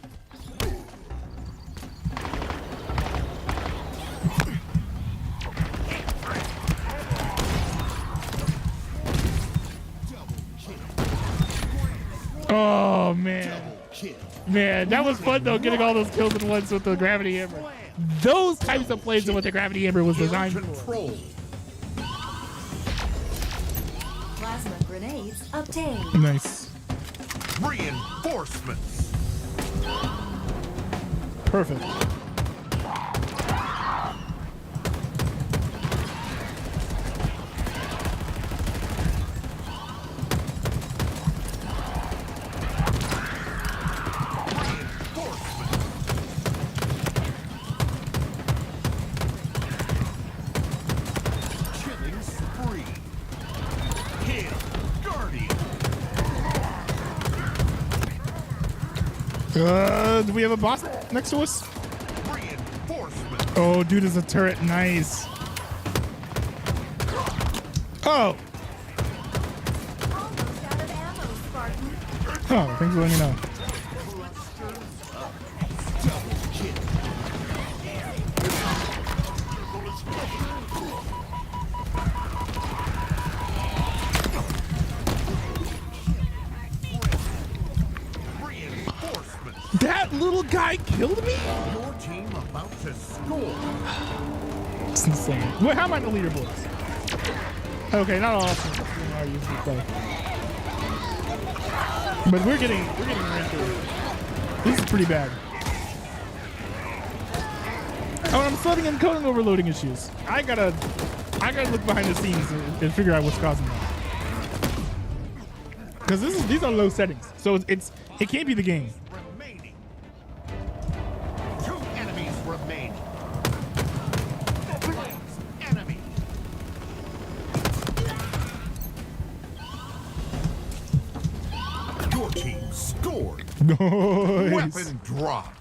Oh, man. Man, that was fun, though, getting all those kills at once with the gravity hammer. Those types of plays are what the gravity hammer was designed for. Control. Plasma grenades obtained. Nice. Reinforcements. Perfect. Killing spree. Hill Guardian. Do we have a boss next to us? Reinforcements. Oh, dude is a turret. Nice. Oh. Almost out of ammo, Spartan. Oh, thanks for letting me know. Reinforcements. That little guy killed me? Your team about to score. It's insane. Wait, how am I in the leaderboards? Okay, not all of them are usually play. But we're getting ranked. This is pretty bad. Oh, I'm subbing and coding overloading issues. I gotta look behind the scenes and figure out what's causing that. Because these are low settings, so it can't be the game. Remaining. 2 enemies remaining. Enemy. Your team scored. Nice. Weapon drop.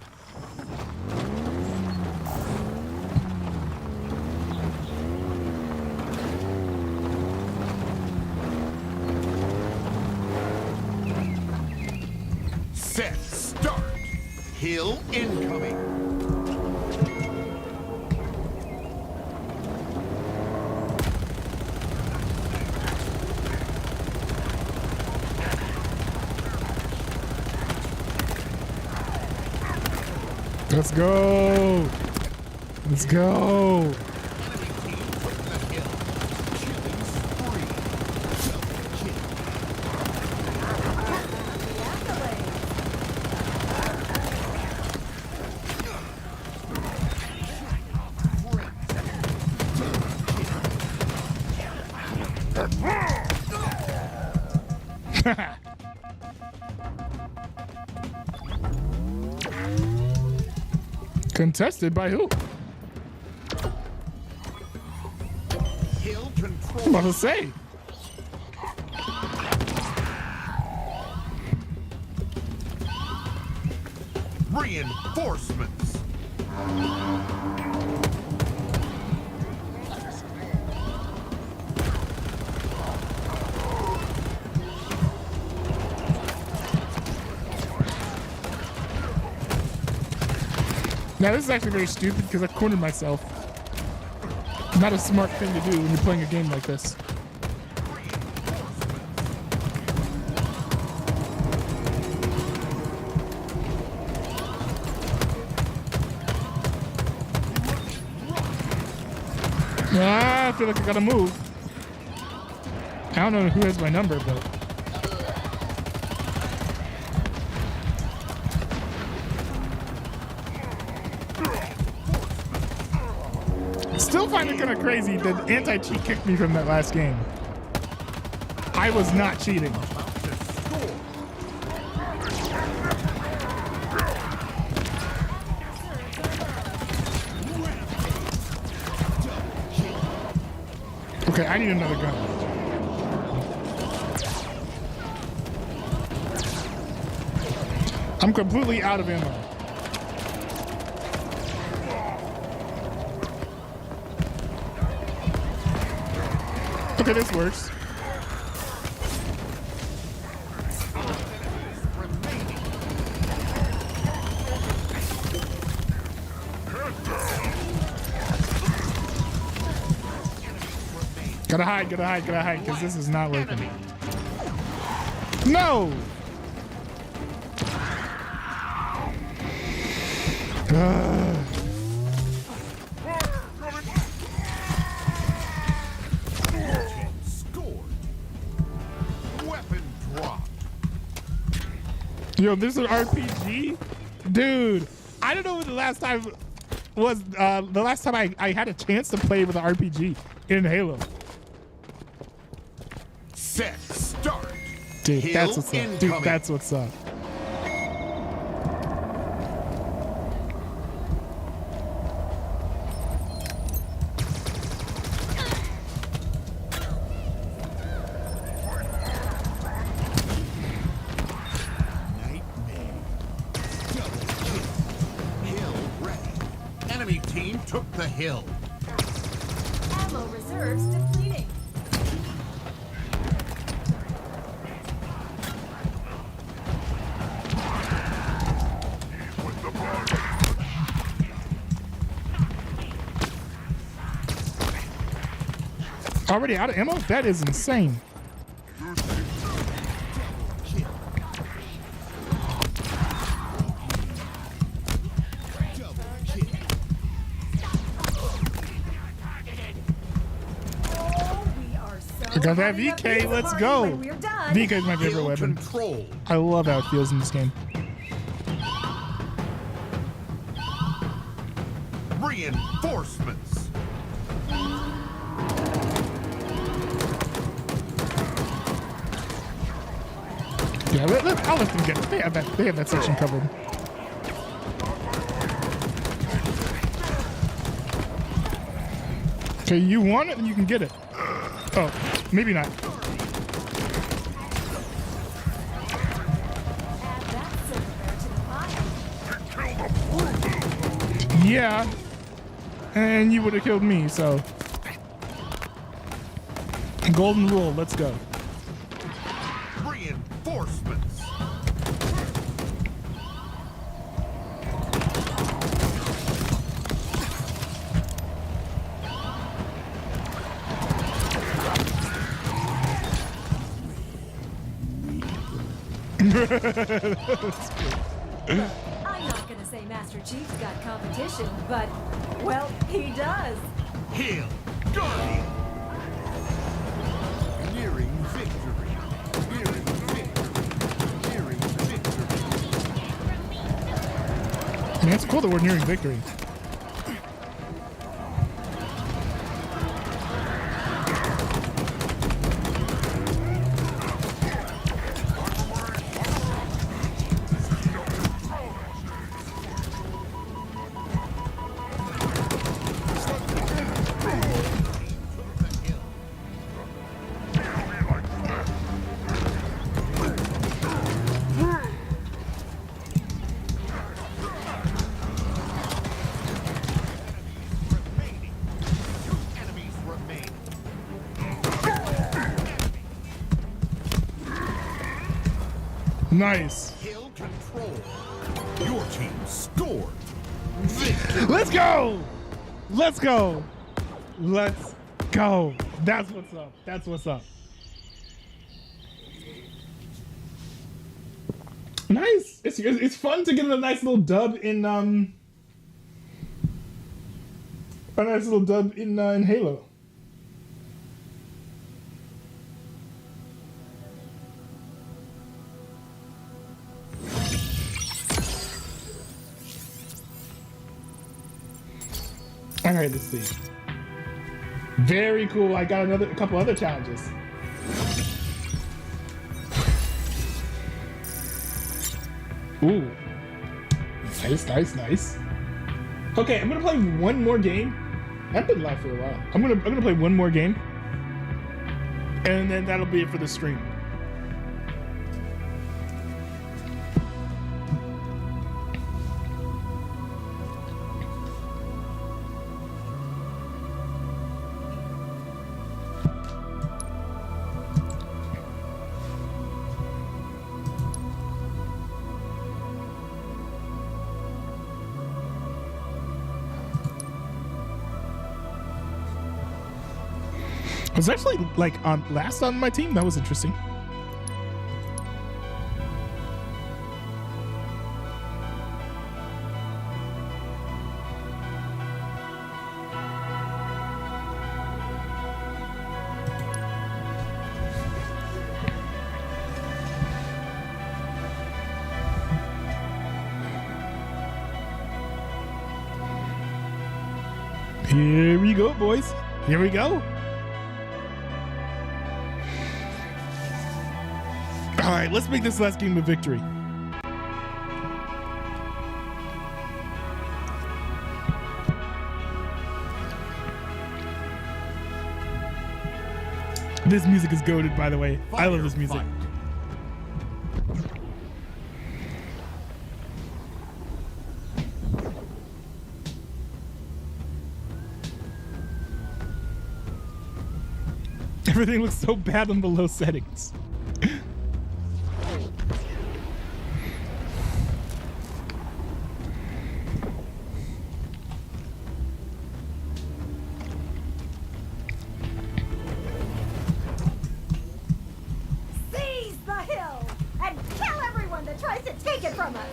Set start. Hill incoming. Let's go. Let's go. Enemy team took the hill. Killing spree. Double kill. Contested by who? Hill I'm control. about to say. Reinforcements. Now this is actually very stupid because I cornered myself. Not a smart thing to do when you're playing a game like this. Ah, I feel like I gotta move. I don't know who has my number, but... Still find it kind of crazy that anti-cheat kicked me from that last game. I was not cheating. Okay, I need another gun. I'm completely out of ammo. Okay, this works. Gotta hide, because this is not working. No! Yo, this is an RPG? Dude, I don't know when the last time was, the last time I had a chance to play with an RPG in Halo. Set start. Dude, Hill that's what's up. incoming. Dude, that's what's up. Enemy team took the hill. Ammo reserves depleting. Already out of ammo? That is insane. I got that VK, let's go. VK is my favorite Hill weapon. control. I love how it feels in this game. Reinforcements. Yeah, I'll let them get it. They have that section covered. Okay, you want it and you can get it. Oh, maybe not. Add that silverware to the pile. Yeah. And you would have killed me, so. Golden rule, let's go. Reinforcements. I'm not gonna say Master Chief's got competition, but, well, he does. Hill Guardian. Nearing victory. Nearing victory. Nearing victory. I mean, it's cool that we're nearing victory. Nice. Hill control. Your team scored. Let's go! Let's go! Let's go! That's what's up. That's what's up. Nice. It's fun to get a nice little dub in in Halo. All right, let's see. Very cool. I got a couple other challenges. Ooh. Nice. Okay, I'm gonna play one more game. I've been live for a while. I'm gonna play one more game. And then that'll be it for the stream. I was actually like last on my team. That was interesting. Here we go, boys. Here we go. All right, let's make this last game a victory. This music is goated, by the way. I love this music. Everything looks so bad on the low settings. Seize the hill and kill everyone that tries to take it from us.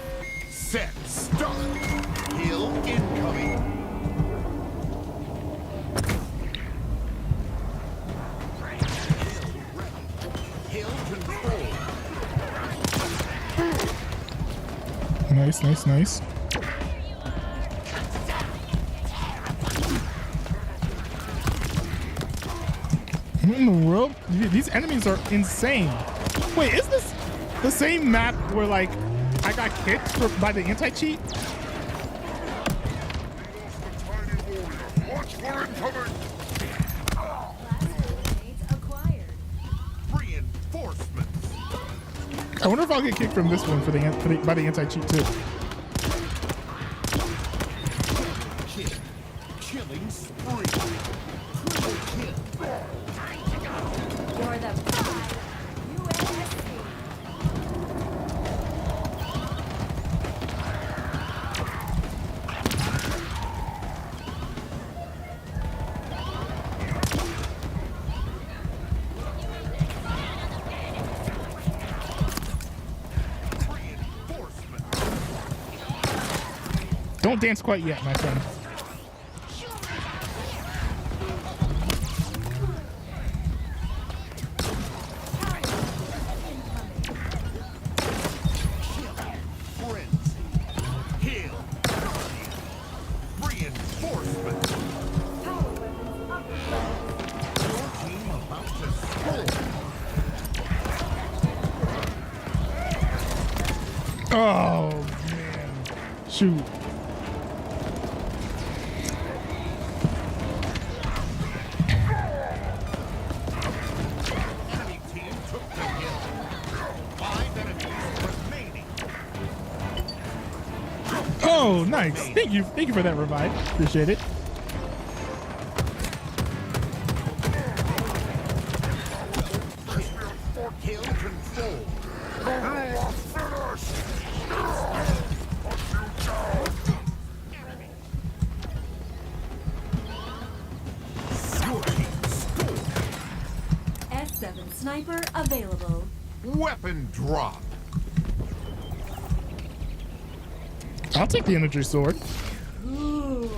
Set. Start. Hill incoming. Hill control. Nice. What in the world? These enemies are insane. Wait, is this the same map where like I got kicked by the anti-cheat? Watch for incoming. Classmates acquired. Reinforcements. I wonder if I'll get kicked from this one by the anti-cheat too. Kill. Killing spree. Triple kill. You're the pride. UNSC. Don't dance quite yet, my friend. Frenzy. Heal. Reinforcements. Power weapons upgrade. Your team about to score. Oh man. Shoot. Enemy team took the hill. 5 enemies remaining. Oh, nice. Thank you for that revive. Appreciate it. Hill control. You are finished. sniper available. Weapon drop. I'll take the energy sword. Ooh.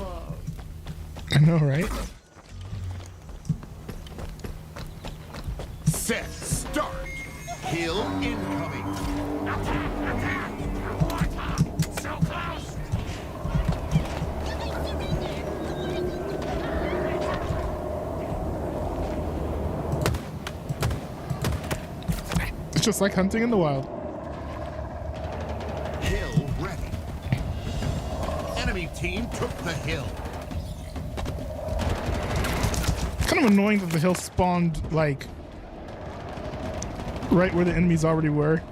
I know, right? Set. Start. Hill incoming. Attack! So close! It's just like hunting in the wild. Hill ready. Enemy team took the hill. Kind of annoying that the hill spawned like right where the enemies already were.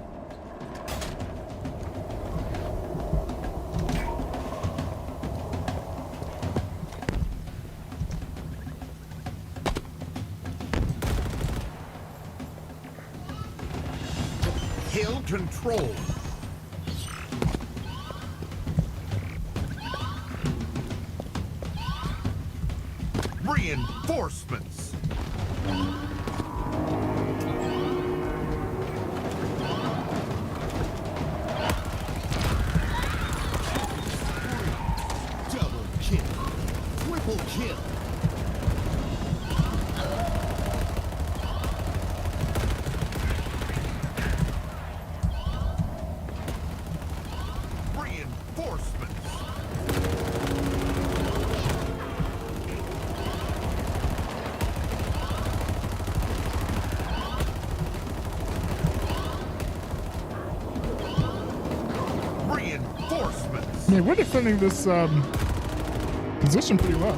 Hill control. Reinforcements. Double kill. Triple kill. Reinforcements. Reinforcements. Man, we're defending this position pretty well.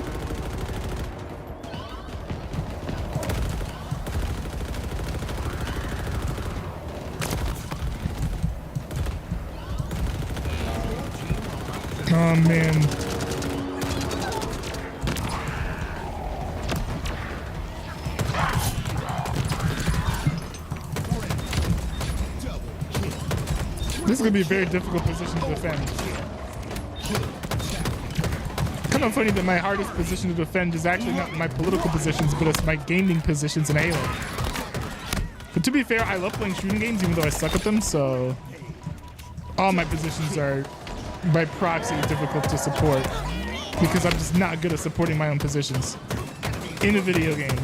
Oh man. This is gonna be a very difficult position to defend. Kind of funny that my hardest position to defend is actually not my political positions, but it's my gaming positions in Halo. But to be fair, I love playing shooting games even though I suck at them, so all my positions are by proxy difficult to support because I'm just not good at supporting my own positions in a video game.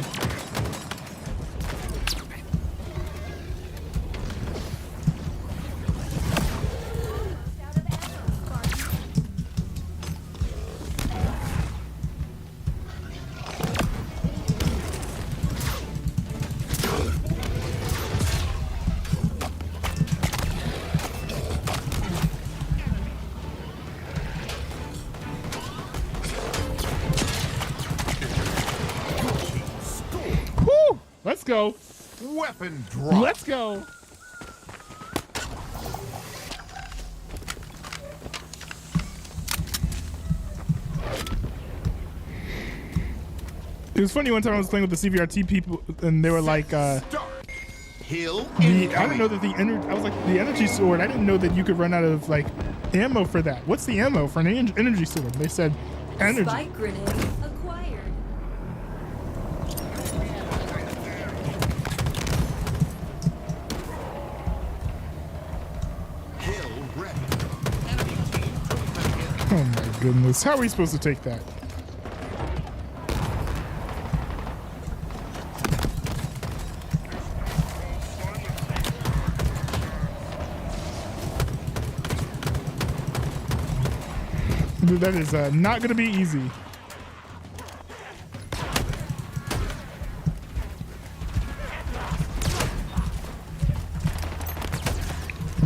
Whew! Let's go. Weapon drop. Let's go. It was funny one time I was playing with the CVRT people and they were like, Start. Hill I incoming. didn't know that I was like, the energy sword, I didn't know that you could run out of like ammo for that. What's the ammo for an energy sword? They said energy. Spike grenade acquired. Hill ready. Enemy team took the hill. Oh my goodness. How are we supposed to take that? Dude, that is not going to be easy.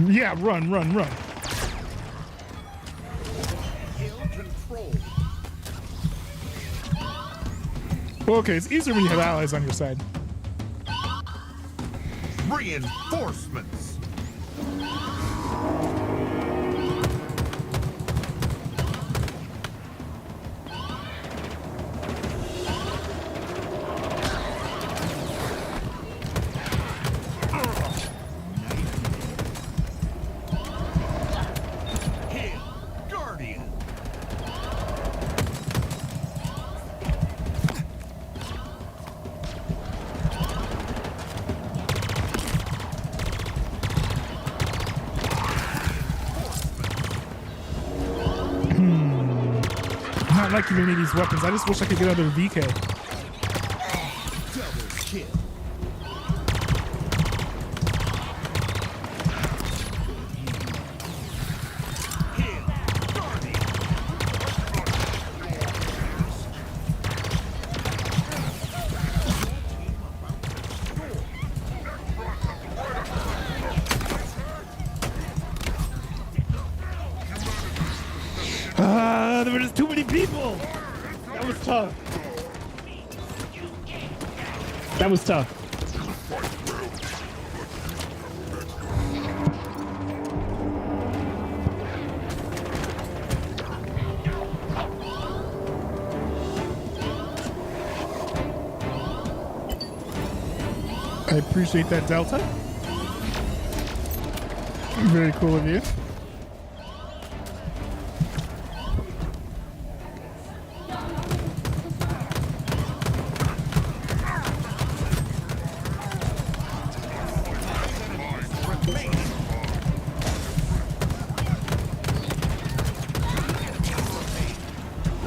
Yeah, run. Hill control. Well, okay, it's easier when you have allies on your side. Reinforcements. Hill Guardian. I'm not giving any of these weapons. I just wish I could get another VK. Double kill. There were just too many people. That was tough. That was tough. I appreciate that, Delta. Very cool of you.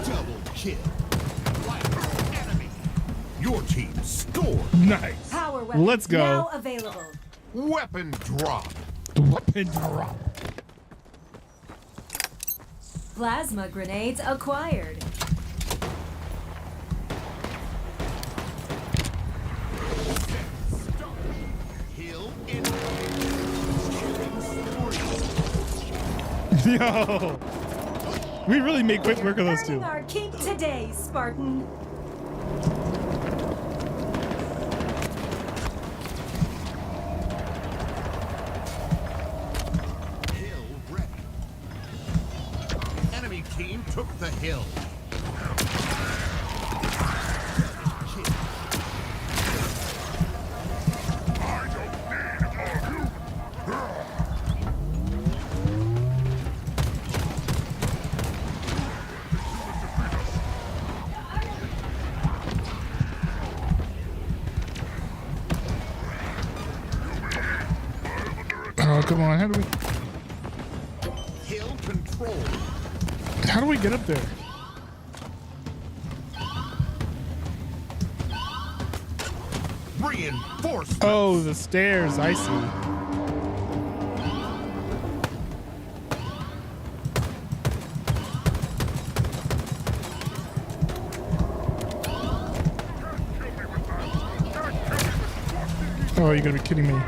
Double kill. Enemy. Your team scored. Nice. Power weapons Let's go. now available. Weapon drop. Weapon drop. Plasma grenades acquired. Kill in. Yo. We really make quick work of those Earning two. our keep today, Spartan. Hill ready. Enemy team took the hill. Oh, come on. Hill control. How do we get up there? Reinforcement. Oh, the stairs. I see. Oh, you're gonna be kidding me.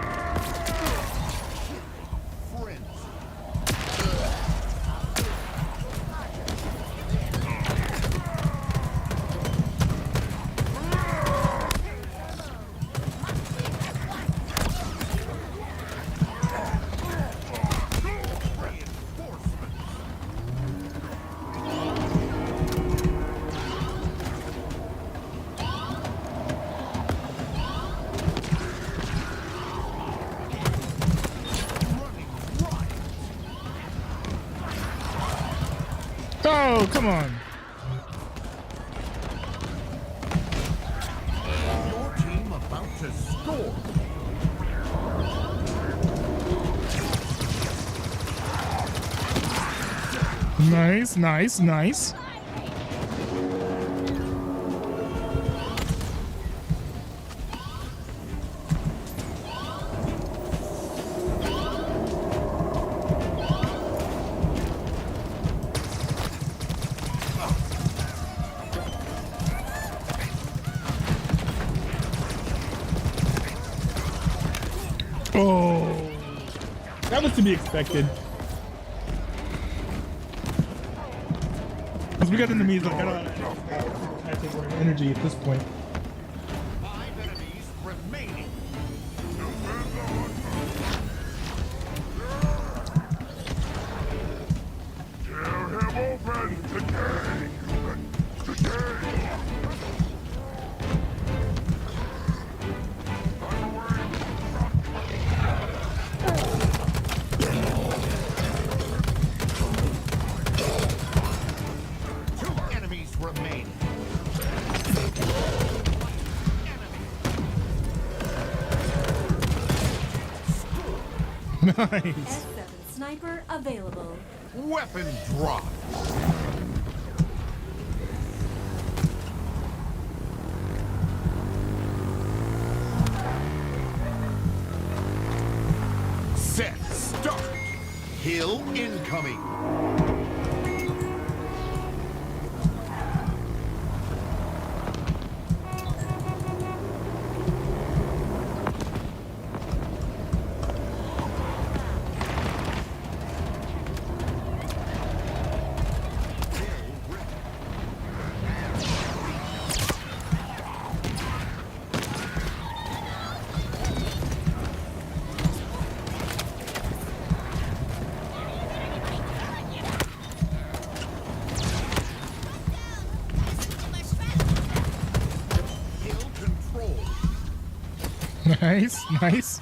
Oh, come on. Your team about to score. Nice, nice, nice. Oh, that was to be expected. Because we got enemies like I don't take more energy at this point. 5 enemies remaining. Remaining. Nice. S7 sniper available. Weapon drop. Kill incoming. Nice, nice.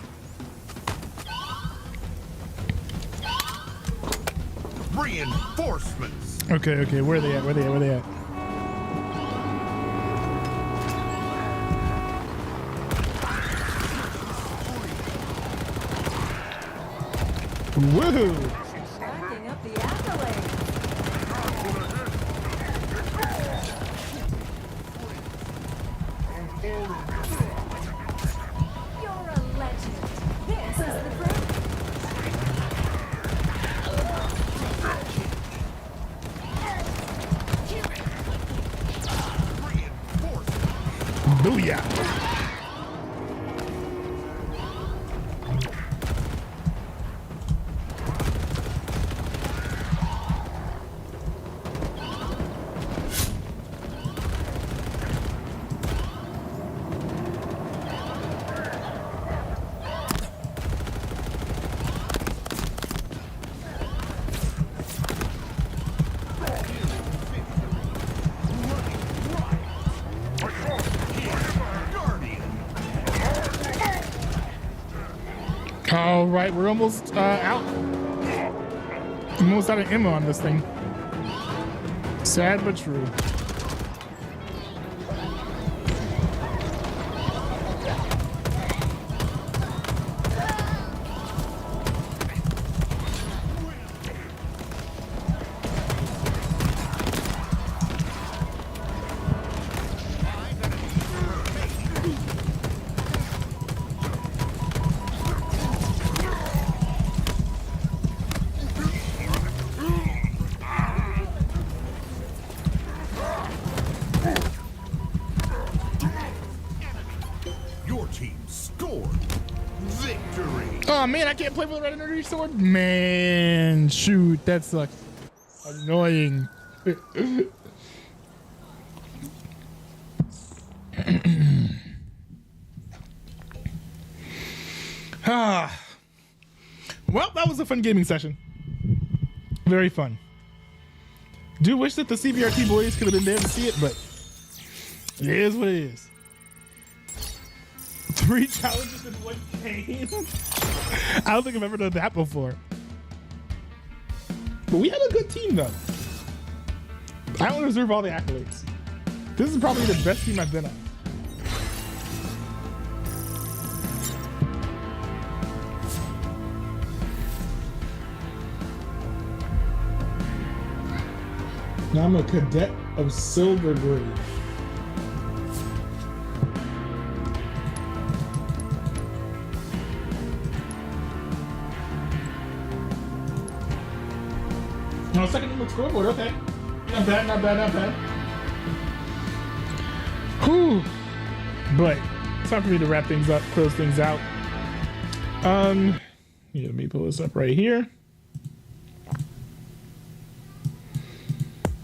Reinforcements. Okay, where are they at? Where are they at? Woohoo! Racking up the accolades. You're a legend. This is the proof. Booyah! All right, we're almost out. Almost out of ammo on this thing. Sad but true. Your team scored victory. Oh man, I can't play with a red energy sword. Man, shoot, that sucks. Annoying. Well, that was a fun gaming session. Very fun. Do wish that the CBRT boys could have been there to see it, but it is what it is. 3 challenges in 1 game. I don't think I've ever done that before. But we had a good team, though. I don't deserve all the accolades. This is probably the best team I've been on. Now I'm a cadet of silver grade. No, second in the scoreboard, okay. Not bad, not bad, not bad. Whew. But it's time for me to wrap things up, close things out. Yeah, let me pull this up right here.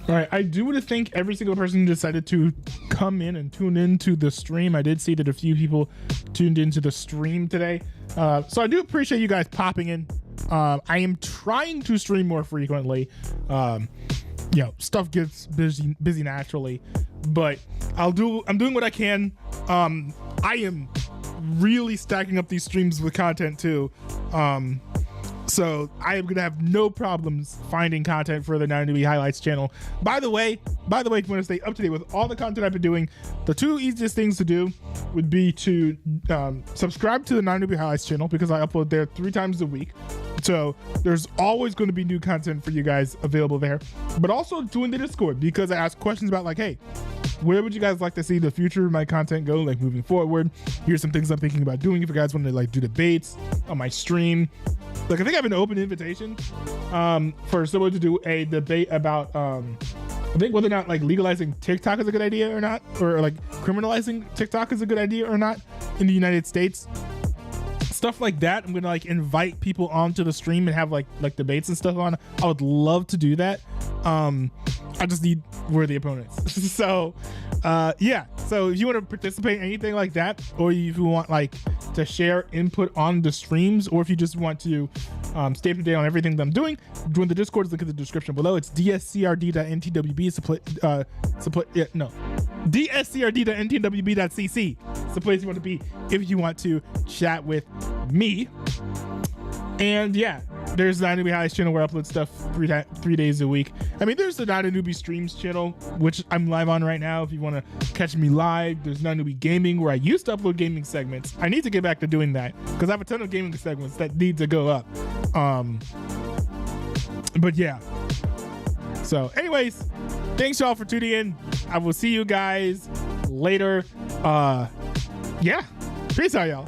All right, I do want to thank every single person who decided to come in and tune into the stream. I did see that a few people tuned into the stream today. So I do appreciate you guys popping in. I am trying to stream more frequently. You know, stuff gets busy naturally, but I'm doing what I can. I am really stacking up these streams with content too. So I am gonna have no problems finding content for the 9newbie Highlights channel. By the way, if you want to stay up to date with all the content I've been doing, the 2 easiest things to do would be to subscribe to the 9newbie Highlights channel, because I upload there 3 times a week. So there's always going to be new content for you guys available there. But also join the Discord, because I ask questions about like, hey, where would you guys like to see the future of my content go, like moving forward? Here's some things I'm thinking about doing. If you guys want to like do debates on my stream, like I think I have an open invitation for someone to do a debate about I think whether or not like legalizing TikTok is a good idea or not, or like criminalizing TikTok is a good idea or not in the United States. Stuff like that. I'm gonna like invite people onto the stream and have like debates and stuff on. I would love to do that. I just need worthy opponents. So yeah. So if you want to participate in anything like that, or if you want like to share input on the streams, or if you just want to stay up to date on everything that I'm doing, join the Discord. Link in the description below. It's dscrd.ntwb. dscrd.ntwb.cc. It's the place you want to be if you want to chat with me. And yeah, there's the Not a Newbie Highlights channel where I upload stuff 3 days a week. I mean, there's the Not a Newbie Streams channel, which I'm live on right now if you want to catch me live. There's Not a Newbie Gaming, where I used to upload gaming segments. I need to get back to doing that because I have a ton of gaming segments that need to go up. But yeah. So anyways, thanks y'all for tuning in. I will see you guys later. Yeah. Peace out, y'all.